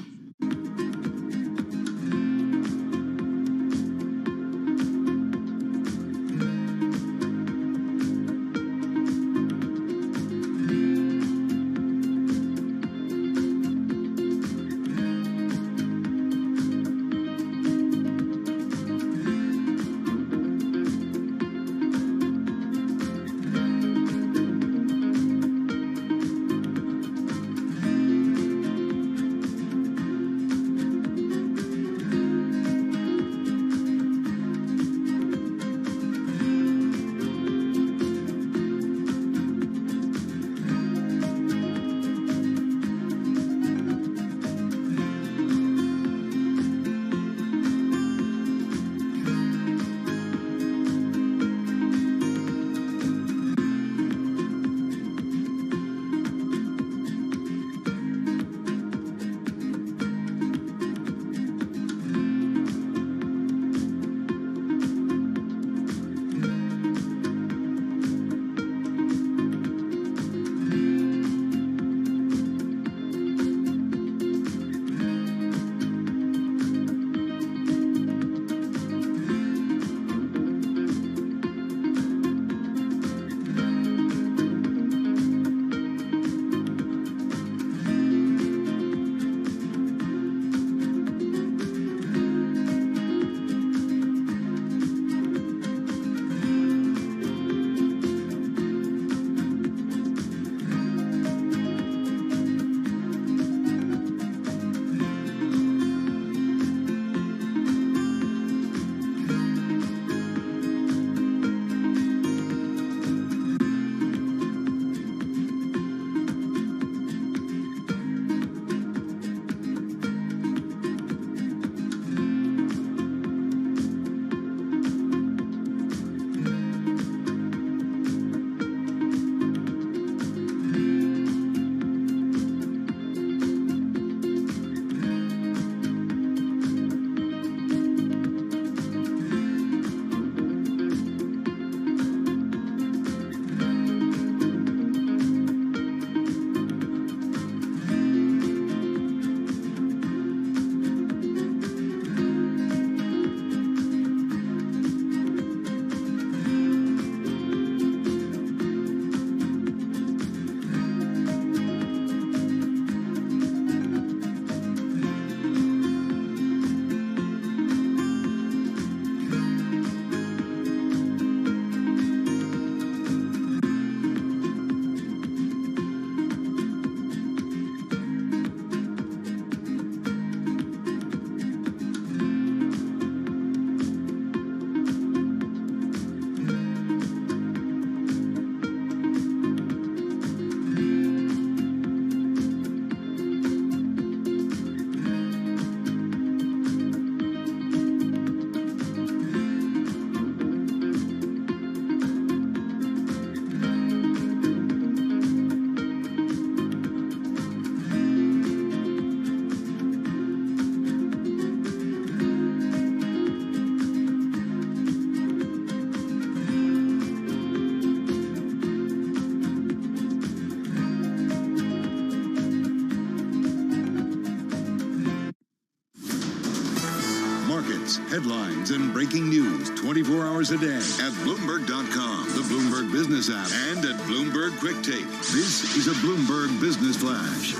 markets, headlines, and breaking news 24 hours a day at Bloomberg.com, the Bloomberg Business app, and at Bloomberg Quick Take. This is a Bloomberg Business Flash.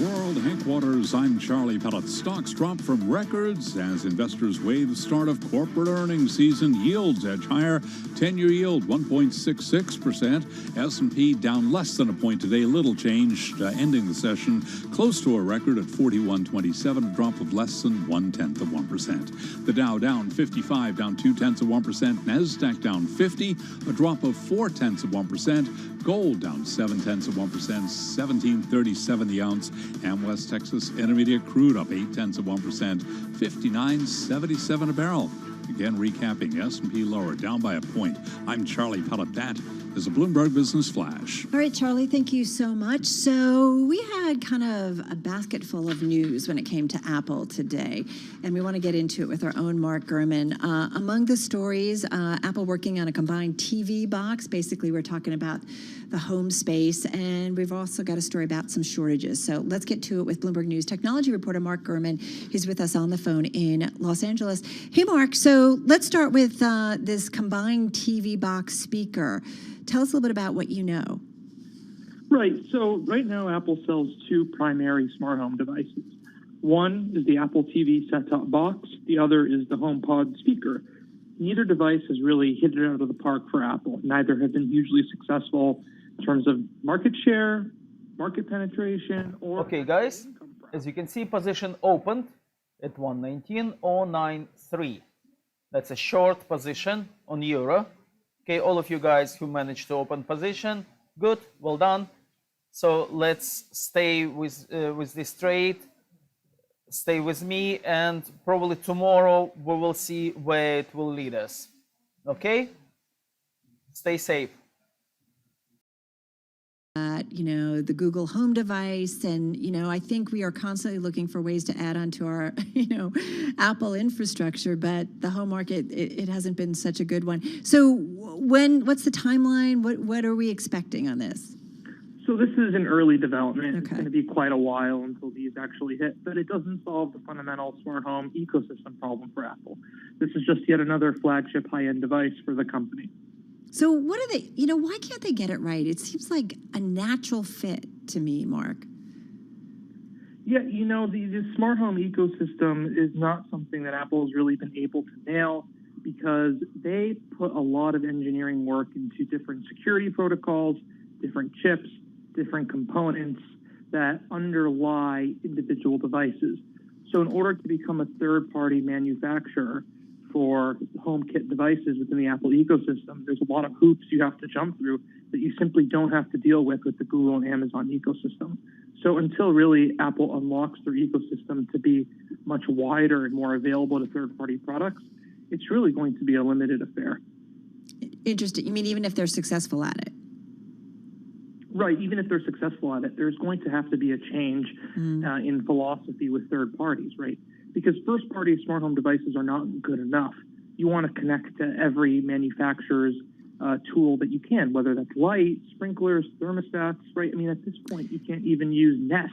World headquarters, I'm Charlie Pellet. Stocks drop from records as investors weigh the start of corporate earnings season. Yields edge higher. 10-year yield 1.66%. S&P down less than a point today. Little change, ending the session close to a record at 41.27, a drop of less than 0.1%. The Dow down 55, down 0.2%. Nasdaq down 50, a drop of 0.4%. Gold down 0.7%, 17.37 the ounce. And West Texas Intermediate crude up 0.8%, 59.77 a barrel. Again, recapping, S&P lower, down by a point. I'm Charlie Pellet. That is a Bloomberg Business Flash. All right, Charlie, thank you so much. So we had kind of a basket full of news when it came to Apple today, and we want to get into it with our own Mark Gurman. Among the stories, Apple working on a combined TV box. Basically, we're talking about the home space, and we've also got a story about some shortages. So let's get to it with Bloomberg News technology reporter Mark Gurman. He's with us on the phone in Los Angeles. Hey, Mark, so let's start with this combined TV box speaker. Tell us a little bit about what you know. Right. So right now, Apple sells two primary smart home devices. One is the Apple TV set-top box. The other is the HomePod speaker. Neither device has really hit it out of the park for Apple. Neither have been hugely successful in terms of market share, market penetration, or... Okay, guys, as you can see, position opened at 119.093. That's a short position on euro. Okay, all of you guys who managed to open position, good, well done. So let's stay with this trade. Stay with me, and probably tomorrow we will see where it will lead us. Okay? Stay safe. The Google Home device, and I think we are constantly looking for ways to add on to our Apple infrastructure, but the home market, it hasn't been such a good one. So what's the timeline? What are we expecting on this? So this is an early development. It's going to be quite a while until these actually hit, but it doesn't solve the fundamental smart home ecosystem problem for Apple. This is just yet another flagship high-end device for the company. So what are they, why can't they get it right? It seems like a natural fit to me, Mark. Yeah, the smart home ecosystem is not something that Apple has really been able to nail because they put a lot of engineering work into different security protocols, different chips, different components that underlie individual devices. So in order to become a third-party manufacturer for HomeKit devices within the Apple ecosystem, there's a lot of hoops you have to jump through that you simply don't have to deal with the Google and Amazon ecosystem. So until really Apple unlocks their ecosystem to be much wider and more available to third-party products, it's really going to be a limited affair. Interesting. You mean even if they're successful at it? Right. Even if they're successful at it, there's going to have to be a change in philosophy with third parties, right? Because first-party smart home devices are not good enough. You want to connect to every manufacturer's tool that you can, whether that's light, sprinklers, thermostats, right? I mean, at this point, you can't even use Nest,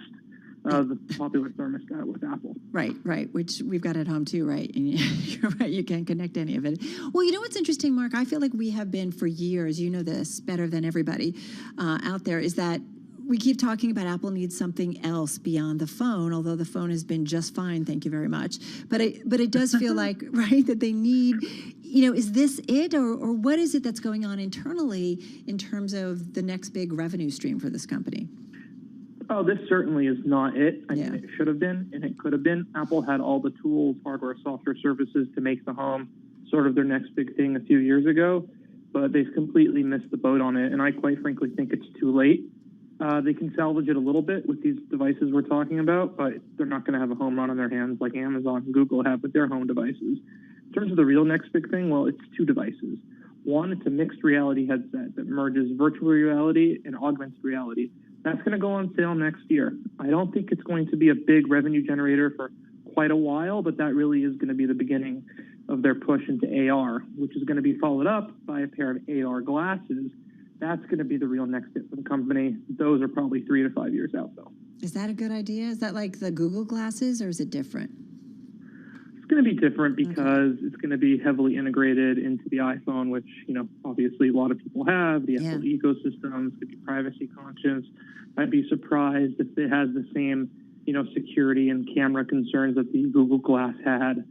the popular thermostat with Apple. Right, which we've got at home too, right? And you're right, you can't connect any of it. Well, what's interesting, Mark? I feel like we have been for years, you know this better than everybody out there, is that we keep talking about Apple needs something else beyond the phone, although the phone has been just fine, thank you very much. But it does feel like, right, that they need, is this it? Or what is it that's going on internally in terms of the next big revenue stream for this company? Oh, this certainly is not it. I mean, it should have been, and it could have been. Apple had all the tools, hardware, software, services to make the home sort of their next big thing a few years ago, but they've completely missed the boat on it, and I quite frankly think it's too late. They can salvage it a little bit with these devices we're talking about, but they're not going to have a home run on their hands like Amazon and Google have with their home devices. In terms of the real next big thing, well, it's two devices. One, it's a mixed reality headset that merges virtual reality and augmented reality. That's going to go on sale next year. I don't think it's going to be a big revenue generator for quite a while, but that really is going to be the beginning of their push into AR, which is going to be followed up by a pair of AR glasses. That's going to be the real next hit for the company. Those are probably 3 to 5 years out, though. Is that a good idea? Is that like the Google glasses, or is it different? It's going to be different because it's going to be heavily integrated into the iPhone, which, obviously a lot of people have. The Apple ecosystem is going to be privacy conscious. I'd be surprised if it has the same, security and camera concerns that the Google Glass had.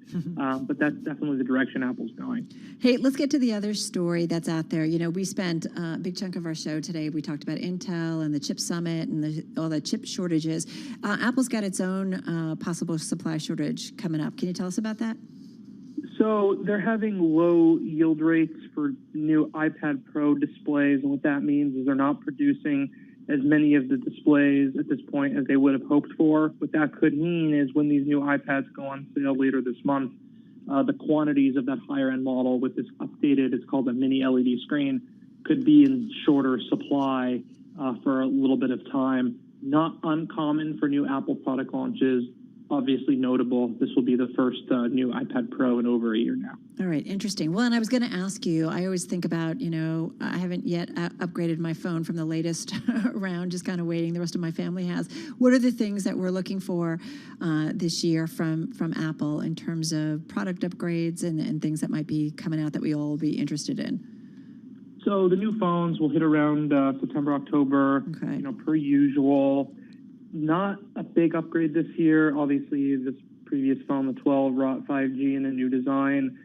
But that's definitely the direction Apple's going. Hey, let's get to the other story that's out there. We spent a big chunk of our show today. We talked about Intel and the chip summit and all the chip shortages. Apple's got its own possible supply shortage coming up. Can you tell us about that? So they're having low yield rates for new iPad Pro displays. And what that means is they're not producing as many of the displays at this point as they would have hoped for. What that could mean is when these new iPads go on sale later this month, the quantities of that higher end model with this updated, it's called a mini LED screen, could be in shorter supply for a little bit of time. Not uncommon for new Apple product launches. Obviously notable. This will be the first new iPad Pro in over a year now. All right, interesting. Well, and I was going to ask you, I always think about, I haven't yet upgraded my phone from the latest round, just kind of waiting. The rest of my family has. What are the things that we're looking for this year from Apple in terms of product upgrades and things that might be coming out that we all will be interested in? So the new phones will hit around September, October, per usual. Not a big upgrade this year. Obviously, this previous phone, the 12, brought 5G in a new design.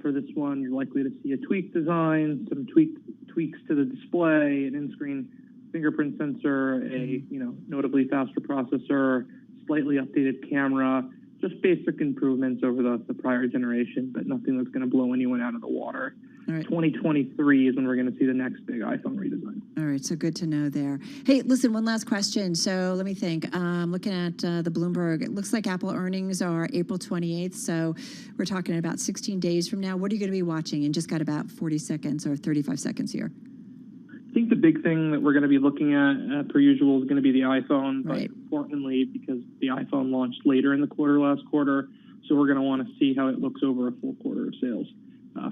For this one, you're likely to see a tweaked design, some tweaks to the display, an in-screen fingerprint sensor, a notably faster processor, slightly updated camera, just basic improvements over the prior generation, but nothing that's going to blow anyone out of the water. All right. 2023 is when we're going to see the next big iPhone redesign. All right, so good to know there. Hey, listen, one last question. So let me think. Looking at the Bloomberg, it looks like Apple earnings are April 28th, so we're talking about 16 days from now. What are you going to be watching? And just got about 40 seconds or 35 seconds here. I think the big thing that we're going to be looking at, per usual, is going to be the iPhone. But importantly, because the iPhone launched later in the quarter last quarter, so we're going to want to see how it looks over a full quarter of sales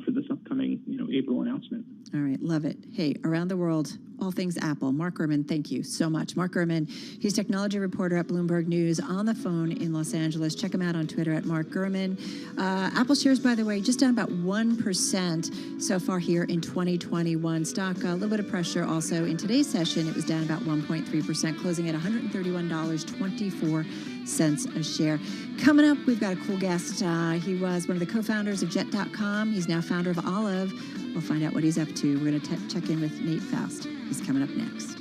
for this upcoming, April announcement. All right, love it. Hey, around the world, all things Apple. Mark Gurman, thank you so much. Mark Gurman, he's technology reporter at Bloomberg News on the phone in Los Angeles. Check him out on Twitter at Mark Gurman. Apple shares, by the way, just down about 1% so far here in 2021. Stock, a little bit of pressure also. In today's session, it was down about 1.3%, closing at $131.24 a share. Coming up, we've got a cool guest. He was one of the co-founders of Jet.com. He's now founder of Olive. We'll find out what he's up to. We're going to check in with Nate Faust. He's coming up next.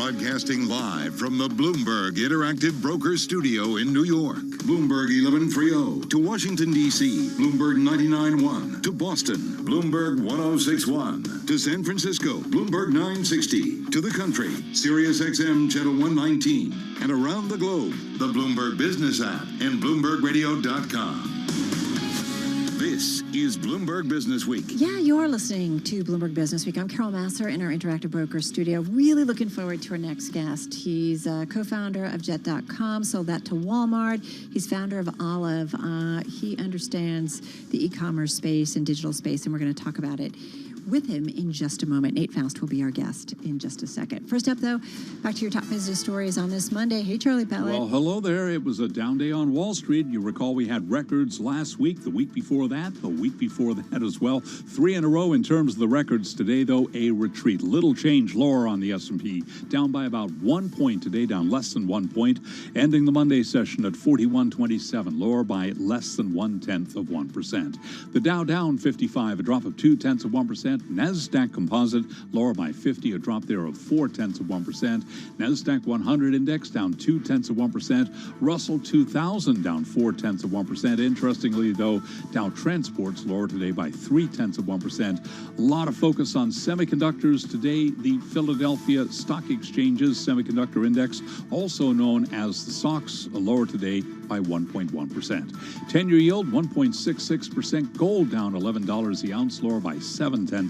Broadcasting live from the Bloomberg Interactive Broker Studio in New York. Bloomberg 1130 to Washington, D.C. Bloomberg 99.1 to Boston. Bloomberg 106.1 to San Francisco. Bloomberg 960 to the country. Sirius XM Channel 119. And around the globe, the Bloomberg Business app and BloombergRadio.com. This is Bloomberg Business Week. Yeah, you're listening to Bloomberg Business Week. I'm Carol Masser in our Interactive Broker Studio. Really looking forward to our next guest. He's a co-founder of Jet.com, sold that to Walmart. He's founder of Olive. He understands the e-commerce space and digital space, and we're going to talk about it with him in just a moment. Nate Faust will be our guest in just a second. First up, though, back to your top business stories on this Monday. Hey, Charlie Pellet. Well, hello there. It was a down day on Wall Street. You recall we had records last week, the week before that, the week before that as well. 3 in a row in terms of the records. Today, though, a retreat. Little change lower on the S&P, down by about 1 point today, down less than 1 point, ending the Monday session at 4127, lower by less than 0.1%. The Dow down 55, a drop of 0.2%. NASDAQ Composite lower by 50, a drop there of 0.4%. NASDAQ 100 Index down 0.2%. Russell 2000 down 0.4%. Interestingly, though, Dow Transports lower today by 0.3%. A lot of focus on semiconductors today. The Philadelphia Stock Exchange's Semiconductor Index, also known as the SOX, lower today by 1.1%. 10-year yield 1.66%. Gold down $11 the ounce, lower by 0.7%.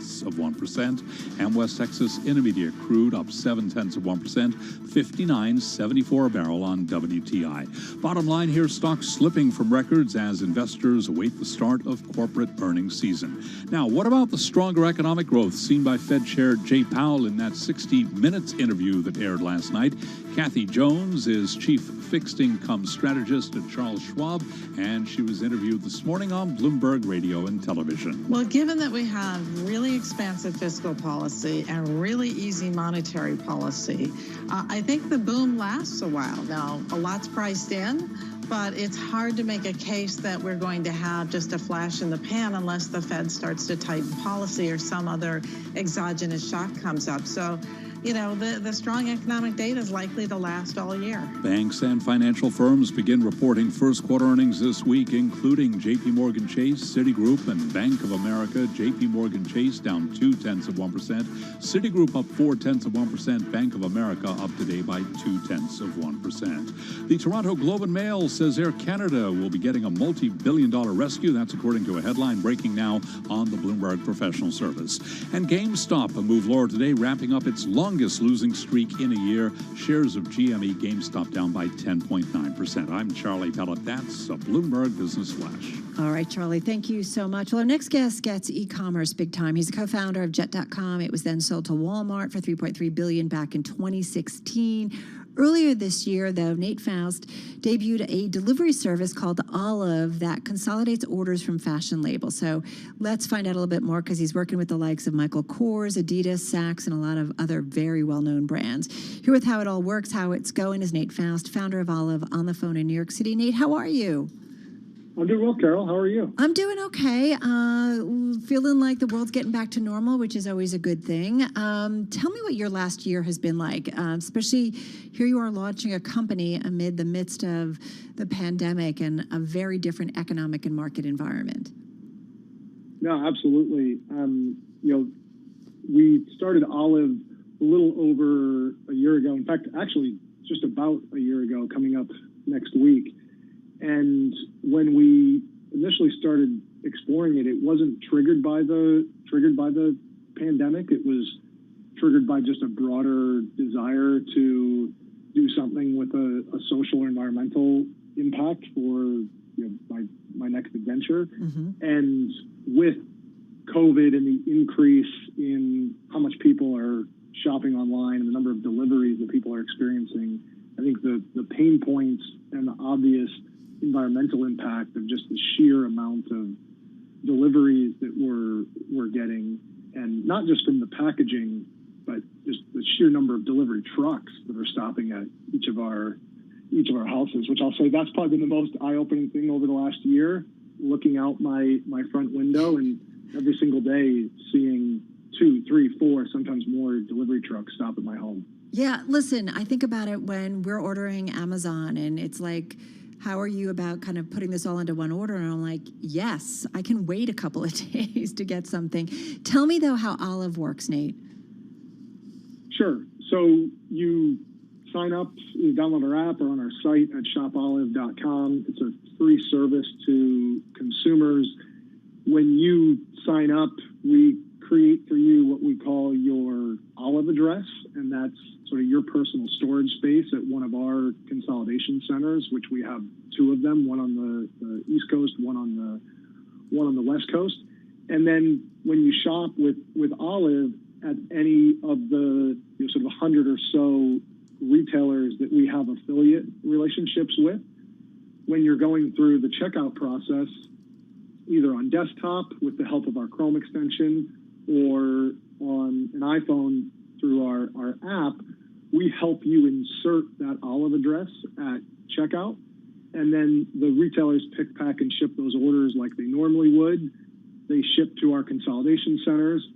And West Texas Intermediate crude up 0.7%, 59.74 a barrel on WTI. Bottom line here, stocks slipping from records as investors await the start of corporate earnings season. Now, what about the stronger economic growth seen by Fed Chair Jay Powell in that 60 Minutes interview that aired last night? Kathy Jones is chief fixed income strategist at Charles Schwab, and she was interviewed this morning on Bloomberg Radio and Television. Well, given that we have really expansive fiscal policy and really easy monetary policy, I think the boom lasts a while. Now, a lot's priced in, but it's hard to make a case that we're going to have just a flash in the pan unless the Fed starts to tighten policy or some other exogenous shock comes up. So, you know, the strong economic data is likely to last all year. Banks and financial firms begin reporting first quarter earnings this week, including J.P. Morgan Chase, Citigroup, and Bank of America. J.P. Morgan Chase down 0.2%. Citigroup up 0.4%. Bank of America up today by 0.2%. The Toronto Globe and Mail says Air Canada will be getting a multi-billion-dollar rescue. That's according to a headline breaking now on the Bloomberg Professional Service. And GameStop, a move lower today, wrapping up its longest losing streak in a year. Shares of GME GameStop down by 10.9%. I'm Charlie Pellet. That's a Bloomberg Business Flash. All right, Charlie, thank you so much. Well, our next guest gets e-commerce big time. He's a co-founder of Jet.com. It was then sold to Walmart for $3.3 billion back in 2016. Earlier this year, though, Nate Faust debuted a delivery service called Olive that consolidates orders from fashion labels. So let's find out a little bit more because he's working with the likes of Michael Kors, Adidas, Saks, and a lot of other very well-known brands. Here with how it all works, how it's going, is Nate Faust, founder of Olive, on the phone in New York City. Nate, how are you? I'm doing well, Carol. How are you? I'm doing okay. Feeling like the world's getting back to normal, which is always a good thing. Tell me what your last year has been like, especially here you are launching a company amid the midst of the pandemic and a very different economic and market environment. No, absolutely. You know, we started Olive a little over a year ago. In fact, actually, just about a year ago, coming up next week. And when we initially started exploring it, it wasn't triggered by the pandemic. It was triggered by just a broader desire to do something with a social or environmental impact for my next adventure. Mm-hmm. And with COVID and the increase in how much people are shopping online and the number of deliveries that people are experiencing, I think the pain points and the obvious environmental impact of just the sheer amount of deliveries that we're getting, and not just from the packaging, but just the sheer number of delivery trucks that are stopping at each of our houses, which I'll say that's probably been the most eye-opening thing over the last year, looking out my front window and every single day seeing 2, 3, 4, sometimes more delivery trucks stop at my home. Yeah, listen, I think about it when we're ordering Amazon and it's like, how are you about kind of putting this all into one order? And I'm like, yes, I can wait a couple of days to get something. Tell me, though, how Olive works, Nate. Sure. So you sign up, you download our app or on our site at shopolive.com. It's a free service to consumers. When you sign up, we create for you what we call your Olive address, and that's sort of your personal storage space at one of our consolidation centers, which we have two of them, one on the East Coast, one on the West Coast. And then when you shop with Olive at any of the sort of 100 or so retailers that we have affiliate relationships with, when you're going through the checkout process, either on desktop with the help of our Chrome extension or on an iPhone through our app, we help you insert that Olive address at checkout. And then the retailers pick, pack, and ship those orders like they normally would. They ship to our consolidation centers.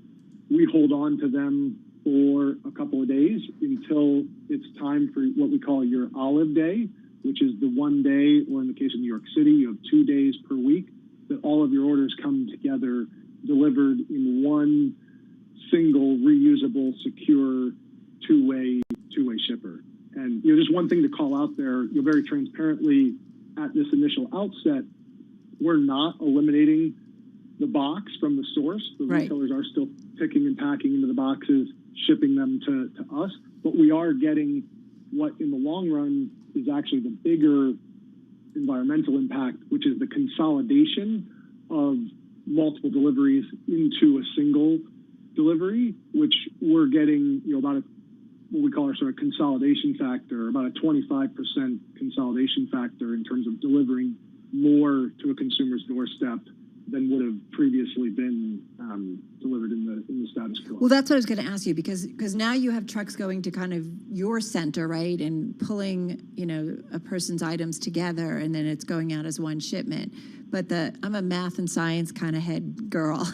We hold on to them for a couple of days until it's time for what we call your Olive Day, which is the one day, or in the case of New York City, you have 2 days per week that all of your orders come together, delivered in one single, reusable, secure, two-way shipper. And just one thing to call out there, very transparently at this initial outset, we're not eliminating the box from the source. The retailers are still picking and packing into the boxes, shipping them to us, but we are getting what in the long run is actually the bigger environmental impact, which is the consolidation of multiple deliveries into a single delivery, which we're getting about what we call our sort of consolidation factor, about a 25% consolidation factor in terms of delivering more to a consumer's doorstep than would have previously been delivered in the status quo. Well, that's what I was going to ask you, because now you have trucks going to kind of your center, right, and pulling a person's items together, and then it's going out as one shipment. But I'm a math and science kind of head girl.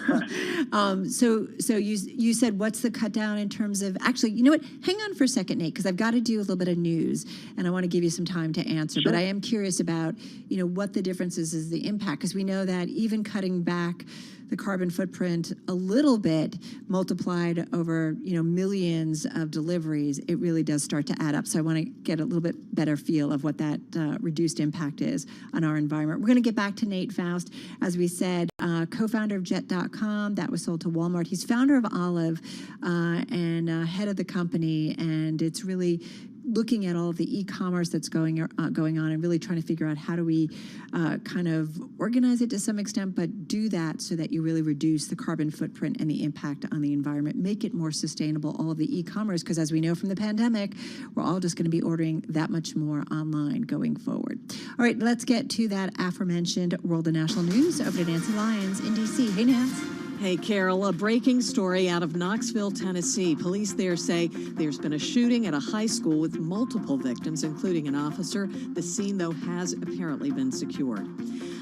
So you said, what's the cut down in terms of, actually, you know what? Hang on for a second, Nate, because I've got to do a little bit of news, and I want to give you some time to answer. Sure. But I am curious about, what the difference is the impact, because we know that even cutting back the carbon footprint a little bit multiplied over, millions of deliveries, it really does start to add up. So I want to get a little bit better feel of what that reduced impact is on our environment. We're going to get back to Nate Faust. As we said, co-founder of Jet.com, that was sold to Walmart. He's founder of Olive and head of the company, and it's really looking at all of the e-commerce that's going on and really trying to figure out how do we kind of organize it to some extent, but do that so that you really reduce the carbon footprint and the impact on the environment, make it more sustainable, all of the e-commerce, because as we know from the pandemic, we're all just going to be ordering that much more online going forward. All right, let's get to that aforementioned world and national news. Over to Nancy Lyons in D.C. Hey, Nance. Hey, Carol, a breaking story out of Knoxville, Tennessee. Police there say there's been a shooting at a high school with multiple victims, including an officer. The scene, though, has apparently been secured.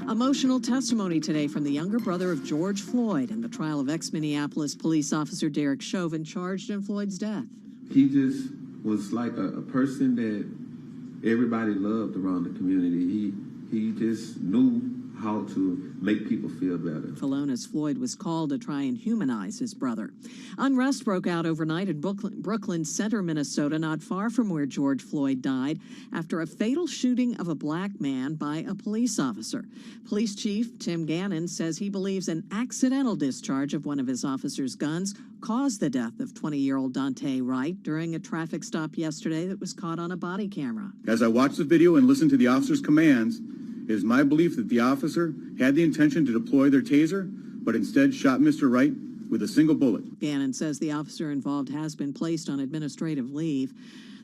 Emotional testimony today from the younger brother of George Floyd in the trial of ex-Minneapolis police officer Derek Chauvin charged in Floyd's death. He just was like a person that everybody loved around the community. He just knew how to make people feel better. Philonis Floyd was called to try and humanize his brother. Unrest broke out overnight in Brooklyn Center, Minnesota, not far from where George Floyd died, after a fatal shooting of a black man by a police officer. Police Chief Tim Gannon says he believes an accidental discharge of one of his officer's guns caused the death of 20-year-old Dante Wright during a traffic stop yesterday that was caught on a body camera. As I watched the video and listened to the officer's commands, it is my belief that the officer had the intention to deploy their taser, but instead shot Mr. Wright with a single bullet. Gannon says the officer involved has been placed on administrative leave.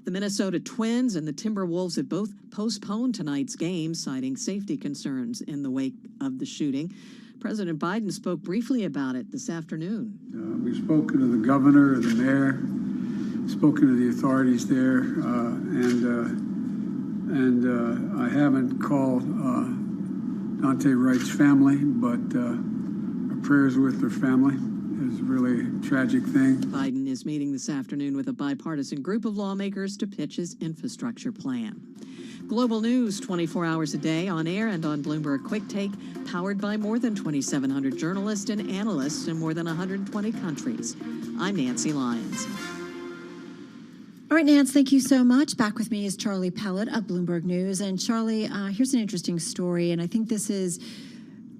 The Minnesota Twins and the Timberwolves have both postponed tonight's game, citing safety concerns in the wake of the shooting. President Biden spoke briefly about it this afternoon. We've spoken to the governor, the mayor, spoken to the authorities there, and I haven't called Dante Wright's family, but our prayers with their family, is really a tragic thing. Biden is meeting this afternoon with a bipartisan group of lawmakers to pitch his infrastructure plan. Global news 24 hours a day on air and on Bloomberg Quick Take, powered by more than 2,700 journalists and analysts in more than 120 countries. I'm Nancy Lyons. All right, Nance, thank you so much. Back with me is Charlie Pellet of Bloomberg News. And Charlie, here's an interesting story, and I think this is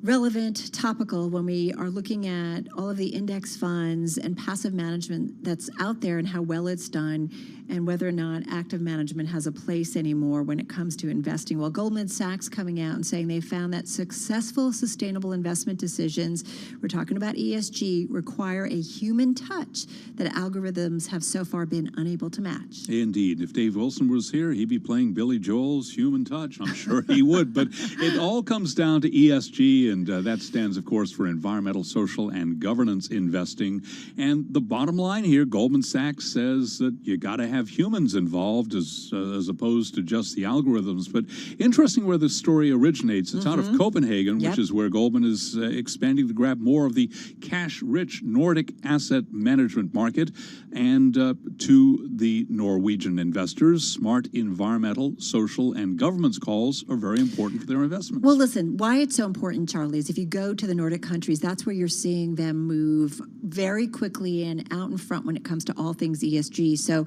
relevant, topical, when we are looking at all of the index funds and passive management that's out there and how well it's done, and whether or not active management has a place anymore when it comes to investing. Well, Goldman Sachs coming out and saying they found that successful, sustainable investment decisions, we're talking about ESG, require a human touch that algorithms have so far been unable to match. Indeed. If Dave Wilson was here, he'd be playing Billy Joel's Human Touch. I'm sure he would. But it all comes down to ESG, and that stands, of course, for environmental, social, and governance investing. And the bottom line here, Goldman Sachs says that you got to have humans involved as opposed to just the algorithms. But interesting where this story originates. It's out of Copenhagen, which is where Goldman is expanding to grab more of the cash-rich Nordic asset management market. And to the Norwegian investors, smart environmental, social, and governance calls are very important for their investments. Well, listen, why it's so important, Charlie, is if you go to the Nordic countries, that's where you're seeing them move very quickly and out in front when it comes to all things ESG. So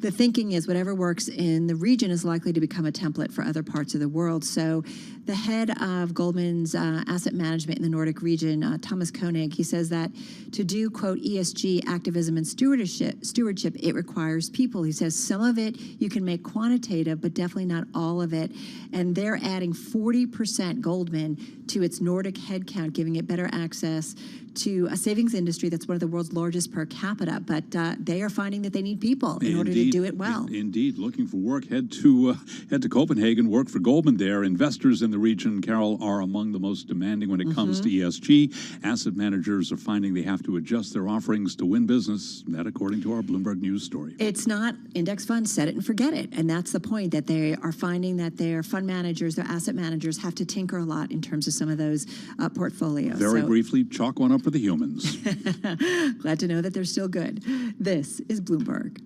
the thinking is whatever works in the region is likely to become a template for other parts of the world. So the head of Goldman's asset management in the Nordic region, Thomas Koenig, he says that to do, quote, ESG activism and stewardship, it requires people. He says some of it you can make quantitative, but definitely not all of it. And they're adding 40% Goldman to its Nordic headcount, giving it better access to a savings industry that's one of the world's largest per capita. But they are finding that they need people in order to do it well. Indeed. Looking for work, head to Copenhagen, work for Goldman there. Investors in the region, Carol, are among the most demanding when it comes to ESG. Asset managers are finding they have to adjust their offerings to win business. That according to our Bloomberg News story. It's not index funds, set it and forget it. And that's the point, that they are finding that their fund managers, their asset managers have to tinker a lot in terms of some of those portfolios. Very briefly, chalk one up for the humans. Glad to know that they're still good. This is Bloomberg.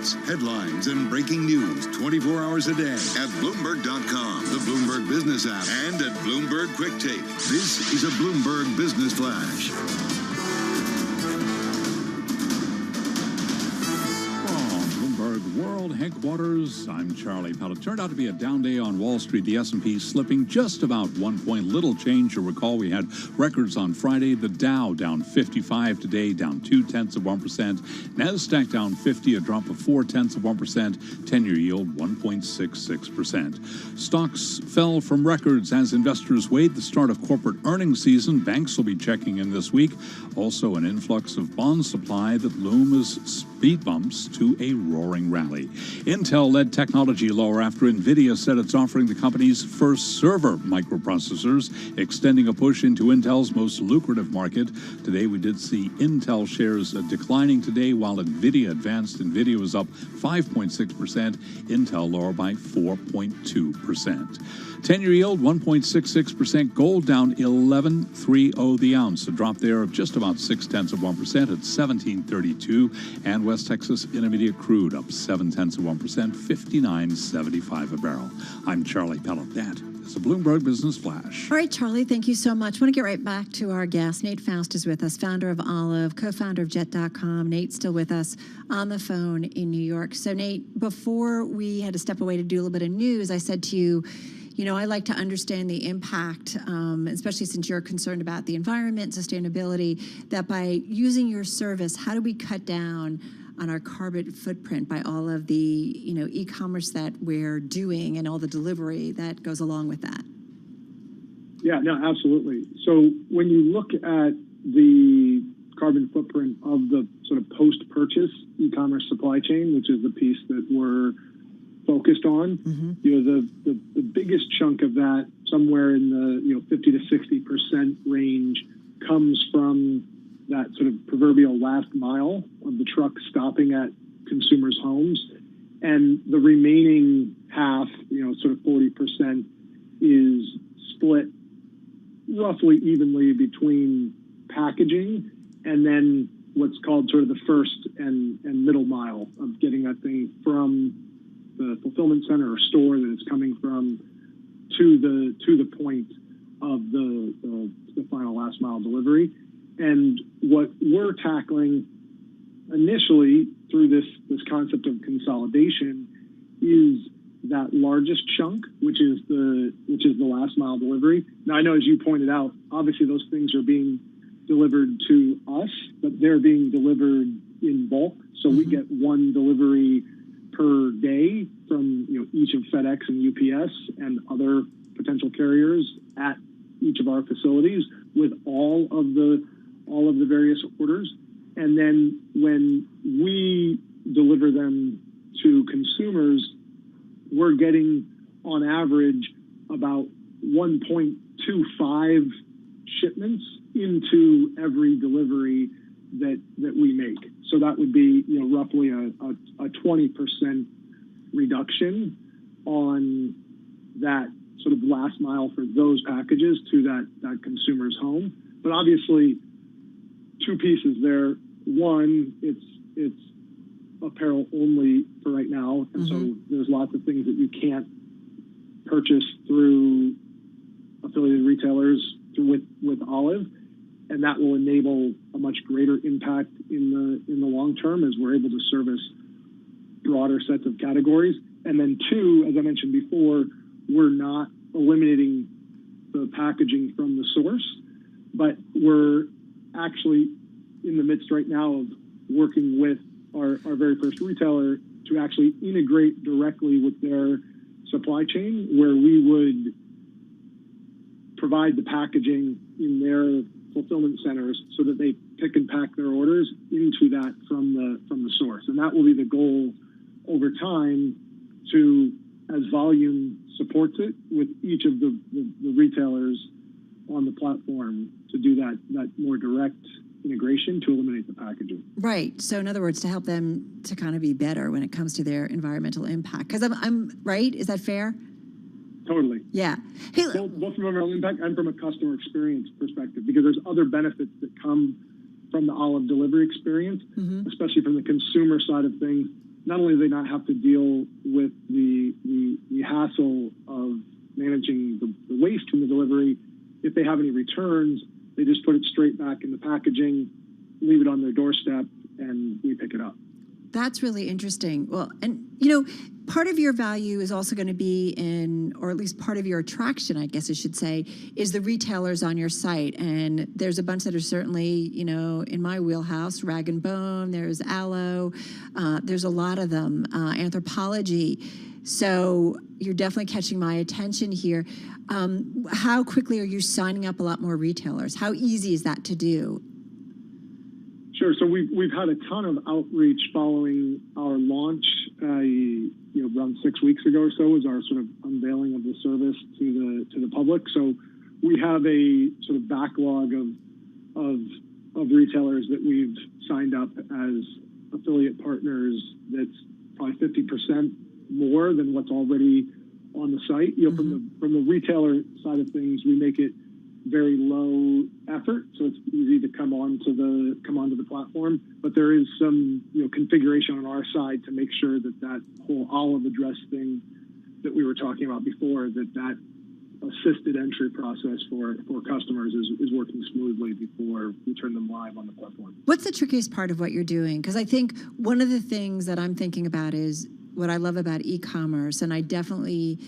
markets, headlines, and breaking news 24 hours a day at Bloomberg.com, the Bloomberg Business app, and at Bloomberg Quick Take. This is a Bloomberg Business Flash. World headquarters, I'm Charlie Pell. It turned out to be a down day on Wall Street. The S&P slipping just about 1 point. Little change. You'll recall we had records on Friday. The Dow down 55 today, down 0.2%. NASDAQ down 50, a drop of 0.4%. 10-year yield 1.66%. Stocks fell from records as investors weighed the start of corporate earnings season. Banks will be checking in this week. Also an influx of bond supply that loom as speed bumps to a roaring rally. Intel led technology lower after NVIDIA said it's offering the company's first server microprocessors, extending a push into Intel's most lucrative market. Today we did see Intel shares declining today while NVIDIA advanced. NVIDIA was up 5.6%, Intel lower by 4.2%. 10-year yield 1.66%, gold down 11.30 the ounce, a drop there of just about 0.6% at 17.32, and West Texas Intermediate crude up 0.7%, 59.75 a barrel. I'm Charlie Pell. That is a Bloomberg Business Flash. All right, Charlie, thank you so much. I want to get right back to our guest. Nate Faust is with us, founder of Olive, co-founder of Jet.com. Nate's still with us on the phone in New York. So, Nate, before we had to step away to do a little bit of news, I said to you, you know, I like to understand the impact, especially since you're concerned about the environment, sustainability, that by using your service, how do we cut down on our carbon footprint by all of the, you know, e-commerce that we're doing and all the delivery that goes along with that? Yeah, no, absolutely. So when you look at the carbon footprint of the sort of post-purchase e-commerce supply chain, which is the piece that we're focused on, you know, the biggest chunk of that, somewhere in the 50 to 60% range, comes from that sort of proverbial last mile of the truck stopping at consumers' homes, and the remaining half, sort of 40%, is split roughly evenly between packaging and then what's called sort of the first and middle mile of getting that thing from the fulfillment center or store that it's coming from to the point of the final last mile delivery. And what we're tackling initially through this concept of consolidation is that largest chunk, which is the last mile delivery. Now, I know, as you pointed out, obviously those things are being delivered to us, but they're being delivered in bulk. So we get one delivery per day from each of FedEx and UPS and other potential carriers at each of our facilities with all of the various orders. And then when we deliver them to consumers, we're getting on average about 1.25 shipments into every delivery that we make. So that would be roughly a 20% reduction on that sort of last mile for those packages to that consumer's home. But obviously, two pieces there. One, it's apparel only for right now, and so there's lots of things that you can't purchase through affiliated retailers with Olive, and that will enable a much greater impact in the long term as we're able to service broader sets of categories. And then two, as I mentioned before, we're not eliminating the packaging from the source, but we're actually in the midst right now of working with our very first retailer to actually integrate directly with their supply chain, where we would provide the packaging in their fulfillment centers so that they pick and pack their orders into that from the source. And that will be the goal over time, to, as volume supports it, with each of the retailers on the platform, to do that more direct integration to eliminate the packaging. Right. So in other words, to help them to kind of be better when it comes to their environmental impact. Because I'm right. Is that fair? Totally. Yeah. Hey, both from environmental impact and from a customer experience perspective, because there's other benefits that come from the Olive delivery experience, especially from the consumer side of things. not only do they not have to deal with the hassle of managing the waste from the delivery, if they have any returns, they just put it straight back in the packaging, leave it on their doorstep, and we pick it up. That's really interesting. Well, and part of your value is also going to be in, or at least part of your attraction, I guess I should say, is the retailers on your site. And there's a bunch that are certainly, in my wheelhouse, Rag & Bone, there's Aloe, there's a lot of them, Anthropologie. So you're definitely catching my attention here. How quickly are you signing up a lot more retailers? How easy is that to do? Sure. So we've had a ton of outreach following our launch. Around 6 weeks ago or so was our sort of unveiling of the service to the public. So we have a sort of backlog of retailers that we've signed up as affiliate partners. That's probably 50% more than what's already on the site. From the retailer side of things, we make it very low effort, so it's easy to come onto the platform. But there is some configuration on our side to make sure that whole olive address thing that we were talking about before, that assisted entry process for customers is working smoothly before we turn them live on the platform. What's the trickiest part of what you're doing? Because I think one of the things that I'm thinking about is what I love about e-commerce, and I definitely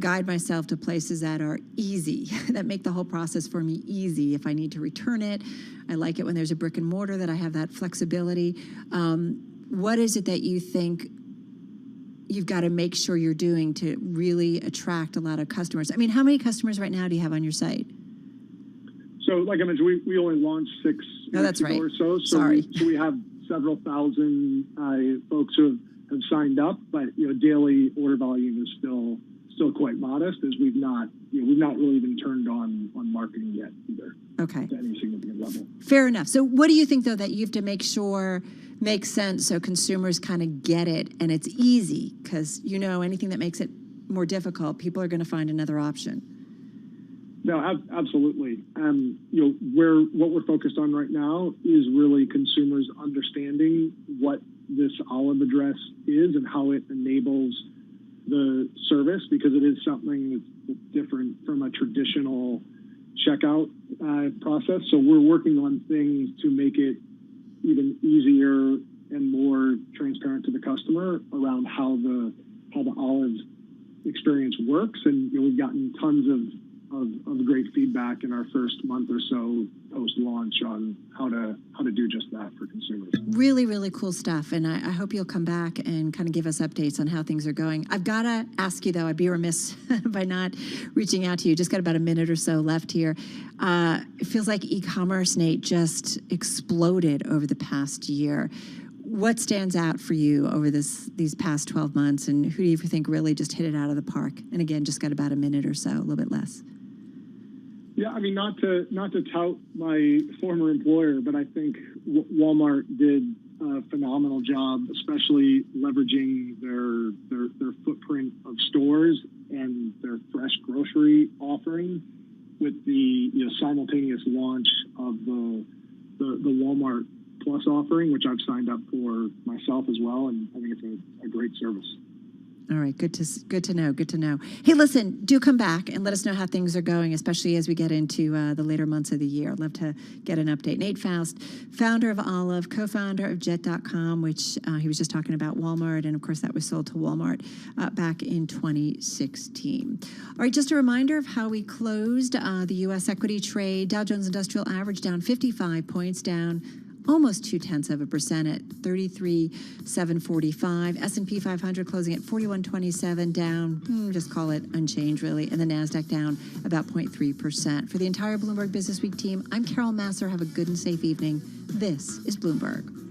guide myself to places that are easy, that make the whole process for me easy. If I need to return it, I like it when there's a brick and mortar that I have that flexibility. What is it that you think you've got to make sure you're doing to really attract a lot of customers? I mean, how many customers right now do you have on your site? So, like I mentioned, we only launched 6 weeks ago or so. Sorry. So we have several thousand folks who have signed up, but daily order volume is still quite modest, as we've not really even turned on marketing yet either. Okay. To any significant level. Fair enough. So what do you think, though, that you have to make sure makes sense so consumers kind of get it and it's easy? Because anything that makes it more difficult, people are going to find another option. No, absolutely. What we're focused on right now is really consumers understanding what this olive address is and how it enables the service, because it is something that's different from a traditional checkout process. So we're working on things to make it even easier and more transparent to the customer around how the olive experience works. And we've gotten tons of great feedback in our first month or so post-launch on how to do just that for consumers. Really, really cool stuff. And I hope you'll come back and kind of give us updates on how things are going. I've got to ask you, though, I'd be remiss by not reaching out to you. Just got about a minute or so left here. It feels like e-commerce, Nate, just exploded over the past year. What stands out for you over these past 12 months, and who do you think really just hit it out of the park? And again, just got about a minute or so, a little bit less. Yeah, I mean, not to tout my former employer, but I think Walmart did a phenomenal job, especially leveraging their footprint of stores and their fresh grocery offering with the simultaneous launch of the Walmart Plus offering, which I've signed up for myself as well, and I think it's a great service. All right, good to know. Good to know. Hey, listen, do come back and let us know how things are going, especially as we get into the later months of the year. I'd love to get an update. Nate Faust, founder of Olive, co-founder of Jet.com, which he was just talking about Walmart, and of course that was sold to Walmart back in 2016. All right, just a reminder of how we closed the U.S. equity trade. Dow Jones Industrial Average down 55 points, down almost 0.2% at 33,745. S&P 500 closing at 4127, down, just call it unchanged really, and the NASDAQ down about 0.3%. For the entire Bloomberg Business Week team, I'm Carol Masser. Have a good and safe evening. This is Bloomberg.